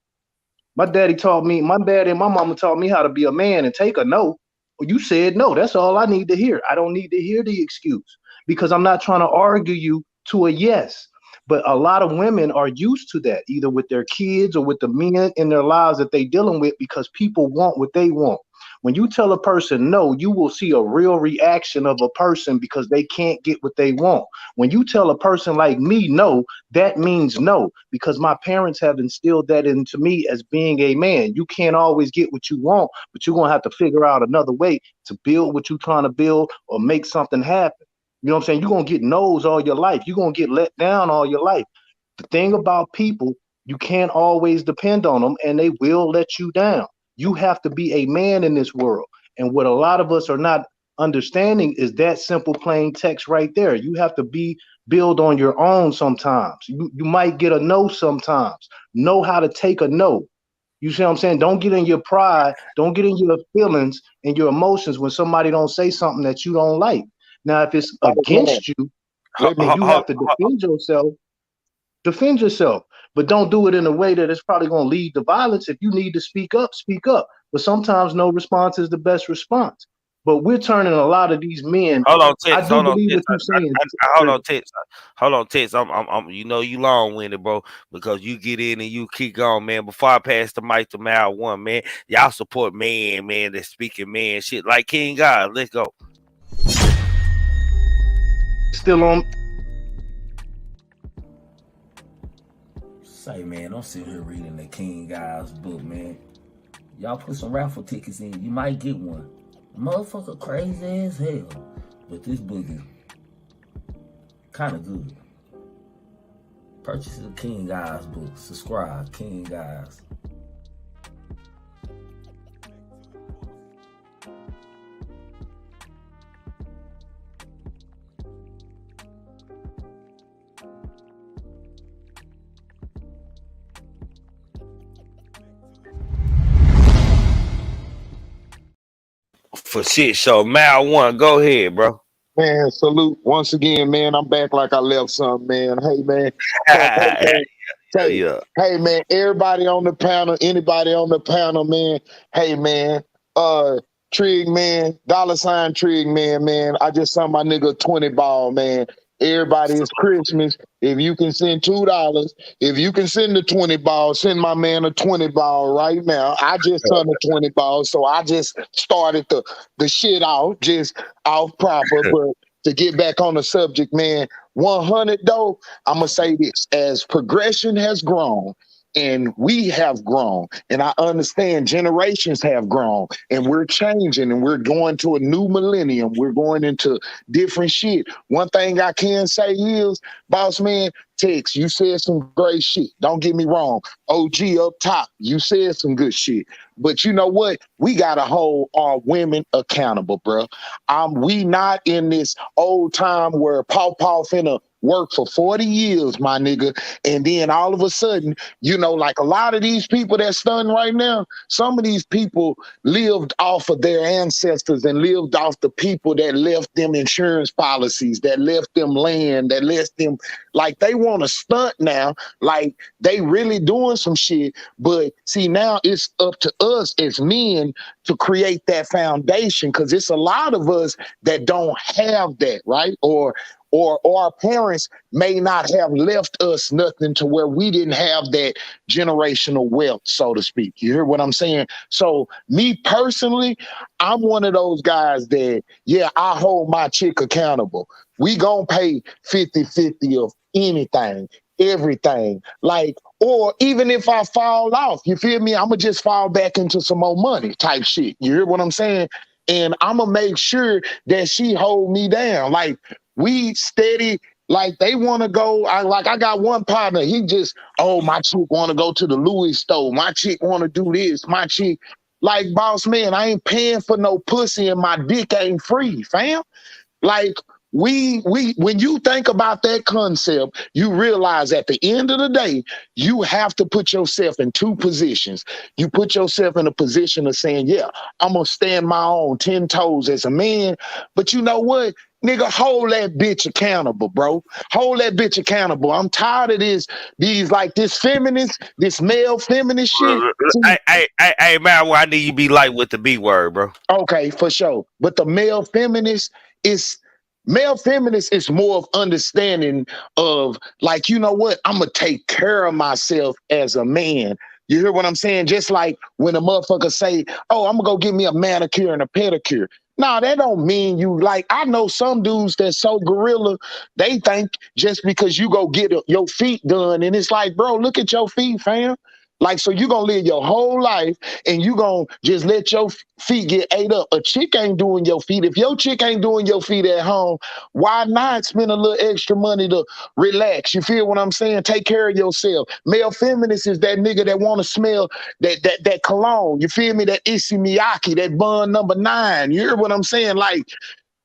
my daddy and my mama taught me how to be a man and take a no. Well, you said no. That's all I need to hear. I don't need to hear the excuse because I'm not trying to argue you to a yes. But a lot of women are used to that, either with their kids or with the men in their lives that they dealing with, because people want what they want. When you tell a person no, you will see a real reaction of a person because they can't get what they want. When you tell a person like me no, that means no, because my parents have instilled that into me as being a man. You can't always get what you want, but you're going to have to figure out another way to build what you're trying to build or make something happen. You know what I'm saying? You're going to get no's all your life. You're going to get let down all your life. The thing about people, you can't always depend on them, and they will let you down. You have to be a man in this world. And what a lot of us are not understanding is that simple plain text right there. You have to build on your own sometimes. You might get a no sometimes. Know how to take a no. You see what I'm saying? Don't get in your pride. Don't get in your feelings and your emotions when somebody don't say something that you don't like. Now, if it's against you and you have to defend yourself, but don't do it in a way that it's probably going to lead to violence. If you need to speak up, speak up. But sometimes no response is the best response. But we're turning a lot of these men. Hold on, Tex. I do believe what you're saying. Hold on, Tex. Hold on, Tex. I'm. You know you long winded, bro, because you get in and you keep going, man. Before I pass the mic to Mal One, man, y'all support man that's speaking man shit like King God. Let's go. Still on. Say, man, don't sit here reading the King Guy's book, man. Y'all put some raffle tickets in, you might get one. Motherfucker crazy as hell. But this book is kind of good. Purchase the King Guy's book. Subscribe, King Guys. For shit show. Mal One, go ahead, bro. Man, salute once again, man. I'm back like I left something, man. Hey, man. Hey, man, everybody on the panel, anybody on the panel, man. Hey, man, Trig, man, $Trig, man. I just saw my nigga 20 ball, man. Everybody, it's Christmas. If you can send $2, if you can send the 20 ball, send my man a 20 ball right now. I just turned a 20 ball, so I just started the shit off, just off proper. But to get back on the subject, man, 100 though, I'm gonna say this: as progression has grown, and we have grown, and I understand generations have grown, and we're changing, and we're going to a new millennium. We're going into different shit. One thing I can say is, boss man, Tex, you said some great shit. Don't get me wrong. OG up top, you said some good shit. But you know what? We gotta hold our women accountable, bro. We not in this old time where Paw finna work for 40 years, my nigga, and then all of a sudden, you know, like a lot of these people that's stunned right now, some of these people lived off of their ancestors and lived off the people that left them insurance policies, that left them land, that left them, like they want to stunt now, like they really doing some shit. But see, now it's up to us as men to create that foundation, because it's a lot of us that don't have that, right? Or our parents may not have left us nothing to where we didn't have that generational wealth, so to speak. You hear what I'm saying? So me personally, I'm one of those guys that, yeah, I hold my chick accountable. We gonna pay 50-50 of anything, everything. Like, or even if I fall off, you feel me? I'm gonna just fall back into some more money type shit. You hear what I'm saying? And I'm gonna make sure that she hold me down. Like, we steady, like they want to go. I got one partner. He just, oh, my chick want to go to the Louis store. My chick want to do this. My chick, like, boss man, I ain't paying for no pussy and my dick ain't free, fam. Like, when you think about that concept, you realize at the end of the day, you have to put yourself in two positions. You put yourself in a position of saying, yeah, I'm gonna stand my own 10 toes as a man. But you know what? Nigga, hold that bitch accountable, bro. Hold that bitch accountable. I'm tired of this feminist, this male feminist shit. Hey, man, I need you to be light with the B word, bro. Okay, for sure. But the male feminist is more of understanding of, like, you know what? I'm going to take care of myself as a man. You hear what I'm saying? Just like when a motherfucker say, oh, I'm going to go get me a manicure and a pedicure. No, that don't mean you, like, I know some dudes that's so gorilla, they think just because you go get your feet done, and it's like, bro, look at your feet, fam. Like, so you gonna live your whole life and you gonna just let your feet get ate up. A chick ain't doing your feet. If your chick ain't doing your feet at home, why not spend a little extra money to relax? You feel what I'm saying? Take care of yourself. Male feminist is that nigga that want to smell that cologne. You feel me? That Issey Miyake, that Bun number 9. You hear what I'm saying? Like,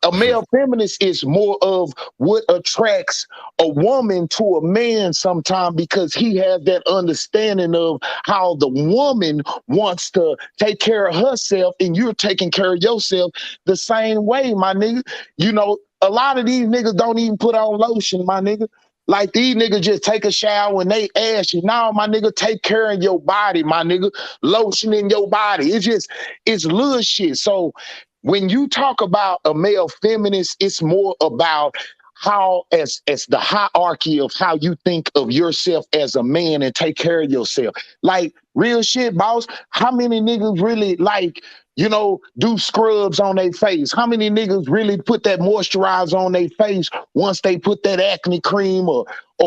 a male feminist is more of what attracts a woman to a man sometimes, because he has that understanding of how the woman wants to take care of herself and you're taking care of yourself the same way, my nigga. You know, a lot of these niggas don't even put on lotion, my nigga. Like, these niggas just take a shower and they ask you, now, my nigga, take care of your body, my nigga. Lotion in your body. It's little shit. So when you talk about a male feminist, it's more about how, as the hierarchy of how you think of yourself as a man and take care of yourself. Like, real shit, boss. How many niggas really, like, you know, do scrubs on their face? How many niggas really put that moisturizer on their face once they put that acne cream, or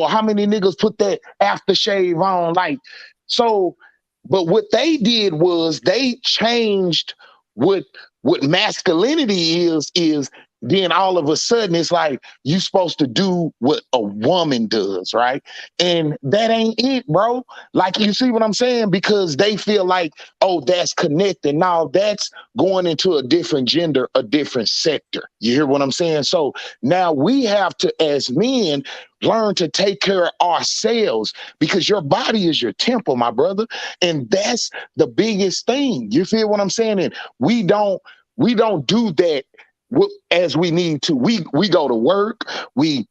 how many niggas put that aftershave on? Like, so, but what they did was they changed what masculinity is then all of a sudden it's like you supposed to do what a woman does, right? And that ain't it, bro. Like, you see what I'm saying? Because they feel like, oh, that's connected. Now that's going into a different gender, a different sector. You hear what I'm saying? So now we have to, as men, learn to take care of ourselves, because your body is your temple, my brother. And that's the biggest thing. You feel what I'm saying? And we don't do that as we need to. We go to work, we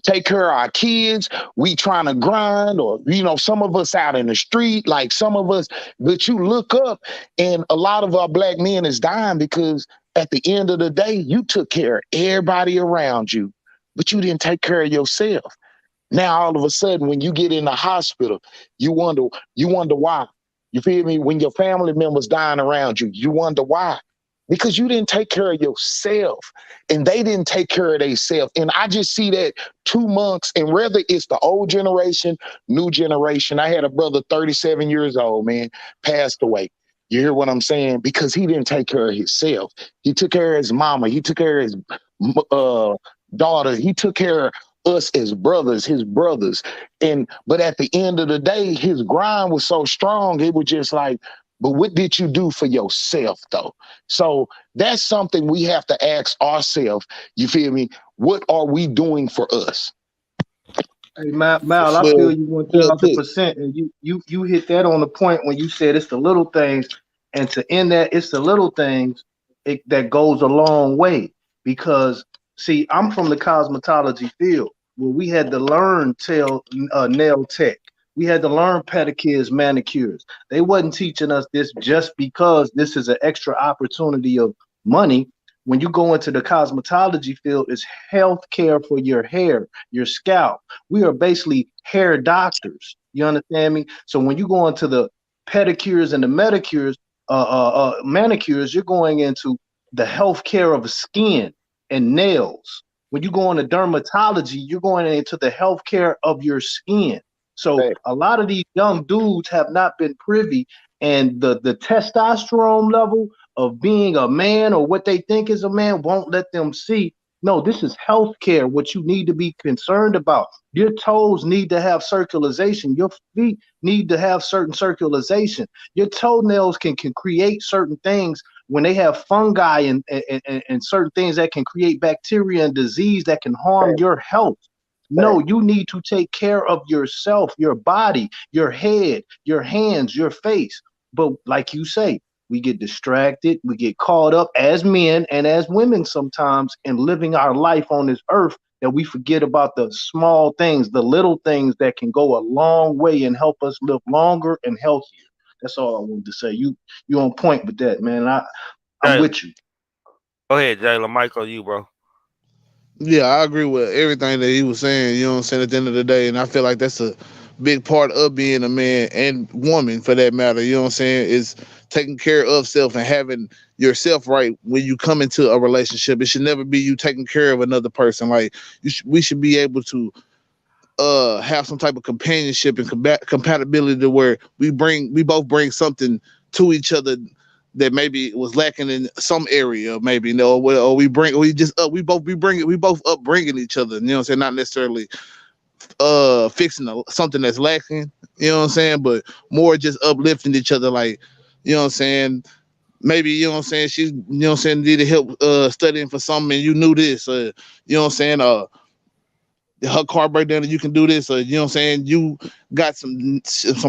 take care of our kids, we trying to grind, or, you know, some of us out in the street, like some of us, but you look up and a lot of our black men is dying because at the end of the day, you took care of everybody around you, but you didn't take care of yourself. Now all of a sudden, when you get in the hospital, you wonder why. You feel me? When your family members dying around you, you wonder why. Because you didn't take care of yourself, and they didn't take care of themselves. And I just see that 2 months, and whether it's the old generation, new generation. I had a brother, 37 years old, man, passed away. You hear what I'm saying? Because he didn't take care of himself. He took care of his mama. He took care of his daughter. He took care of us as brothers, his brothers. But at the end of the day, his grind was so strong, it was just like, but what did you do for yourself, though? So that's something we have to ask ourselves. You feel me? What are we doing for us? Hey, Mal, I feel you 1,000%, and you hit that on the point when you said it's the little things, and to end that, it's the little things that goes a long way. Because see, I'm from the cosmetology field where we had to learn nail tech. We had to learn pedicures, manicures. They wasn't teaching us this just because this is an extra opportunity of money. When you go into the cosmetology field, it's health care for your hair, your scalp. We are basically hair doctors. You understand me? So when you go into the pedicures and the manicures, you're going into the health care of skin and nails. When you go into dermatology, you're going into the health care of your skin. So a lot of these young dudes have not been privy, and the testosterone level of being a man or what they think is a man won't let them see. No, this is healthcare, what you need to be concerned about. Your toes need to have circulation. Your feet need to have certain circulation. Your toenails can create certain things when they have fungi and certain things that can create bacteria and disease that can harm your health. No, you need to take care of yourself, your body, your head, your hands, your face. But like you say, we get distracted, we get caught up as men and as women sometimes in living our life on this earth, that we forget about the small things, the little things that can go a long way and help us live longer and healthier. That's all I wanted to say. You on point with that, man. I'm with you. Go ahead, Jayla. Michael, you, bro. Yeah, I agree with everything that he was saying, you know what I'm saying, at the end of the day. And I feel like that's a big part of being a man and woman for that matter, you know what I'm saying, is taking care of self and having yourself right when you come into a relationship. It should never be you taking care of another person. Like we should be able to have some type of companionship and compatibility to where we both bring something to each other that maybe was lacking in some area, maybe, you know, or we both upbringing each other, you know what I'm saying, not necessarily fixing something that's lacking, you know what I'm saying, but more just uplifting each other, like, you know what I'm saying, maybe, you know what I'm saying, she, you know what I'm saying, needed help studying for something and you knew this, you know what I'm saying, her car breakdown and you can do this, or you know what I'm saying, you got some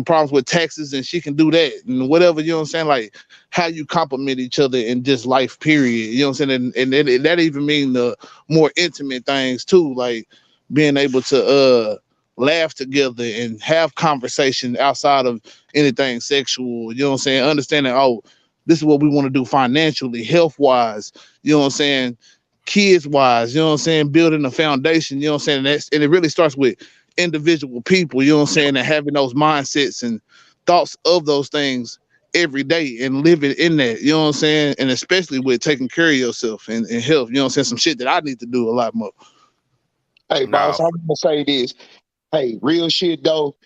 problems with taxes and she can do that, and whatever, you know what I'm saying, like how you compliment each other in just life, period, you know what I'm saying, and that even mean the more intimate things too, like being able to laugh together and have conversation outside of anything sexual, you know what I'm saying, understanding, oh, this is what we want to do financially, health wise, you know what I'm saying, kids wise, you know what I'm saying, building a foundation, you know what I'm saying, and it really starts with individual people, you know what I'm saying, and having those mindsets and thoughts of those things every day and living in that, you know what I'm saying, and especially with taking care of yourself and health, you know what I'm saying, some shit that I need to do a lot more. Hey, boss, I'm gonna say this. Hey, real shit though.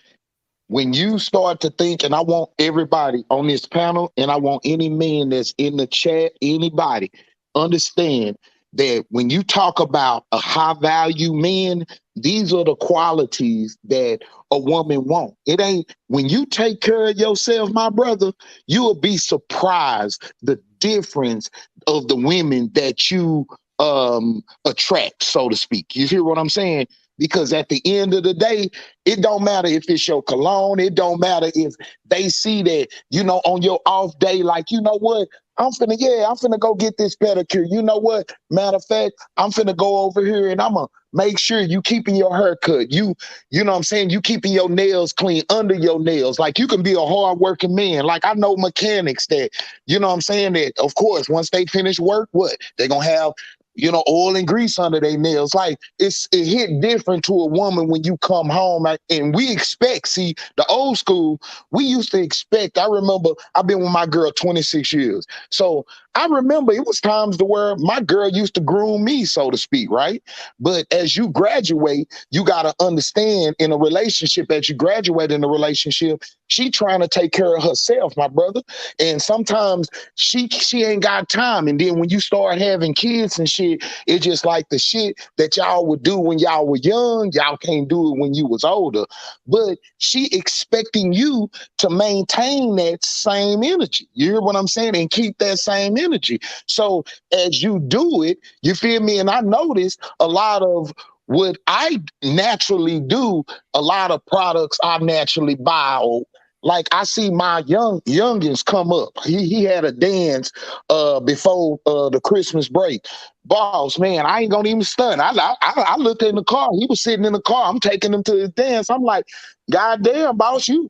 When you start to think, and I want everybody on this panel, and I want any man that's in the chat, anybody, understand that when you talk about a high value man, these are the qualities that a woman wants. It ain't, when you take care of yourself, my brother, you will be surprised the difference of the women that you attract, so to speak. You hear what I'm saying? Because at the end of the day, it don't matter if it's your cologne. It don't matter if they see that, you know, on your off day, like, you know what, I'm finna go get this pedicure. You know what? Matter of fact, I'm finna go over here and I'm gonna make sure you keeping your hair cut. You know what I'm saying? You keeping your nails clean under your nails. Like, you can be a hard-working man. Like, I know mechanics that, you know what I'm saying, that, of course, once they finish work, what? They're gonna have oil and grease under their nails. Like it hit different to a woman when you come home. And we expect, see, the old school, we used to expect. I remember I've been with my girl 26 years. So I remember it was times to where my girl used to groom me, so to speak, right? But as you graduate, you got to understand in a relationship, as you graduate in a relationship, she trying to take care of herself, my brother. And sometimes she ain't got time. And then when you start having kids and shit, it's just like the shit that y'all would do when y'all were young, y'all can't do it when you was older. But she expecting you to maintain that same energy. You hear what I'm saying? And keep that same energy. So as you do it, you feel me? And I noticed a lot of what I naturally do, a lot of products I naturally buy. Or like I see my youngins come up. He had a dance before the Christmas break. Boss, man, I ain't gonna even stunt. I looked in the car. He was sitting in the car. I'm taking him to his dance. I'm like, God damn, boss, you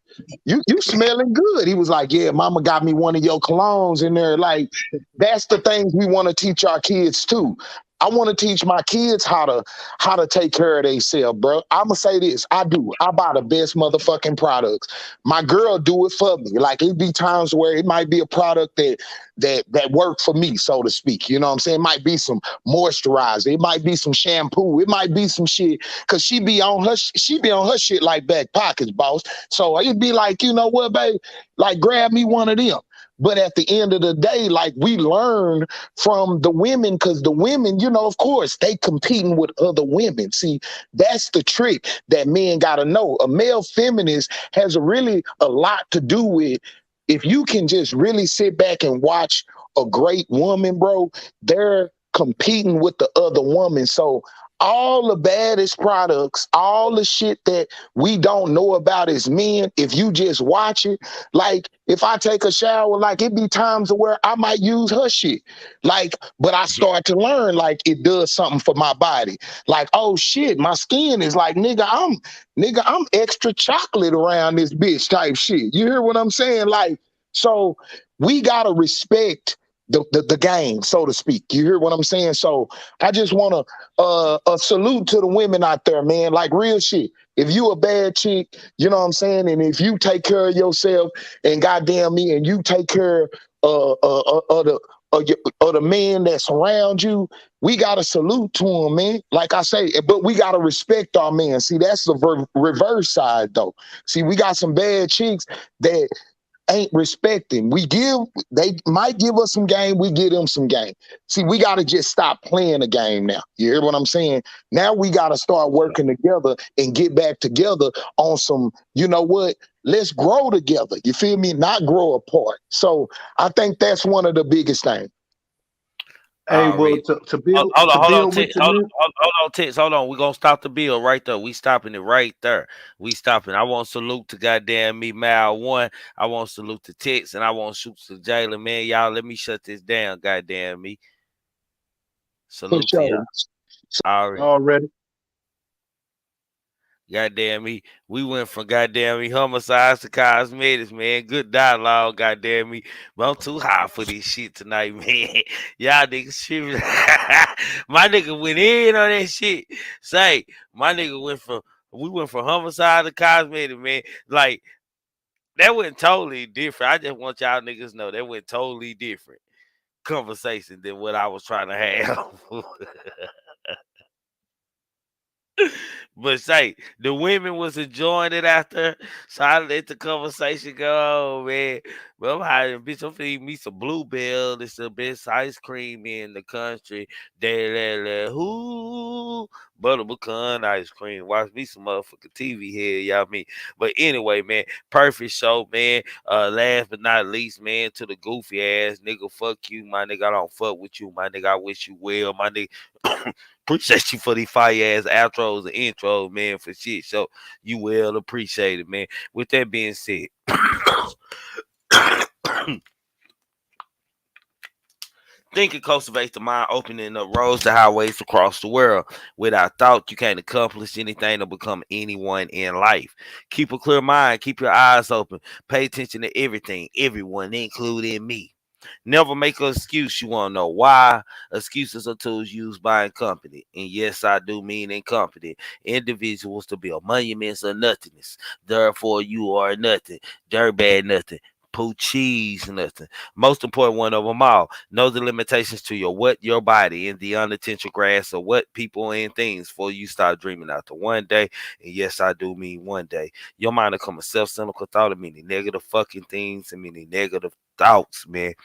smelling good. He was like, yeah, mama got me one of your colognes in there. Like, that's the things we want to teach our kids too. I want to teach my kids how to take care of themselves, bro. I'ma say this. I do. I buy the best motherfucking products. My girl do it for me. Like it be times where it might be a product that work for me, so to speak. You know what I'm saying? It might be some moisturizer. It might be some shampoo. It might be some shit. Cause she be on her shit like back pockets, boss. So it'd be like, you know what, babe? Like grab me one of them. But at the end of the day, like we learn from the women, because the women, of course, they competing with other women. See, that's the trick that men got to know. A male feminist has a lot to do with, if you can just really sit back and watch a great woman, bro, they're competing with the other woman. So all the baddest products, all the shit that we don't know about as men, if you just watch it, like if I take a shower, like it be times where I might use her shit. Like, but I start to learn like it does something for my body. Like, oh shit, my skin is like, nigga, I'm extra chocolate around this bitch type shit. You hear what I'm saying? Like, so we gotta respect the game, so to speak. You hear what I'm saying? So I just want to a salute to the women out there, man. Like real shit. If you a bad chick, you know what I'm saying, and if you take care of yourself, and goddamn me, and you take care of the men that's around you, we gotta salute to them, man. Like I say, but we gotta respect our men. See, that's the reverse side, though. See, we got some bad chicks that ain't respecting. They might give us some game, we give them some game. See, we got to just stop playing the game now. You hear what I'm saying? Now we got to start working together and get back together on some, you know what? Let's grow together. You feel me? Not grow apart. So I think that's one of the biggest things. Hey, well, to build with hold on, Tix. Hold on. We're gonna stop the bill right there. We stopping it right there. We stopping. I want to salute to goddamn me, Mal One. I want to salute to Tix, and I want to shoot to Jalen, man. Y'all, let me shut this down, goddamn me. Salute to y'all. Already. Goddamn me, we went from goddamn me homicides to cosmetics, man. Good dialogue, goddamn me. But I'm too high for this shit tonight, man. Y'all niggas tripping. My nigga went in on that shit. Say, we went from homicide to cosmetics, man. Like, that went totally different. I just want y'all niggas to know that went totally different conversation than what I was trying to have. But say the women was enjoying it after, so I let the conversation go, man. But I'm hiding, bitch. I'm feeding me some Bluebell. It's the best ice cream in the country. Who butter pecan ice cream? Watch me some motherfucking TV here, y'all mean. But anyway, man, perfect show, man. Last but not least, man, to the goofy ass nigga, fuck you, my nigga. I don't fuck with you, my nigga. I wish you well, my nigga. Appreciate you for these fire ass outros and intros, man, for shit. So you well appreciate it, man. With that being said, think and cultivate the mind, opening up roads to highways across the world. Without thought, you can't accomplish anything or become anyone in life. Keep a clear mind, keep your eyes open, pay attention to everything, everyone, including me. Never make an excuse. You want to know why? Excuses are tools used by a company. And yes, I do mean in company. Individuals to build monuments of nothingness. Therefore, you are nothing. Dirtbag nothing. Poo cheese nothing. Most important one of them all. Know the limitations to your body and the unintentional grass of what people and things before you start dreaming out to one day. And yes, I do mean one day. Your mind will come a self-cynical thought of many negative fucking things and many negative thoughts, man.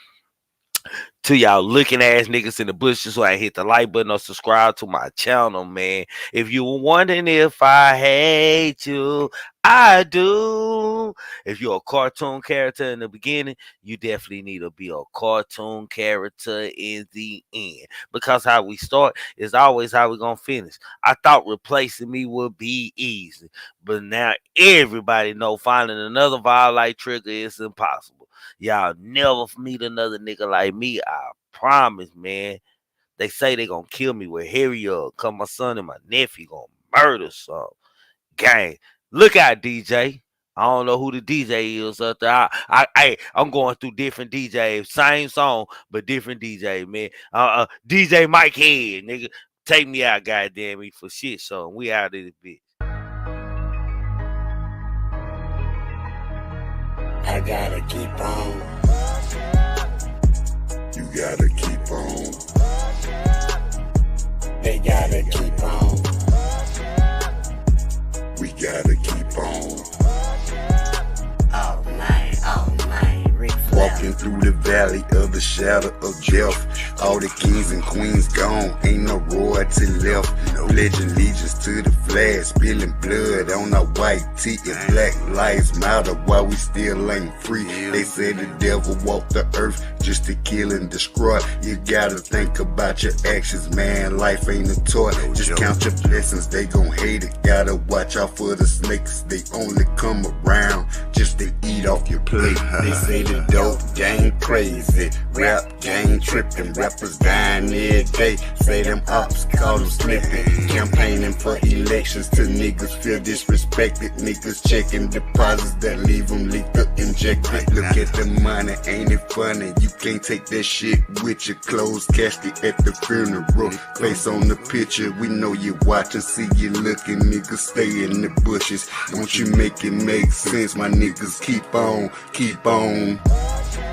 To y'all looking ass niggas in the bushes who ain't hit the like button or subscribe to my channel, man. If you were wondering if I hate you, I do. If you're a cartoon character in the beginning, you definitely need to be a cartoon character in the end. Because how we start is always how we're going to finish. I thought replacing me would be easy. But now everybody know finding another vibe like Trigger is impossible. Y'all never meet another nigga like me. I promise, man. They say they gonna kill me with Harry up. Cause my son and my nephew gonna murder some. Gang. Look out, DJ. I don't know who the DJ is up there. I'm going through different DJs. Same song, but different DJ, man. DJ Mike Head, nigga. Take me out, goddamn me, for shit show. We out of this bitch. I gotta keep on. You gotta keep on. They gotta keep on. We gotta keep on. All night, Rick Walking through the valley of the shadow of death. All the kings and queens gone, ain't no royalty left. Pledging allegiance to the flag, spilling blood on our white tee. It's Black Lives Matter while we still ain't free. They say the devil walked the earth just to kill and destroy. You gotta think about your actions, man. Life ain't a toy. Just count your blessings, they gon' hate it. Gotta watch out for the snakes, they only come around just to eat off your plate. They say the dope gang crazy, rap gang tripping, rappers dying every day. Say them ops call them slipping, campaigning for elections till niggas feel disrespected. Niggas checking deposits that leave them lethal injected. Look at the money, ain't it funny? You can't take that shit with your clothes casket at the funeral. Face on the picture, we know you watching, see you looking, niggas stay in the bushes. Don't you make it make sense, my niggas keep on, keep on.